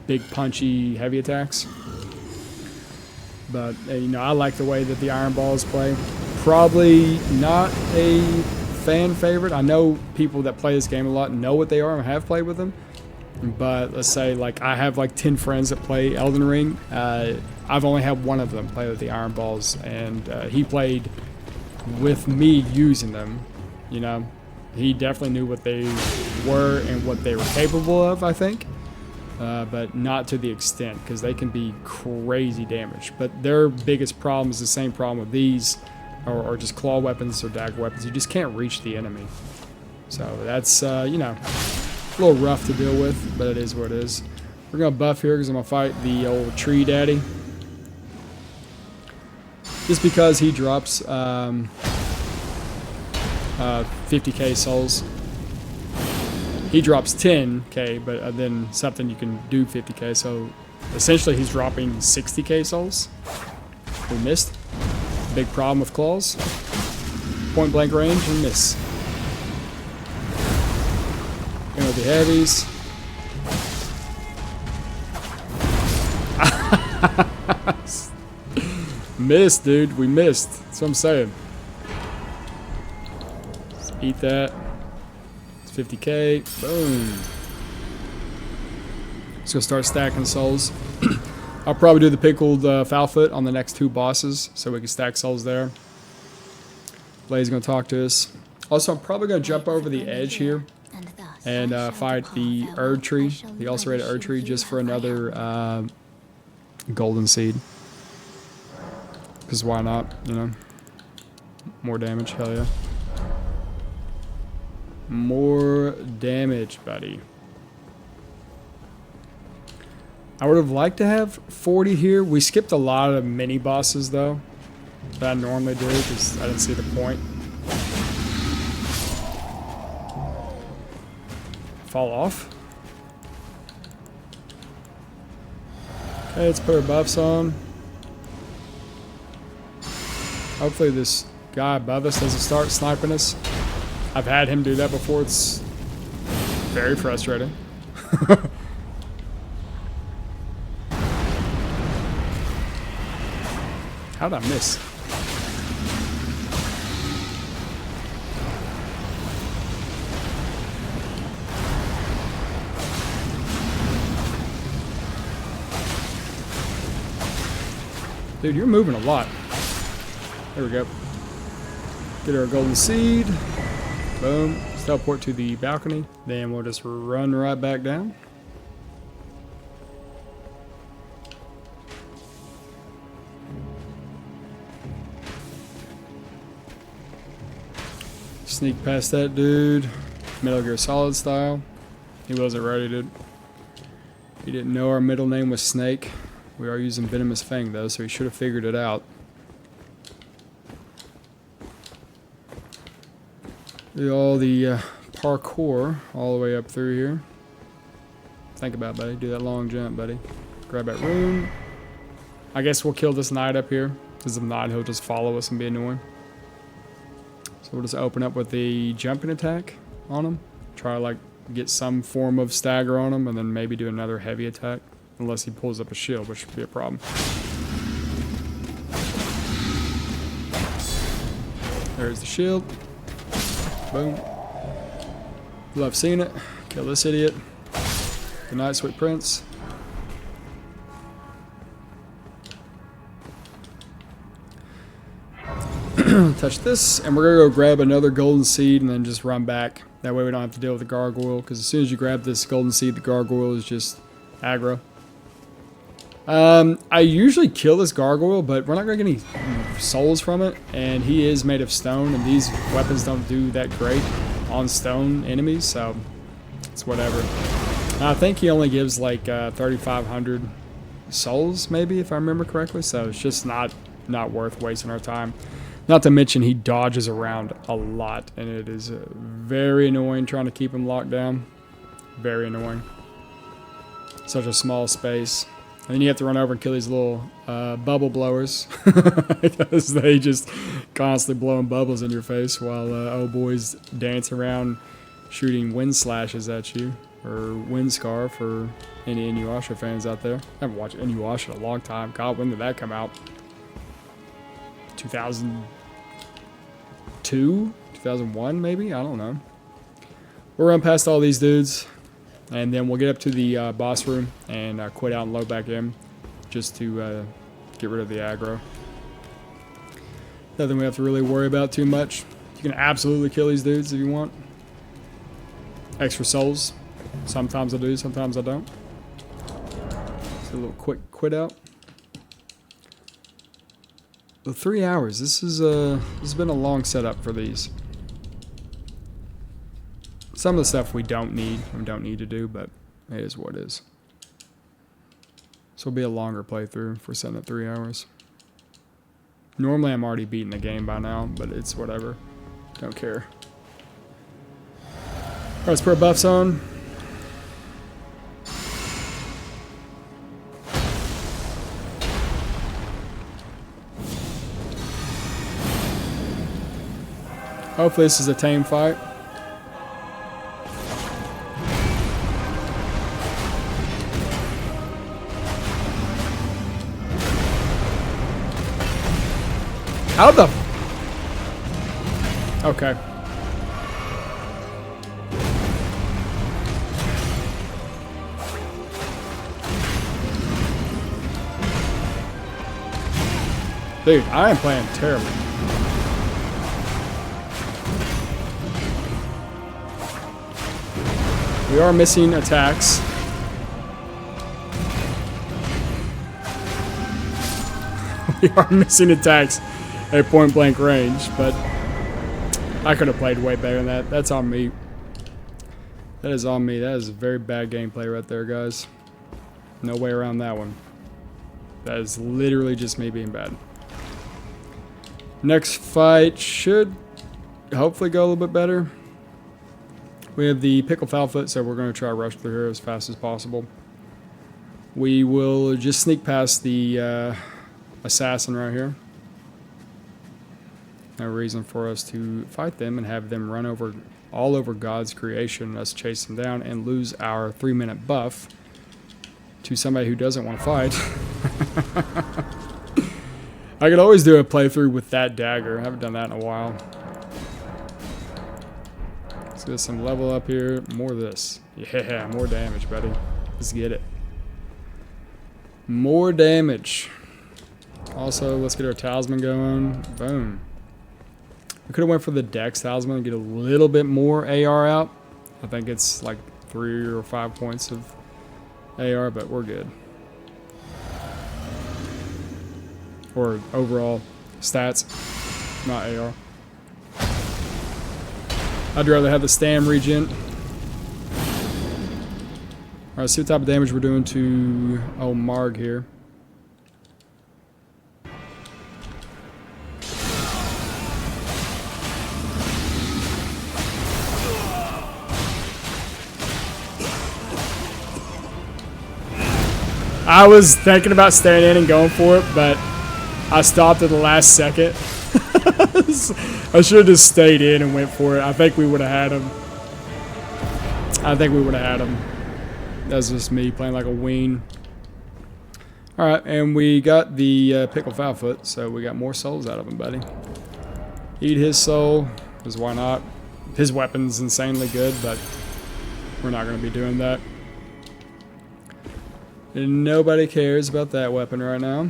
big punchy heavy attacks. But you know, I like the way that the Iron Balls play. Probably not a fan favorite. I know people that play this game a lot know what they are and have played with them. But let's say like I have like 10 friends that play Elden Ring. I've only had one of them play with the Iron Balls, and he played with me using them. You know, he definitely knew what they were and what they were capable of, I think. But not to the extent, because they can be crazy damage. But their biggest problem is the same problem with these, or just claw weapons or dagger weapons. You just can't reach the enemy. So that's, you know, a little rough to deal with, but it is what it is. We're going to buff here because I'm going to fight the old tree daddy. Just because he drops 50k souls. He drops 10k, but then something you can do 50k, so essentially he's dropping 60k souls. We missed. Big problem with claws. Point blank range and miss. Going with the heavies. Missed, dude. We missed. That's what I'm saying. Let's eat that. 50k, boom. Just gonna start stacking souls. I'll probably do the pickled Foulfoot on the next 2 bosses, so we can stack souls there. Blade's gonna talk to us. Also, I'm probably gonna jump over the edge here and fight the Erd Tree, the ulcerated Erd Tree, just for another golden seed. Because why not, you know? More damage, hell yeah. More damage, buddy. I would have liked to have 40 here. We skipped a lot of mini bosses though that I normally do because I didn't see the point. Fall off. Okay, let's put our buffs on. Hopefully this guy above us doesn't start sniping us. I've had him do that before. It's very frustrating. How'd I miss? Dude, you're moving a lot. There we go. Get our golden seed. Boom. Let's teleport to the balcony. Then we'll just run right back down. Sneak past that dude. Metal Gear Solid style. He wasn't ready, dude. He didn't know our middle name was Snake. We are using Venomous Fang though, so he should have figured it out. Do all the parkour all the way up through here. Think about it, buddy. Do that long jump, buddy. Grab that rune. I guess we'll kill this knight up here. Because if not, he'll just follow us and be annoying. So we'll just open up with the jumping attack on him. Try to like get some form of stagger on him, and then maybe do another heavy attack. Unless he pulls up a shield, which would be a problem. There's the shield. Boom. Love seeing it. Kill this idiot. Good night, sweet prince. Touch this, and we're gonna go grab another golden seed and then just run back That way we don't have to deal with the gargoyle, because as soon as you grab this golden seed, the gargoyle is just aggro. I usually kill this gargoyle, but we're not going to get any souls from it, and he is made of stone, and these weapons don't do that great on stone enemies, so it's whatever. I think he only gives like 3,500 souls, maybe, if I remember correctly, so it's just not worth wasting our time. Not to mention he dodges around a lot, and it is very annoying trying to keep him locked down. Very annoying. Such a small space. And then you have to run over and kill these little bubble blowers because they just constantly blowing bubbles in your face while old boys dance around shooting wind slashes at you, or wind scar for any Inuyasha fans out there. I haven't watched Inuyasha in a long time. God, when did that come out? 2002? 2001 maybe? I don't know. We'll run past all these dudes. And then we'll get up to the boss room and quit out and load back in just to get rid of the aggro. Nothing we have to really worry about too much. You can absolutely kill these dudes if you want. Extra souls. Sometimes I do, sometimes I don't. Just a little quick quit out. Well, 3 hours. This has been a long setup for these. Some of the stuff we don't need to do, but it is what it is. So it'll be a longer playthrough if we're setting at 3 hours. Normally I'm already beating the game by now, but it's whatever. Don't care. Alright, let's put our buffs on. Hopefully this is a tame fight. How the... Okay. Dude, I am playing terribly. We are missing attacks. We are missing attacks at point blank range, but I could have played way better than that. That's on me. That is on me. That is very bad gameplay right there, guys. No way around that one. That is literally just me being bad. Next fight should hopefully go a little bit better. We have the Pickle Foulfoot, so we're going to try to rush through here as fast as possible. We will just sneak past the assassin right here. No reason for us to fight them and have them run over all over God's creation, us chase them down and lose our 3-minute buff to somebody who doesn't want to fight. I could always do a playthrough with that dagger. I haven't done that in a while. Let's get some level up here. More of this. Yeah, more damage, buddy. Let's get it. More damage. Also, let's get our talisman going. Boom. We could have went for the Dex talisman and get a little bit more AR out. I think it's like 3 or 5 points of AR, but we're good. Or overall stats, not AR. I'd rather have the stam regen. Alright, see what type of damage we're doing to Marg here. I was thinking about staying in and going for it, but I stopped at the last second. I should have just stayed in and went for it. I think we would have had him. That's just me playing like a ween. Alright, and we got the Pickle Foulfoot, so we got more souls out of him, buddy. Eat his soul, because why not? His weapon's insanely good, but we're not going to be doing that. And nobody cares about that weapon right now.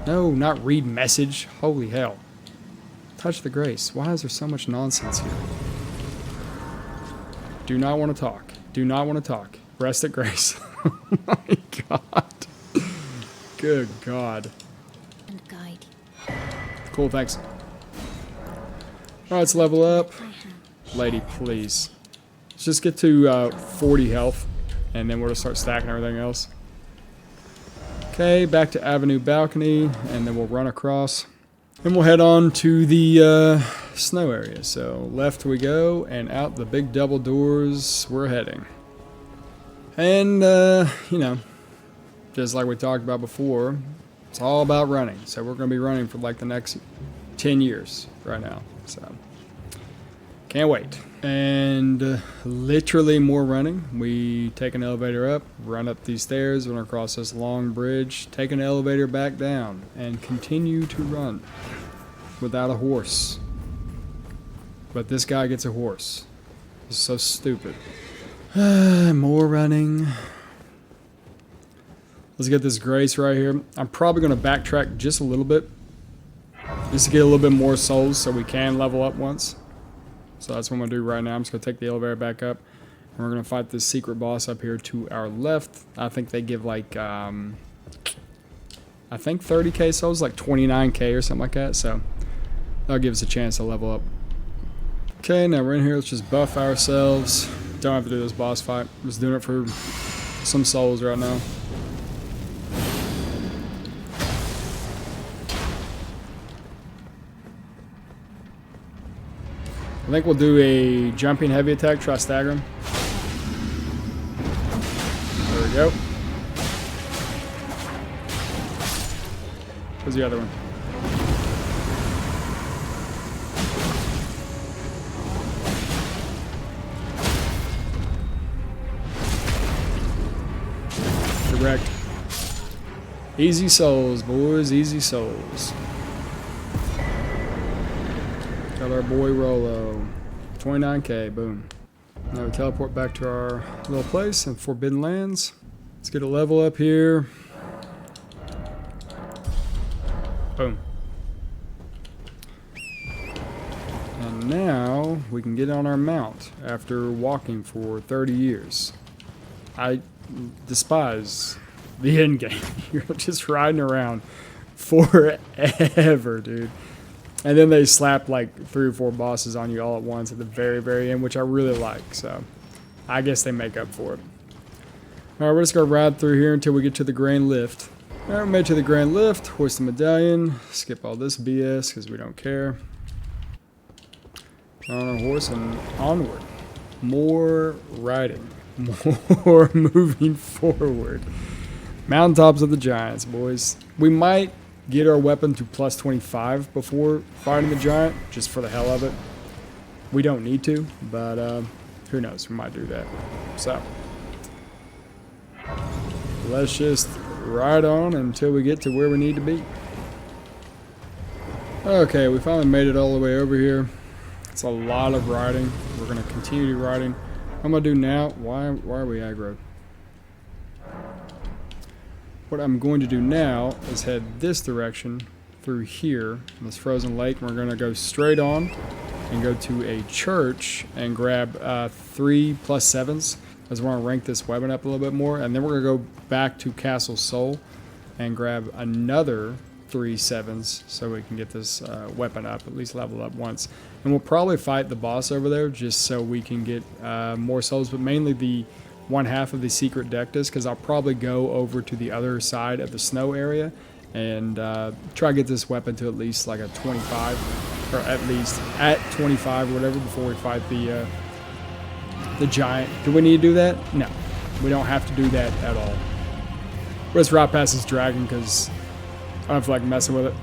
No, not read message. Holy hell. Touch the grace. Why is there so much nonsense here? Do not want to talk. Do not want to talk. Rest at grace. Oh my god. Good god. And guide. Cool, thanks. Alright, let's level up. My hand. Lady, please. Let's just get to 40 health, and then we'll just start stacking everything else. Okay, back to Avenue Balcony, and then we'll run across. And we'll head on to the snow area. So left we go, and out the big double doors we're heading. And, you know, just like we talked about before, it's all about running. So we're going to be running for like the next 10 years right now. So can't wait. And literally more running. We take an elevator up, run up these stairs, run across this long bridge, take an elevator back down, and continue to run without a horse. But this guy gets a horse. It's so stupid. More running. Let's get this grace right here. I'm probably going to backtrack just a little bit, just to get a little bit more souls so we can level up once. So that's what I'm going to do right now. I'm just going to take the elevator back up, and we're going to fight this secret boss up here to our left. I think they give like, I think 30k souls, like 29k or something like that. So that'll give us a chance to level up. Okay, now we're in here. Let's just buff ourselves. Don't have to do this boss fight. I'm just doing it for some souls right now. I think we'll do a jumping heavy attack, try to stagger him. There we go. Where's the other one? Correct. Easy souls, boys, easy souls. Got our boy Rolo. 29k, boom. Now we teleport back to our little place in Forbidden Lands. Let's get a level up here. Boom. And now we can get on our mount after walking for 30 years. I despise the end game. You're just riding around forever, dude. And then they slap like 3 or 4 bosses on you all at once at the very, very end, which I really like. So I guess they make up for it. Alright, we're just going to ride through here until we get to the Grand Lift. Alright, we made it to the Grand Lift. Hoist the medallion. Skip all this BS because we don't care. On our horse and onward. More riding. More moving forward. Mountaintops of the Giants, boys. We might get our weapon to plus 25 before fighting the giant, just for the hell of it. We don't need to, but who knows? We might do that. So let's just ride on until we get to where we need to be. Okay, we finally made it all the way over here. It's a lot of riding. We're going to continue riding. What I'm going to do now, why are we aggro? What I'm going to do now is head this direction through here, this frozen lake. And we're going to go straight on and go to a church and grab 3 plus 7s. Because we want to rank this weapon up a little bit more. And then we're going to go back to Castle Soul and grab another 3 7s so we can get this weapon up, at least level up once. And we'll probably fight the boss over there just so we can get more souls, but mainly the one half of the secret deck disc, because I'll probably go over to the other side of the snow area and try to get this weapon to at least like a 25, or at least at 25 or whatever before we fight the giant. Do we need to do that? No, we don't have to do that at all. Let's ride past this dragon because I don't feel like messing with it.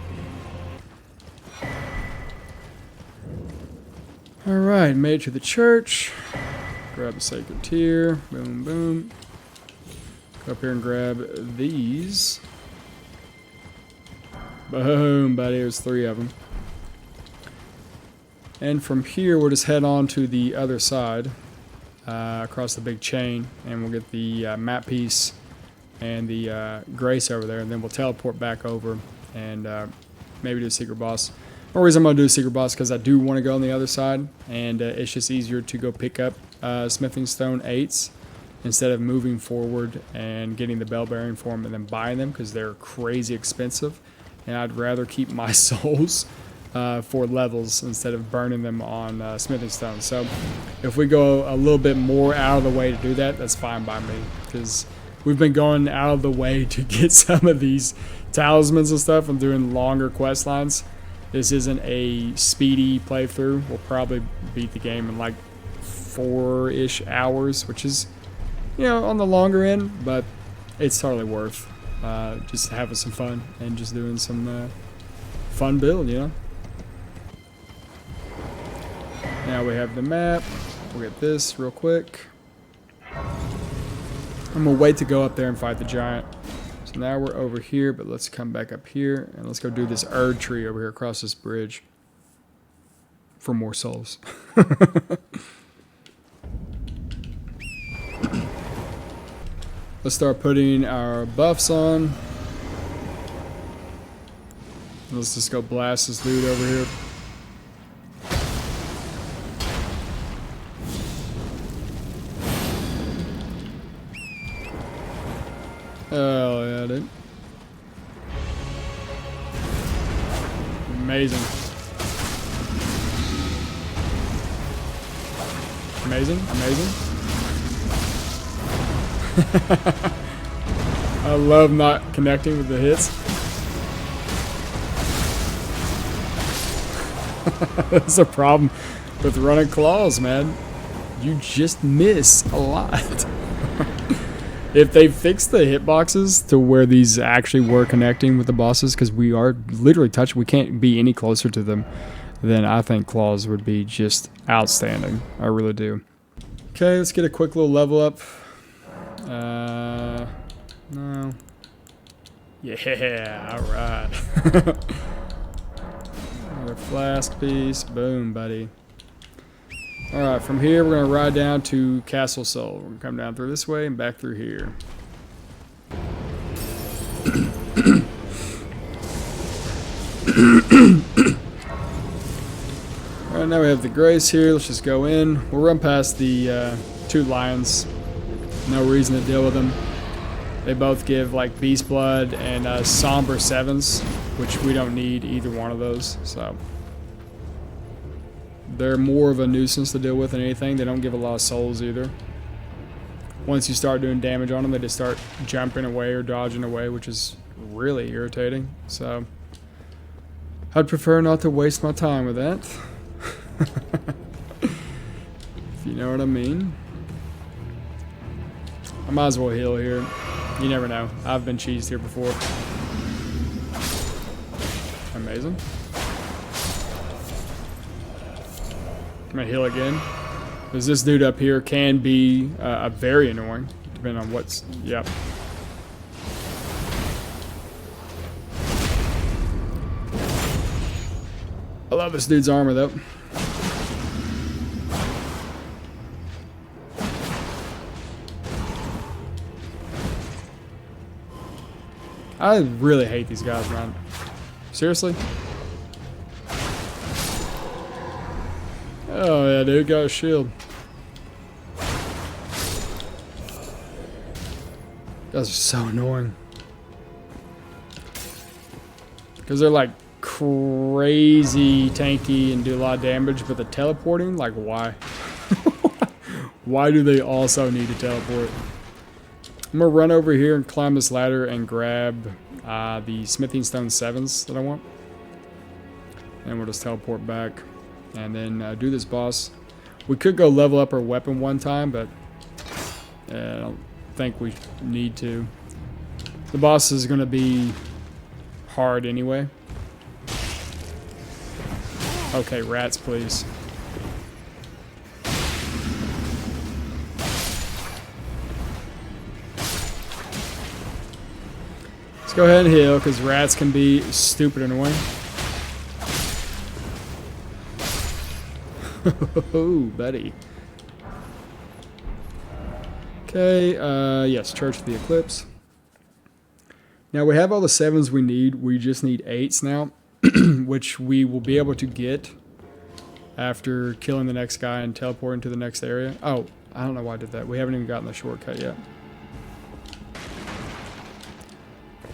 Alright, made it to the church. Grab the sacred tear. Boom, boom. Go up here and grab these. Boom, buddy. There's 3 of them. And from here, we'll just head on to the other side. Across the big chain. And we'll get the map piece and the grace over there. And then we'll teleport back over and maybe do a secret boss. The reason I'm going to do a secret boss because I do want to go on the other side. And it's just easier to go pick up smithing stone 8s instead of moving forward and getting the bell bearing for them and then buying them because they're crazy expensive. And I'd rather keep my souls for levels instead of burning them on smithing stone. So if we go a little bit more out of the way to do that, that's fine by me, because we've been going out of the way to get some of these talismans and stuff and doing longer quest lines. This isn't a speedy playthrough. We'll probably beat the game in like 4-ish hours, which is, you know, on the longer end, but it's totally worth just having some fun and just doing some fun build, you know. Now we have the map. We'll get this real quick. I'm gonna wait to go up there and fight the giant. So now we're over here, but let's come back up here and let's go do this Erd tree over here across this bridge for more souls. Let's start putting our buffs on. Let's just go blast this dude over here. Oh yeah, dude. Amazing. Amazing, amazing. I love not connecting with the hits. That's a problem with running claws, man. You just miss a lot. If they fix the hitboxes to where these actually were connecting with the bosses, because we are literally touching, we can't be any closer to them, then I think claws would be just outstanding. I really do. Okay, let's get a quick little level up. No. Yeah, alright. Another flask piece. Boom, buddy. Alright, from here we're going to ride down to Castle Soul. We're going to come down through this way and back through here. Alright, now we have the Grace here. Let's just go in. We'll run past the 2 lions. No reason to deal with them. They both give like Beast Blood and Somber 7s, which we don't need either one of those, so... They're more of a nuisance to deal with than anything. They don't give a lot of souls either. Once you start doing damage on them, they just start jumping away or dodging away, which is really irritating. So, I'd prefer not to waste my time with that. If you know what I mean. I might as well heal here. You never know. I've been cheesed here before. Amazing. I'm gonna heal again, because this dude up here can be very annoying, depending on what's... Yep. I love this dude's armor, though. I really hate these guys, man. Seriously? Oh yeah, dude, got a shield. Guys are so annoying. Because they're like crazy tanky and do a lot of damage, but the teleporting, like why? Why do they also need to teleport? I'm gonna run over here and climb this ladder and grab the smithing stone 7s that I want. And we'll just teleport back. And then do this boss. We could go level up our weapon one time, but I don't think we need to. The boss is going to be hard anyway. Okay, rats, please. Let's go ahead and heal, because rats can be stupid annoying. Oh, buddy. Okay, yes, Church of the Eclipse. Now, we have all the 7s we need. We just need 8s now, which we will be able to get after killing the next guy and teleporting to the next area. Oh, I don't know why I did that. We haven't even gotten the shortcut yet.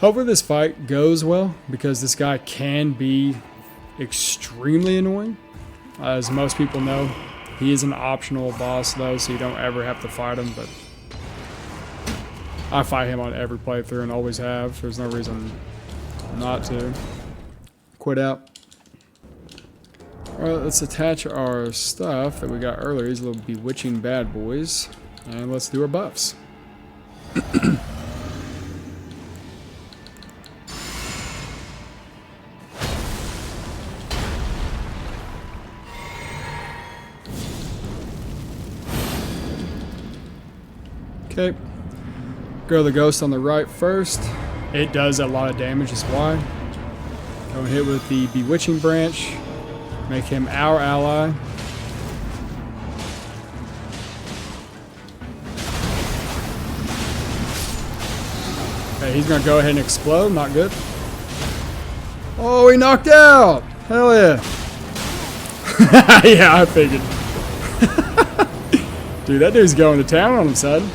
Hopefully this fight goes well, because this guy can be extremely annoying. As most people know, he is an optional boss though, so you don't ever have to fight him, but I fight him on every playthrough and always have. There's no reason not to. Quit out. Alright, let's attach our stuff that we got earlier, these little bewitching bad boys, and let's do our buffs. Okay, go to the ghost on the right first. It does a lot of damage, is why. Go and hit with the bewitching branch. Make him our ally. Okay, he's gonna go ahead and explode. Not good. Oh, he knocked out! Hell yeah! Yeah, I figured. Dude, that dude's going to town on him, son.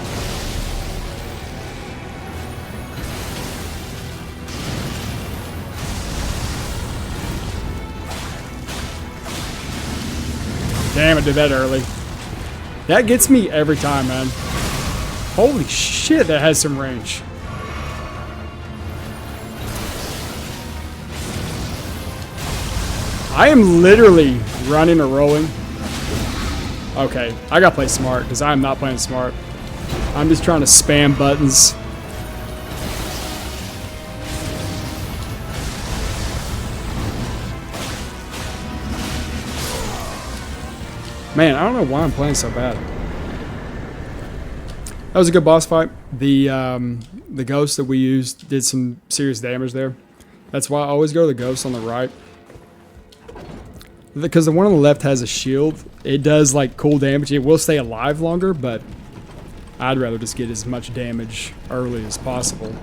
Damn, I did that early. That gets me every time, man. Holy shit, that has some range. I am literally running or rolling. Okay, I gotta play smart, because I am not playing smart. I'm just trying to spam buttons. Man, I don't know why I'm playing so bad. That was a good boss fight. The ghost that we used did some serious damage there. That's why I always go to the ghost on the right. Because the one on the left has a shield. It does like cool damage. It will stay alive longer, but I'd rather just get as much damage early as possible.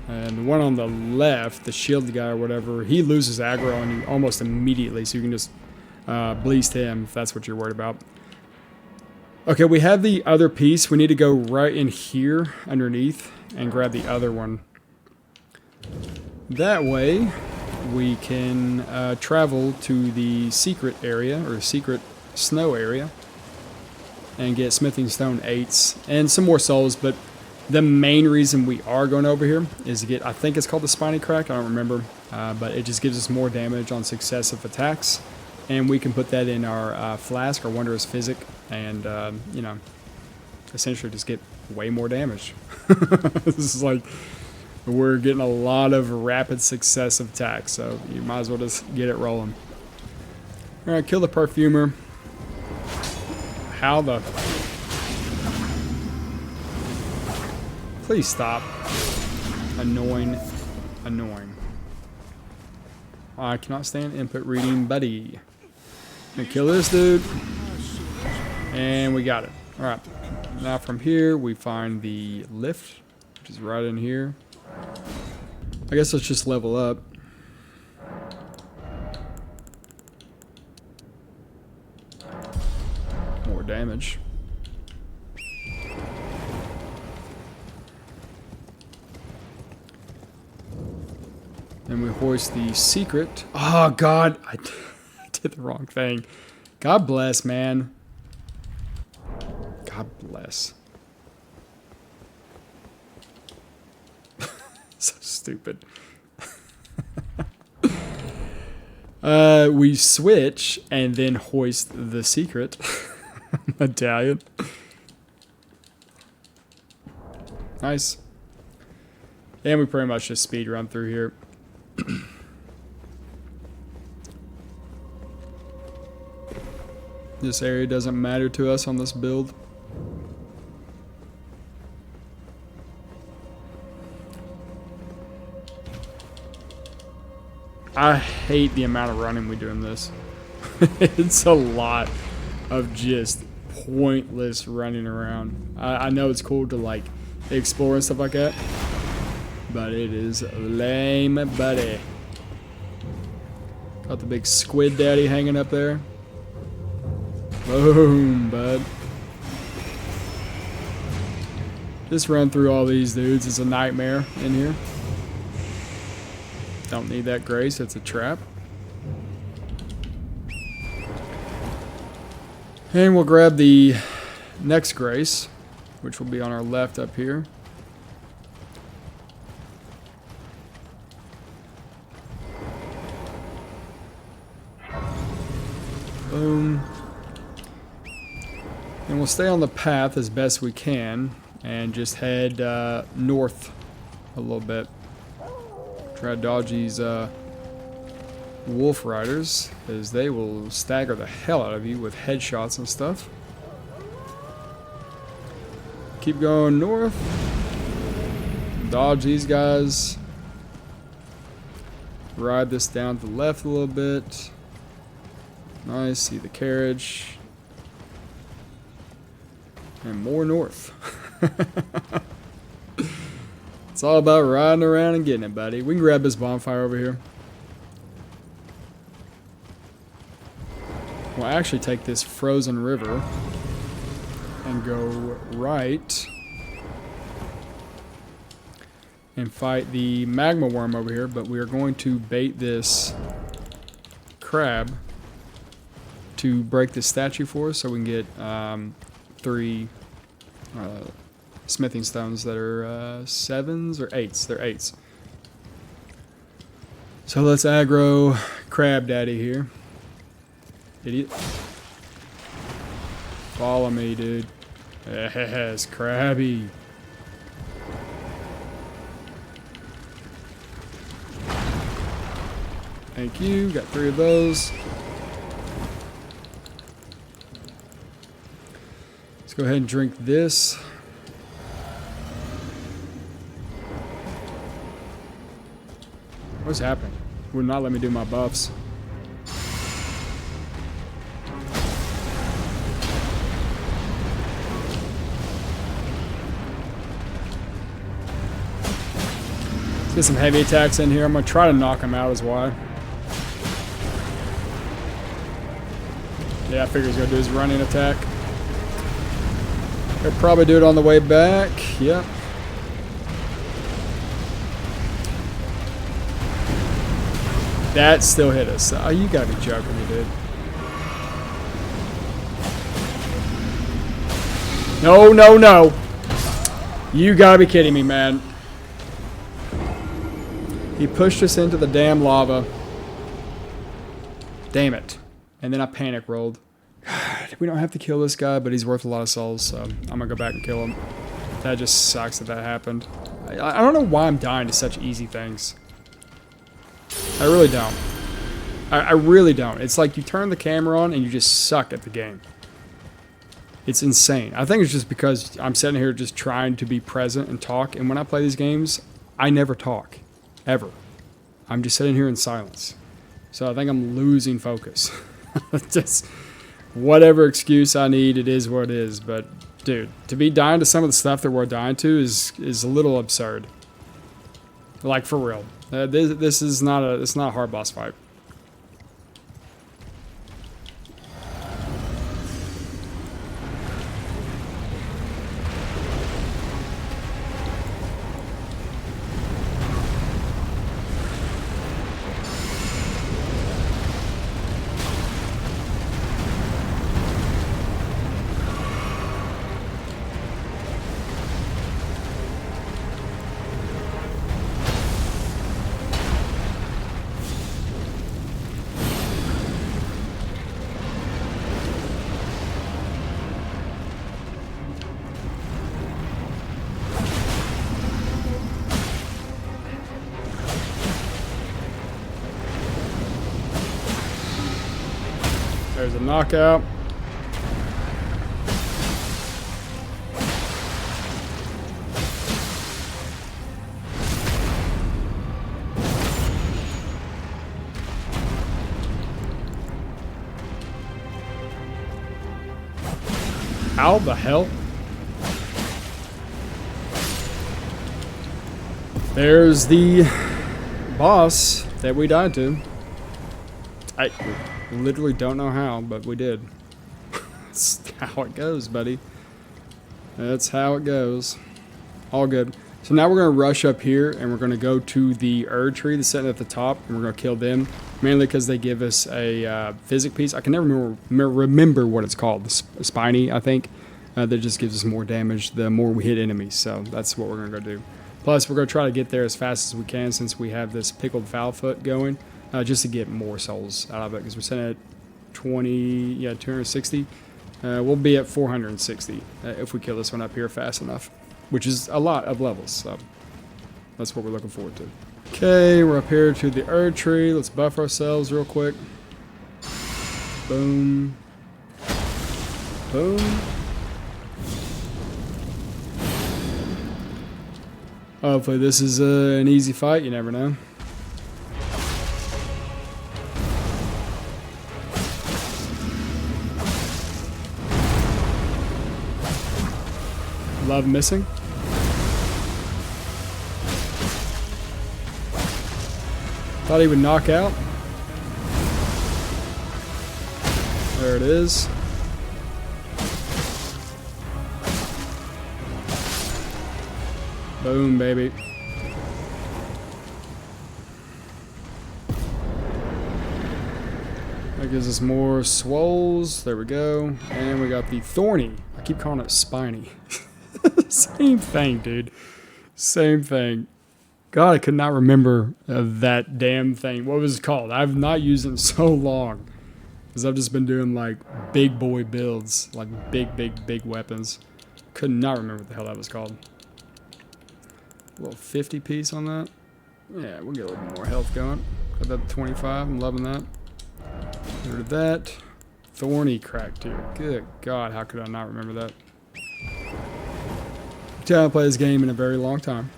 And the one on the left, the shield guy or whatever, he loses aggro on you almost immediately, so you can just bleast him if that's what you're worried about. Okay, we have the other piece. We need to go right in here underneath and grab the other one. That way we can travel to the secret area, or secret snow area, and get smithing stone 8s and some more souls. But the main reason we are going over here is to get, I think it's called the spiny crack, I don't remember, but it just gives us more damage on successive attacks. And we can put that in our flask, our wondrous physic, and, you know, essentially just get way more damage. This is like, we're getting a lot of rapid successive attacks, so you might as well just get it rolling. Alright, kill the perfumer. How the... Please stop. Annoying. Annoying. I cannot stand input reading, buddy. Gonna kill this dude. And we got it. Alright. Now from here, we find the lift, which is right in here. I guess let's just level up. More damage. And we hoist the secret. Oh, God. I did the wrong thing. God bless, man. God bless. So stupid. We switch and then hoist the secret medallion. Nice. And we pretty much just speed run through here. This area doesn't matter to us on this build. I hate the amount of running we do in this. It's a lot of just pointless running around. I know it's cool to like explore and stuff like that, but it is lame, buddy. Got the big squid daddy hanging up there. Boom, bud. Just run through all these dudes is a nightmare in here. Don't need that grace, it's a trap. And we'll grab the next grace, which will be on our left up here. Boom. And we'll stay on the path as best we can and just head north a little bit. Try to dodge these wolf riders, as they will stagger the hell out of you with headshots and stuff. Keep going north. Dodge these guys. Ride this down to the left a little bit. Nice, see the carriage. And more north. It's all about riding around and getting it, buddy. We can grab this bonfire over here. We'll actually take this frozen river and go right and fight the magma worm over here, but we are going to bait this crab to break the statue for us so we can get 3 smithing stones that are 7s or 8s. They're 8s. So let's aggro Crab Daddy here. Idiot. Follow me, dude. Yes, Crabby. Thank you. Got 3 of those. Let's go ahead and drink this. What's happening? Would not let me do my buffs. Let's get some heavy attacks in here. I'm gonna try to knock him out as well. Yeah, I figure he's gonna do his running attack. He'll probably do it on the way back. Yep. That still hit us. Oh, you gotta be joking me, dude. No, no, no. You gotta be kidding me, man. He pushed us into the damn lava. Damn it. And then I panic rolled. God, we don't have to kill this guy, but he's worth a lot of souls, so I'm gonna go back and kill him. That just sucks that happened. I don't know why I'm dying to such easy things. I really don't. I really don't. It's like you turn the camera on and you just suck at the game. It's insane. I think it's just because I'm sitting here just trying to be present and talk, and when I play these games, I never talk. Ever. I'm just sitting here in silence. So I think I'm losing focus. Just whatever excuse I need, it is what it is. But dude, to be dying to some of the stuff that we're dying to is a little absurd. Like for real. This is not a hard boss fight. There's a knockout. How the hell? There's the boss that we died to. I literally don't know how, but we did. That's how it goes, buddy. That's how it goes. All good. So now we're going to rush up here, and we're going to go to the Erd tree that's sitting at the top, and we're going to kill them, mainly because they give us a physic piece. I can never remember what it's called. The spiny, I think. That just gives us more damage the more we hit enemies, so that's what we're going to go do. Plus, we're going to try to get there as fast as we can since we have this pickled foul foot going, just to get more souls out of it, because we're sitting at 260. We'll be at 460 if we kill this one up here fast enough, which is a lot of levels, so that's what we're looking forward to. Okay, we're up here to the Erd tree. Let's buff ourselves real quick. Boom. Boom. Hopefully this is an easy fight, you never know. Love missing. Thought he would knock out. There it is. Boom, baby. That gives us more swolls. There we go. And we got the thorny. I keep calling it spiny. Same thing, dude. Same thing. God, I could not remember that damn thing. What was it called? I've not used it in so long. Because I've just been doing like big boy builds. Like big weapons. Could not remember what the hell that was called. A little 50 piece on that. Yeah, we'll get a little more health going. Got that 25. I'm loving that. Get rid of that. Thorny cracked here. Good God, how could I not remember that? I haven't played this game in a very long time.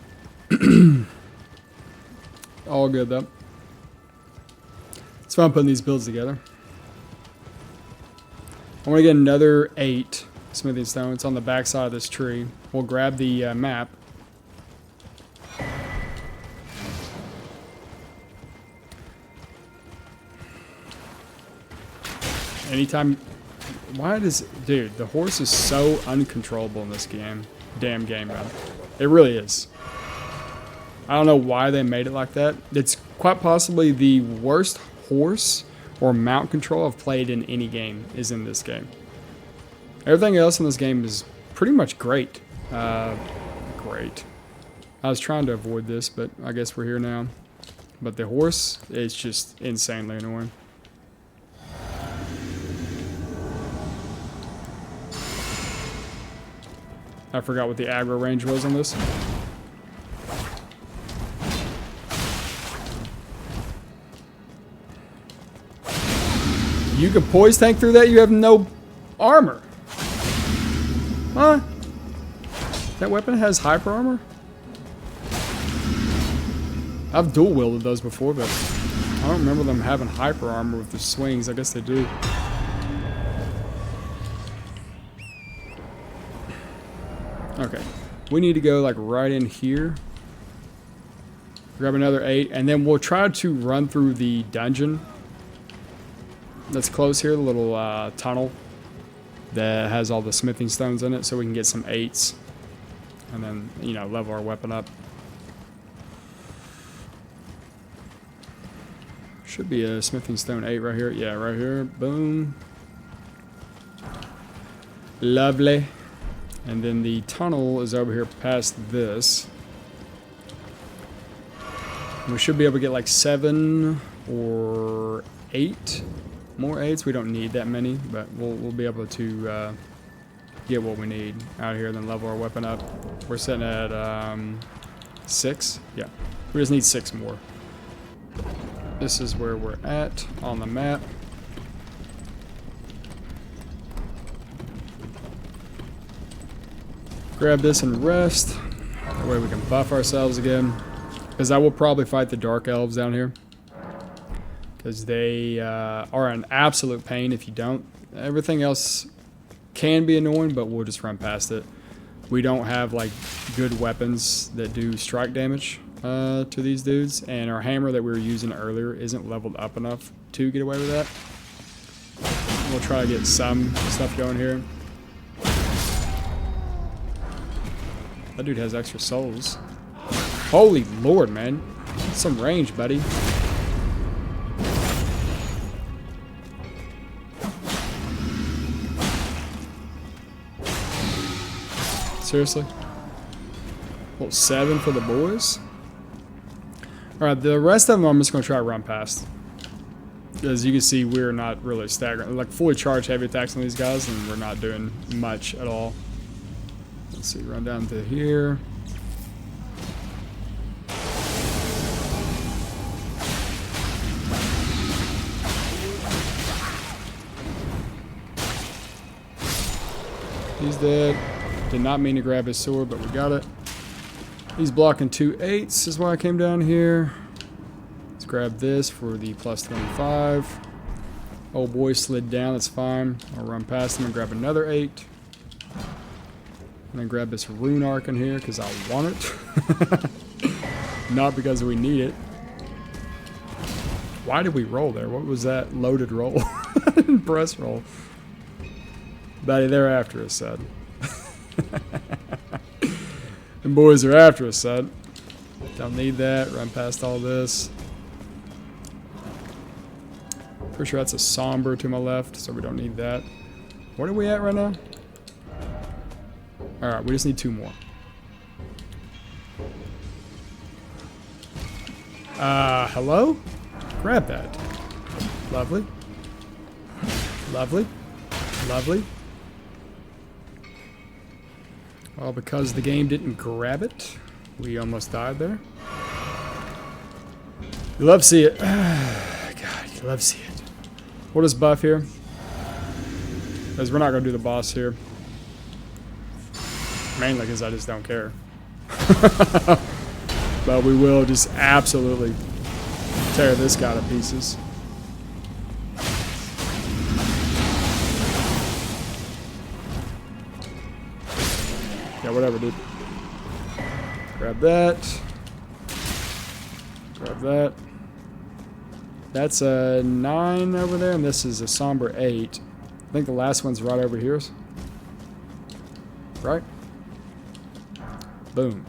All good though. It's fun putting these builds together. I want to get another 8 smithing stone. It's on the back side of this tree. We'll grab the map. Anytime. Why does. Dude, the horse is so uncontrollable in this game. Damn game, man. It really is. I don't know why they made it like that. It's quite possibly the worst horse or mount control I've played in any game is in this game. Everything else in this game is pretty much great. Great. I was trying to avoid this, but I guess we're here now. But the horse is just insanely annoying. I forgot what the aggro range was on this. You can poise tank through that? You have no armor. Huh? That weapon has hyper armor? I've dual wielded those before, but I don't remember them having hyper armor with the swings. I guess they do. Okay, we need to go like right in here. Grab another 8, and then we'll try to run through the dungeon that's close here, the little tunnel that has all the smithing stones in it, so we can get some 8s and then, you know, level our weapon up. Should be a smithing stone 8 right here. Yeah, right here. Boom. Lovely. And then the tunnel is over here past this. We should be able to get like 7 or 8 more 8s. We don't need that many, but we'll be able to get what we need out here, then level our weapon up. We're sitting at 6. Yeah, we just need 6 more. This is where we're at on the map. Grab this and rest. That way we can buff ourselves again. Because I will probably fight the Dark Elves down here. Because they are an absolute pain if you don't. Everything else can be annoying, but we'll just run past it. We don't have like good weapons that do strike damage to these dudes. And our hammer that we were using earlier isn't leveled up enough to get away with that. We'll try to get some stuff going here. That dude has extra souls. Holy lord, man. That's some range, buddy. Seriously? Well, 7 for the boys? Alright, the rest of them I'm just going to try to run past. As you can see, we're not really staggering. Like, fully charged heavy attacks on these guys, and we're not doing much at all. Let's see, run down to here. He's dead. Did not mean to grab his sword, but we got it. He's blocking 2 8s, is why I came down here. Let's grab this for the plus 25. Old boy slid down, that's fine. I'll run past him and grab another 8. And then grab this rune arc in here because I want it. Not because we need it. Why did we roll there? What was that loaded roll? Press roll. Buddy, they're after us, son. And boys are after us, son. Don't need that. Run past all this. Pretty sure that's a somber to my left, so we don't need that. What are we at right now? Alright, we just need 2 more. Hello? Grab that. Lovely. Lovely. Lovely. Well, because the game didn't grab it, we almost died there. You love to see it. God, you love to see it. What is buff here? Because we're not going to do the boss here. Mainly because I just don't care. But we will just absolutely tear this guy to pieces. Yeah, whatever, dude. Grab that. Grab that. That's a 9 over there, and this is a somber 8. I think the last one's right over here. Right? Boom.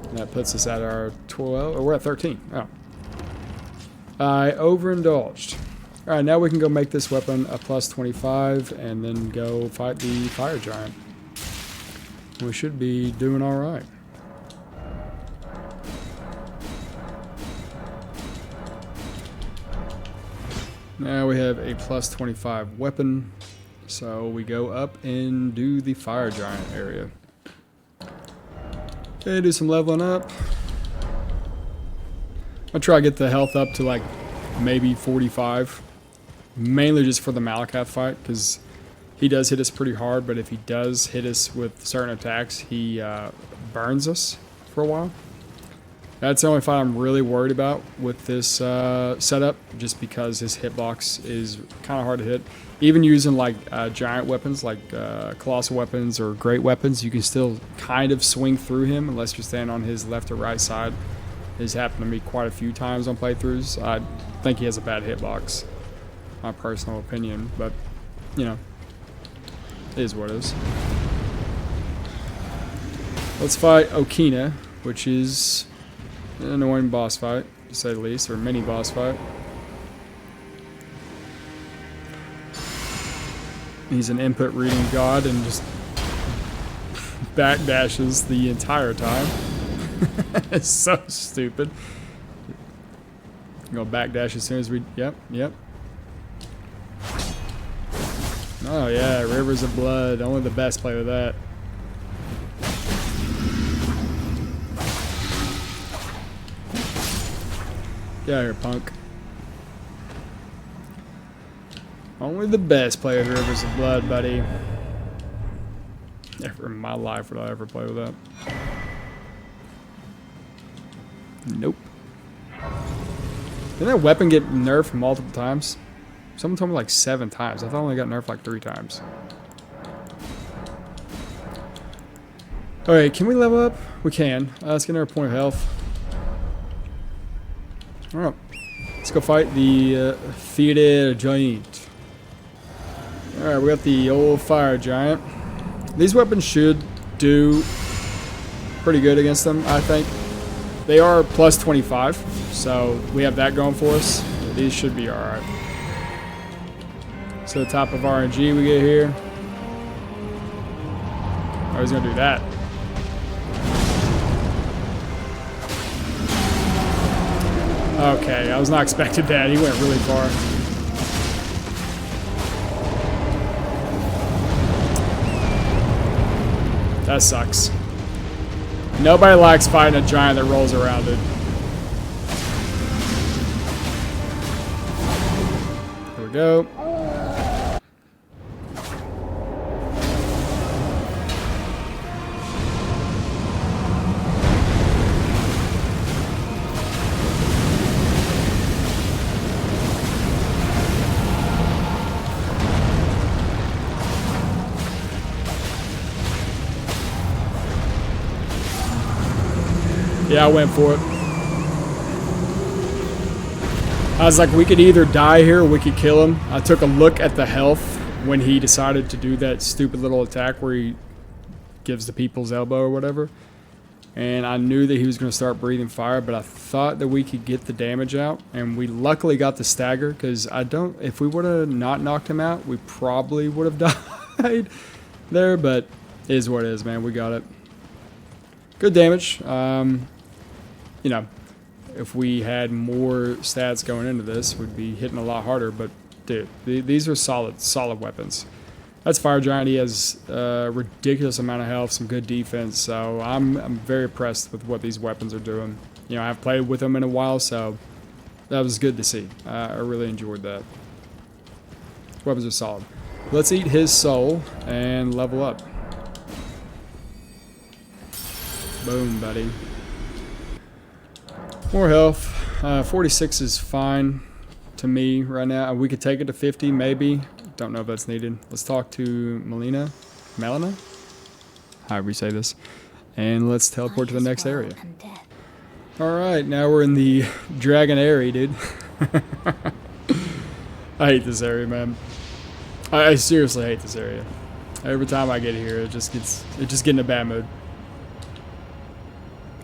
And that puts us at our 12. Or we're at 13. Oh. I overindulged. Alright, now we can go make this weapon a plus 25 and then go fight the fire giant. We should be doing alright. Now we have a plus 25 weapon. So we go up and do the fire giant area. Okay, do some leveling up. I'll try to get the health up to like maybe 45. Mainly just for the Malakath fight, because he does hit us pretty hard, but if he does hit us with certain attacks, he burns us for a while. That's the only fight I'm really worried about with this setup, just because his hitbox is kind of hard to hit. Even using like giant weapons, like colossal weapons or great weapons, you can still kind of swing through him unless you're standing on his left or right side. It's happened to me quite a few times on playthroughs. I think he has a bad hitbox, my personal opinion, but you know, it is what it is. Let's fight Okina, which is an annoying boss fight, to say the least, or mini boss fight. He's an input reading god and just backdashes the entire time. It's so stupid. Go backdash as soon as we... Yep. Oh yeah, Rivers of Blood. Only the best play with that. Get out of here, punk. Only the best play with Rivers of Blood, buddy. Never in my life would I ever play with that. Nope. Didn't that weapon get nerfed multiple times? Someone told me like 7 times. I thought it only got nerfed like 3 times. Alright, can we level up? We can. Let's get another point of health. Alright. Let's go fight the Fire Giant. Alright, we got the old fire giant. These weapons should do pretty good against them, I think. They are plus 25, so we have that going for us. These should be alright. So the top of RNG we get here. I was gonna do that. Okay, I was not expecting that. He went really far. That sucks. Nobody likes fighting a giant that rolls around it. Here we go. Yeah, I went for it. I was like, we could either die here or we could kill him. I took a look at the health when he decided to do that stupid little attack where he gives the people's elbow or whatever. And I knew that he was going to start breathing fire, but I thought that we could get the damage out. And we luckily got the stagger, because if we would have not knocked him out, we probably would have died there. But it is what it is, man. We got it. Good damage. You know, if we had more stats going into this, we'd be hitting a lot harder. But dude, these are solid weapons. That's Fire Giant. He has a ridiculous amount of health, some good defense. So I'm very impressed with what these weapons are doing. You know, I haven't played with them in a while, so that was good to see. I really enjoyed that. Weapons are solid. Let's eat his soul and level up. Boom, buddy. More health. 46 is fine to me right now. We could take it to 50, maybe. Don't know if that's needed. Let's talk to Melina. However you say this. And let's teleport to the next area. Alright, now we're in the dragon area, dude. I hate this area, man. I seriously hate this area. Every time I get here, it just gets in a bad mood.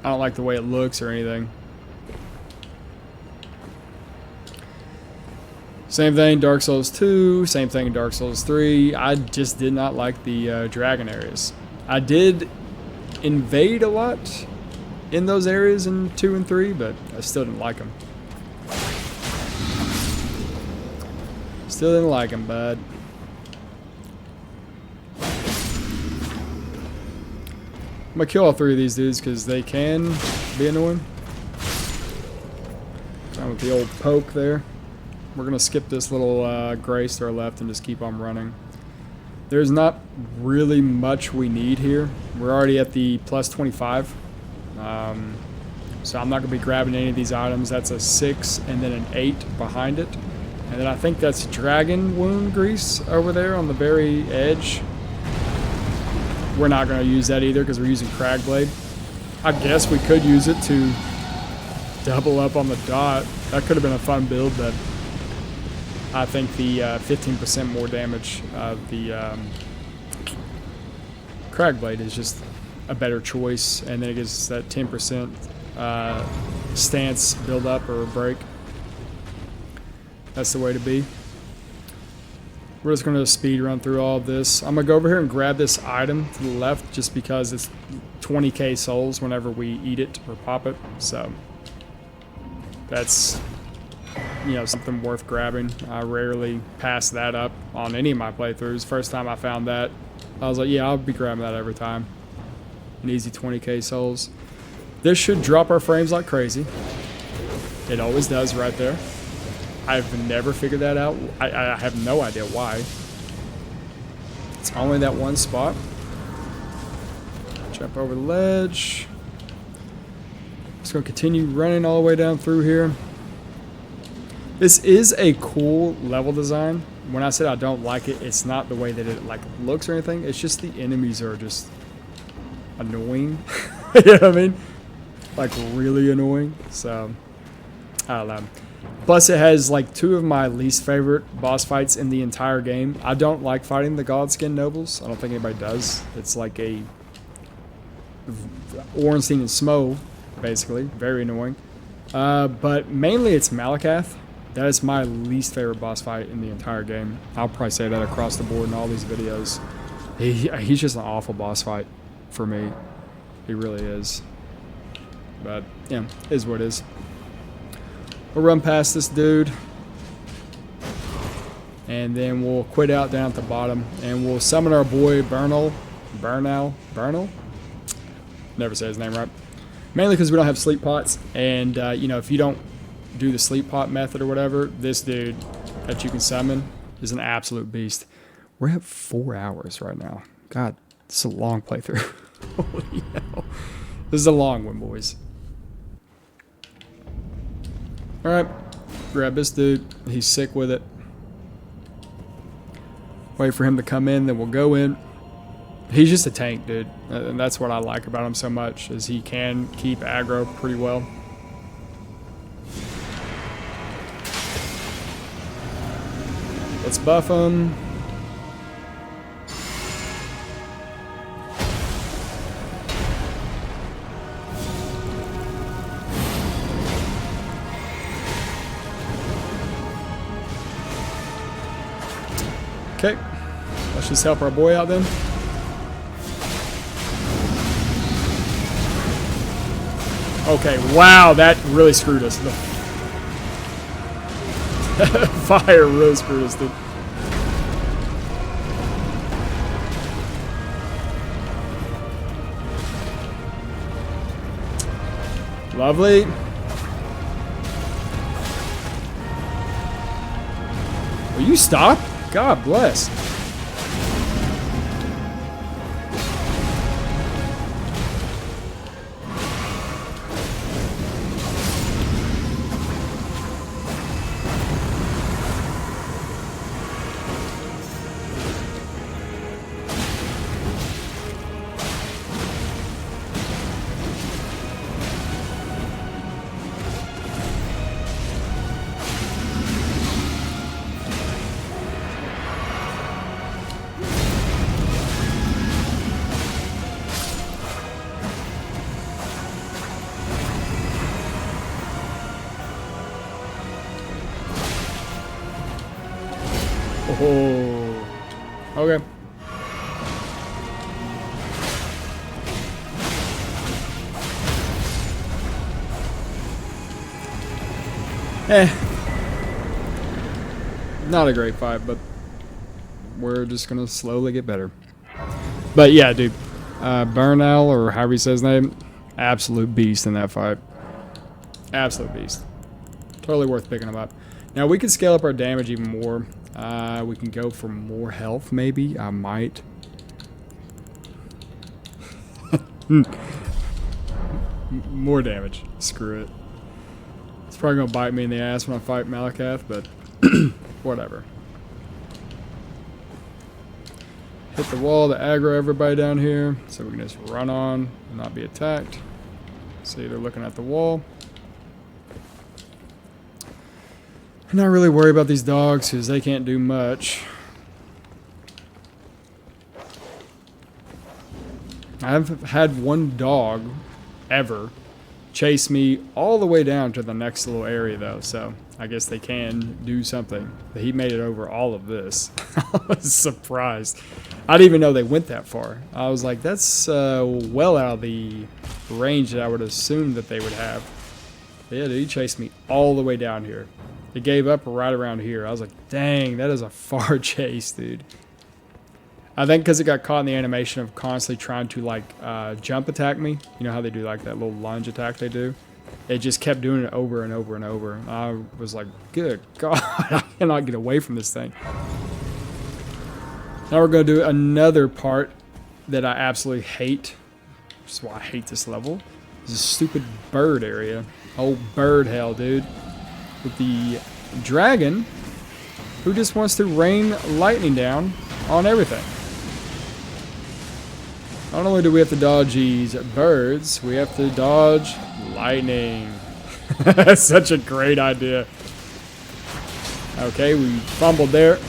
I don't like the way it looks or anything. Same thing, Dark Souls 2, same thing in Dark Souls 3. I just did not like the dragon areas. I did invade a lot in those areas in 2 and 3, but I still didn't like them. Still didn't like them, bud. I'm gonna kill all 3 of these dudes because they can be annoying. Down with the old poke there. We're going to skip this little grace to our left and just keep on running. There's not really much we need here. We're already at the plus 25. So I'm not going to be grabbing any of these items. That's a 6 and then an 8 behind it. And then I think that's dragon wound grease over there on the very edge. We're not going to use that either because we're using Crag Blade. I guess we could use it to double up on the dot. That could have been a fun build, but I think the 15% more damage of the Crag Blade is just a better choice, and then it gives that 10% stance build up or break. That's the way to be. We're just going to speed run through all of this. I'm going to go over here and grab this item to the left just because it's 20k souls whenever we eat it or pop it. So that's, you know, something worth grabbing. I rarely pass that up on any of my playthroughs. First time I found that, I was like, yeah, I'll be grabbing that every time. An easy 20k souls. This should drop our frames like crazy. It always does right there. I've never figured that out. I have no idea why. It's only that one spot. Jump over the ledge. Just gonna continue running all the way down through here. This is a cool level design. When I said I don't like it, it's not the way that it like looks or anything. It's just the enemies are just annoying. You know what I mean? Like really annoying. So I don't know. Plus, it has like 2 of my least favorite boss fights in the entire game. I don't like fighting the Godskin Nobles. I don't think anybody does. It's like a Ornstein and Smo, basically. Very annoying. But mainly it's Malakath. That is my least favorite boss fight in the entire game. I'll probably say that across the board in all these videos. He's just an awful boss fight for me. He really is. But, yeah, it is what it is. We'll run past this dude. And then we'll quit out down at the bottom. And we'll summon our boy Bernal. Never say his name right. Mainly because we don't have sleep pots. And, you know, if you don't do the sleep pot method or whatever, this dude that you can summon is an absolute beast. We're at 4 hours right now. God, this is a long playthrough. Holy hell. This is a long one, boys. Alright, grab this dude. He's sick with it. Wait for him to come in, then we'll go in. He's just a tank, dude. And that's what I like about him so much, is he can keep aggro pretty well. Let's buff him. Okay, let's just help our boy out then. Okay, wow, that really screwed us. The fire really screwed us, dude. Lovely. Will you stop? God bless. Oh, okay. Not a great fight, but we're just gonna slowly get better. But yeah, dude, Bernal, or however he says his name, absolute beast in that fight. Absolute beast. Totally worth picking him up. Now we can scale up our damage even more. We can go for more health, maybe. I might. More damage. Screw it. It's probably going to bite me in the ass when I fight Malakath, but whatever. Hit the wall to aggro everybody down here, so we can just run on and not be attacked. See, they're looking at the wall. I'm not really worried about these dogs because they can't do much. I've had one dog ever chase me all the way down to the next little area though, so I guess they can do something. But he made it over all of this. I was surprised. I didn't even know they went that far. I was like, that's well out of the range that I would assume that they would have. But yeah, dude, he chased me all the way down here. It gave up right around here. I was like, dang, that is a far chase, dude. I think because it got caught in the animation of constantly trying to, like, jump attack me. You know how they do, like, that little lunge attack they do? It just kept doing it over and over and over. I was like, good God, I cannot get away from this thing. Now we're going to do another part that I absolutely hate. Which is why I hate this level. This is a stupid bird area. Oh, bird hell, dude. With the dragon who just wants to rain lightning down on everything. Not only do we have to dodge these birds, we have to dodge lightning. That's such a great idea. Okay, we fumbled there.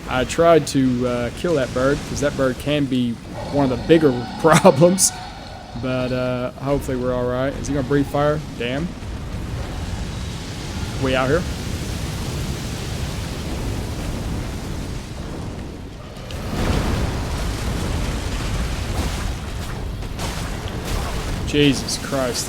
I tried to kill that bird, because that bird can be one of the bigger problems. But hopefully we're alright. Is he going to breathe fire? Damn. We out here? Jesus Christ.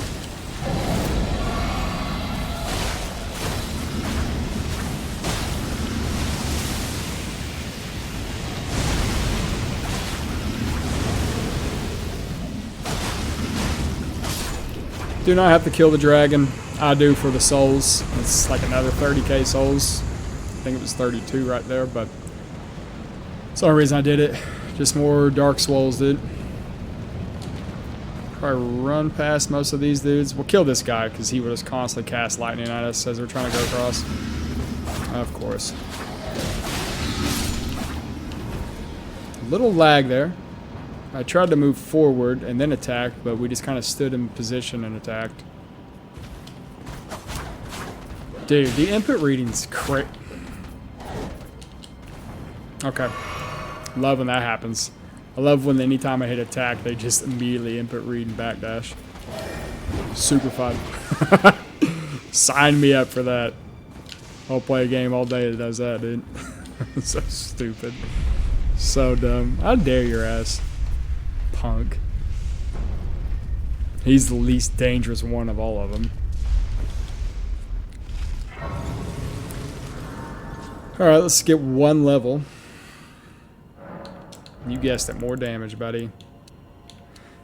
Do not have to kill the dragon. I do for the souls. It's like another 30k souls. I think it was 32 right there, but it's the only reason I did it. Just more dark souls, dude. Probably run past most of these dudes. We'll kill this guy because he would just constantly cast lightning at us as we're trying to go across. Of course. A little lag there. I tried to move forward and then attack, but we just kind of stood in position and attacked. Dude, the input reading's crazy. Okay. Love when that happens. I love when anytime I hit attack, they just immediately input read and backdash. Super fun. Sign me up for that. I'll play a game all day that does that, dude. So stupid. So dumb. I dare your ass. Punk. He's the least dangerous one of all of them. Alright, let's get one level. You guessed it, more damage, buddy.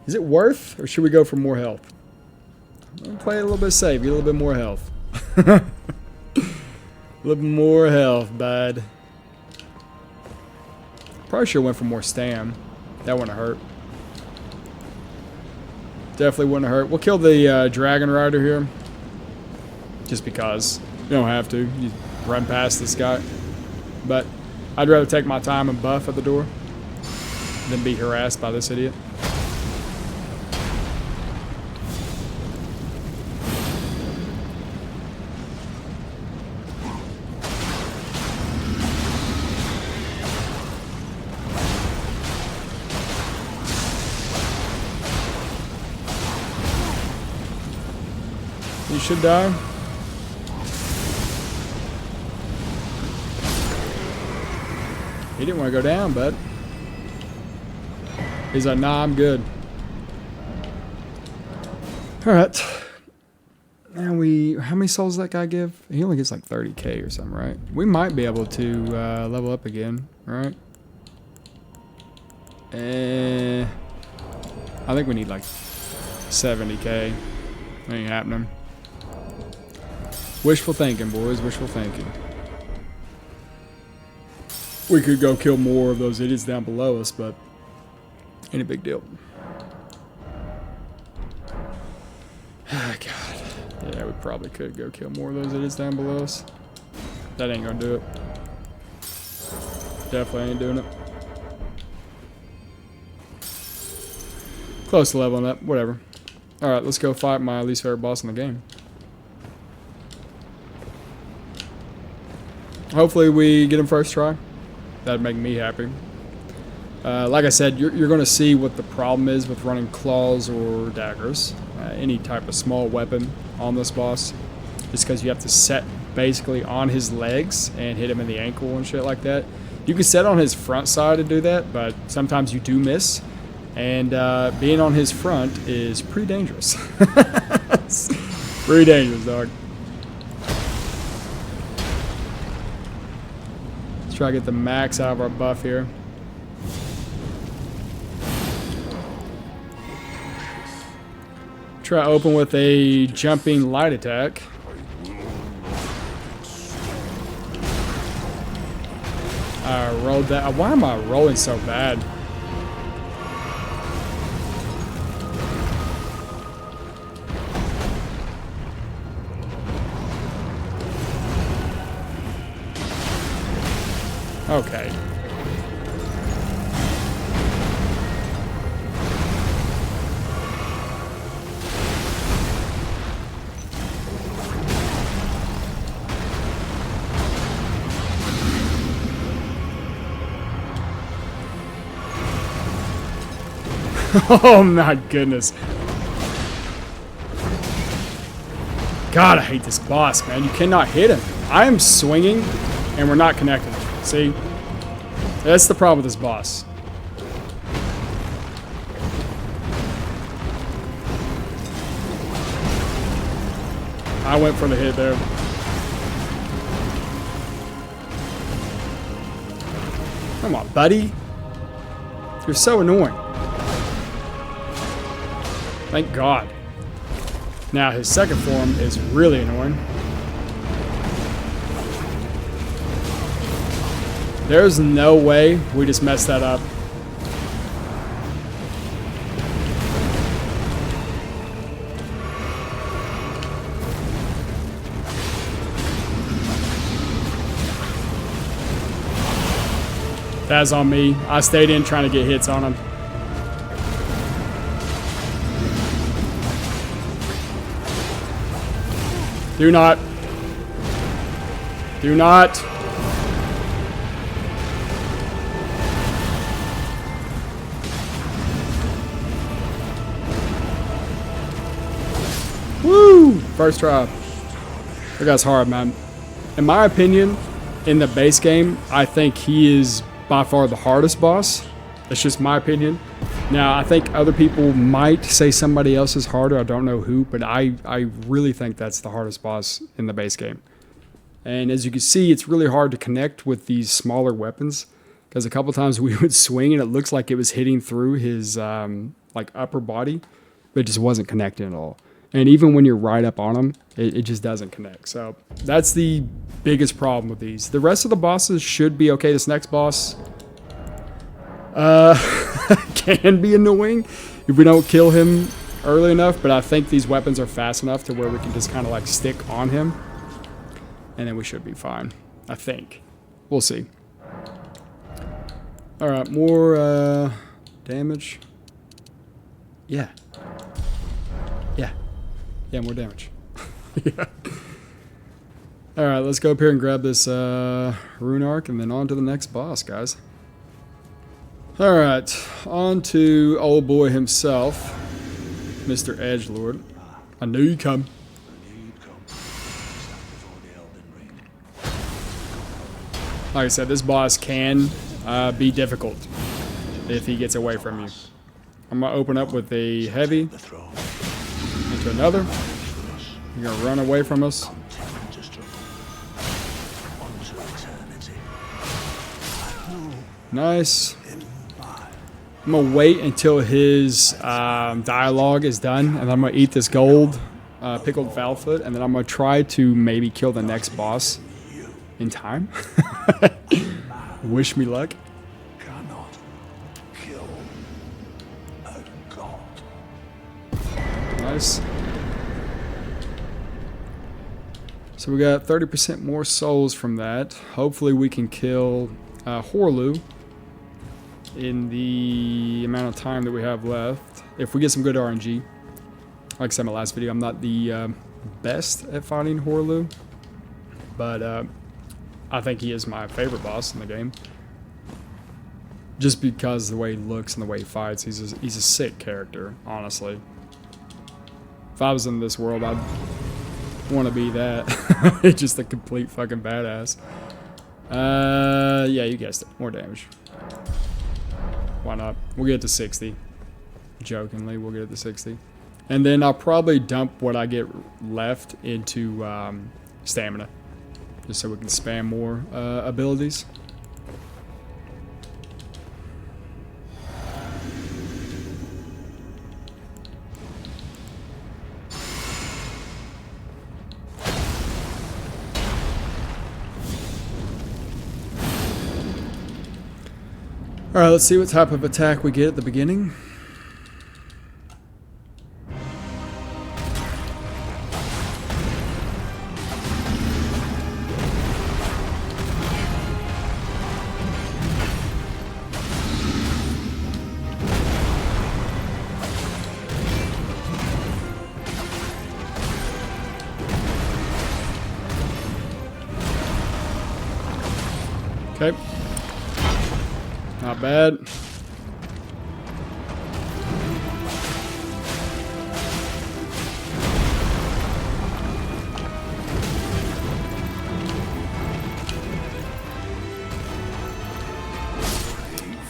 Is it worth, or should we go for more health? I'm gonna play it a little bit safe, get a little bit more health. A little more health, bud. Probably should have went for more stam. That wouldn't have hurt. Definitely wouldn't have hurt. We'll kill the dragon rider here. Just because. You don't have to. You run past this guy. But I'd rather take my time and buff at the door than be harassed by this idiot. You should die. He didn't want to go down, bud. He's like, nah, I'm good. Alright. Now how many souls does that guy give? He only gets like 30k or something, right? We might be able to level up again, right? I think we need like 70k. Ain't happening. Wishful thinking, boys. Wishful thinking. We could go kill more of those idiots down below us, but ain't a big deal. Ah, God. Yeah, we probably could go kill more of those idiots down below us. That ain't gonna do it. Definitely ain't doing it. Close to leveling up. Whatever. Alright, let's go fight my least favorite boss in the game. Hopefully we get him first try. That'd make me happy. Like I said, you're going to see what the problem is with running claws or daggers. Any type of small weapon on this boss. Just because you have to set basically on his legs and hit him in the ankle and shit like that. You can set on his front side to do that, but sometimes you do miss. And being on his front is pretty dangerous. Pretty dangerous, dog. Let's try to get the max out of our buff here. Try to open with a jumping light attack. I rolled that. Why am I rolling so bad? Okay. Oh my goodness. God, I hate this boss, man. You cannot hit him. I am swinging and we're not connecting. See? That's the problem with this boss. I went for the hit there. Come on, buddy. You're so annoying. Thank God. Now, his second form is really annoying. There's no way we just messed that up. That's on me. I stayed in trying to get hits on him. Do not. Do not. Woo! First try. That guy's hard, man. In my opinion, in the base game, I think he is by far the hardest boss. That's just my opinion. Now, I think other people might say somebody else is harder. I don't know who, but I really think that's the hardest boss in the base game. And as you can see, it's really hard to connect with these smaller weapons because a couple times we would swing and it looks like it was hitting through his like upper body, but it just wasn't connecting at all. And even when you're right up on him, it just doesn't connect. So that's the biggest problem with these. The rest of the bosses should be okay. This next boss can be annoying if we don't kill him early enough, but I think these weapons are fast enough to where we can just kind of like stick on him and then we should be fine. I think. We'll see. Alright, more damage. Yeah. Yeah, more damage. Yeah. Alright, let's go up here and grab this rune arc and then on to the next boss, guys. Alright, on to old boy himself, Mr. Edgelord. I knew you'd come. Like I said, this boss can be difficult if he gets away from you. I'm going to open up with a heavy into another. You're going to run away from us. Nice. I'm going to wait until his dialogue is done, and I'm going to eat this gold pickled foulfoot, and then I'm going to try to maybe kill the next boss in time. Wish me luck. Cannot kill a god. Nice. So we got 30% more souls from that. Hopefully we can kill Horlu in the amount of time that we have left. If we get some good RNG. Like I said in my last video, I'm not the best at fighting Horlu, but I think he is my favorite boss in the game. Just because of the way he looks and the way he fights, he's a sick character, honestly. If I was in this world, I'd want to be that. Just a complete fucking badass. Yeah, you guessed it. More damage. Why not? We'll get it to 60. Jokingly, we'll get it to 60. And then I'll probably dump what I get left into stamina. Just so we can spam more abilities. Alright, let's see what type of attack we get at the beginning. Okay. Not bad.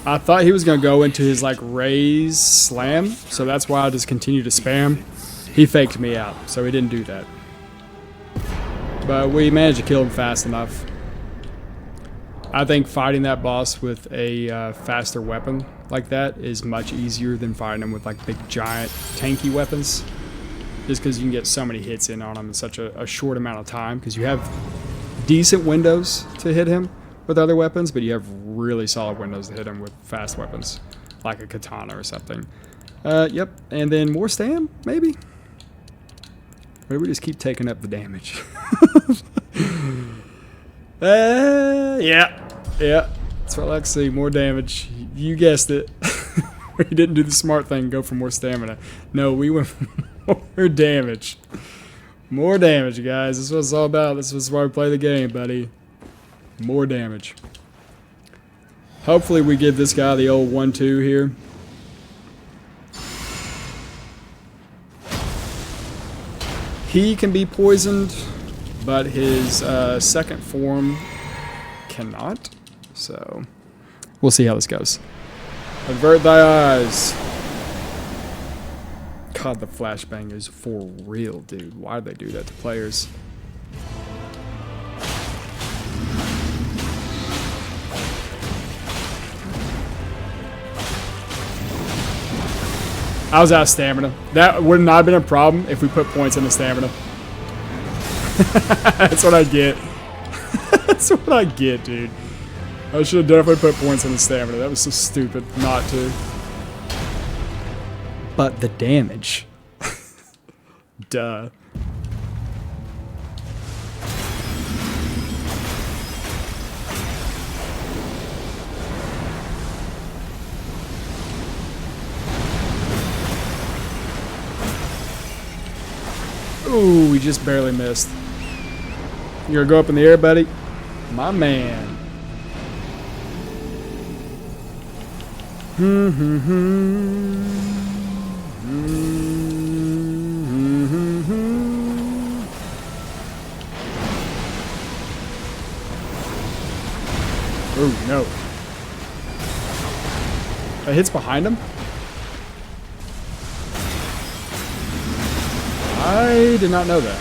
I thought he was going to go into his like raise slam, so that's why I just continued to spam. He faked me out, so he didn't do that. But we managed to kill him fast enough. I think fighting that boss with a faster weapon like that is much easier than fighting him with like big giant tanky weapons. Just because you can get so many hits in on him in such a short amount of time, because you have decent windows to hit him with other weapons, but you have really solid windows to hit him with fast weapons, like a katana or something. Yep, and then more stam, maybe? Or we just keep taking up the damage. Yeah. That's what I like to see, more damage. You guessed it. We didn't do the smart thing, go for more stamina. No, we went for more damage. More damage, guys. This is what it's all about. This is why we play the game, buddy. More damage. Hopefully we give this guy the old 1-2 here. He can be poisoned, but his second form cannot. So we'll see how this goes. Avert thy eyes. God, the flashbang is for real, dude. Why do they do that to players? I was out of stamina. That would not have been a problem if we put points in the stamina. That's what I get. That's what I get, dude. I should have definitely put points in the stamina. That was so stupid not to. But the damage. Duh. Ooh, we just barely missed. You gonna go up in the air, buddy? My man. Oh no. That hits behind him? I did not know that.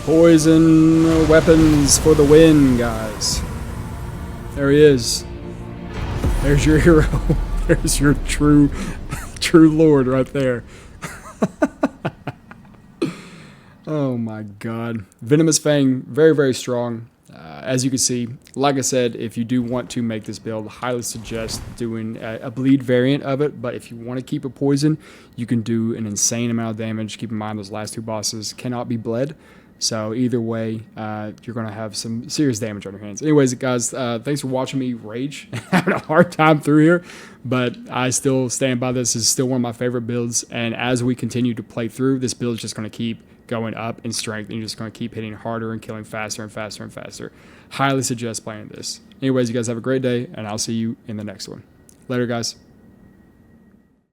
Poison weapons for the win, guys. There he is. There's your hero. There's your true lord right there. Oh my god. Venomous Fang, very, very strong. As you can see, like I said, if you do want to make this build, highly suggest doing a bleed variant of it. But if you want to keep it poison, you can do an insane amount of damage. Keep in mind those last two bosses cannot be bled. So either way, you're going to have some serious damage on your hands. Anyways, guys, thanks for watching me rage. Having a hard time through here, but I still stand by this. This is still one of my favorite builds. And as we continue to play through, this build is just going to keep going up in strength. And you're just going to keep hitting harder and killing faster and faster and faster. Highly suggest playing this. Anyways, you guys have a great day, and I'll see you in the next one. Later, guys.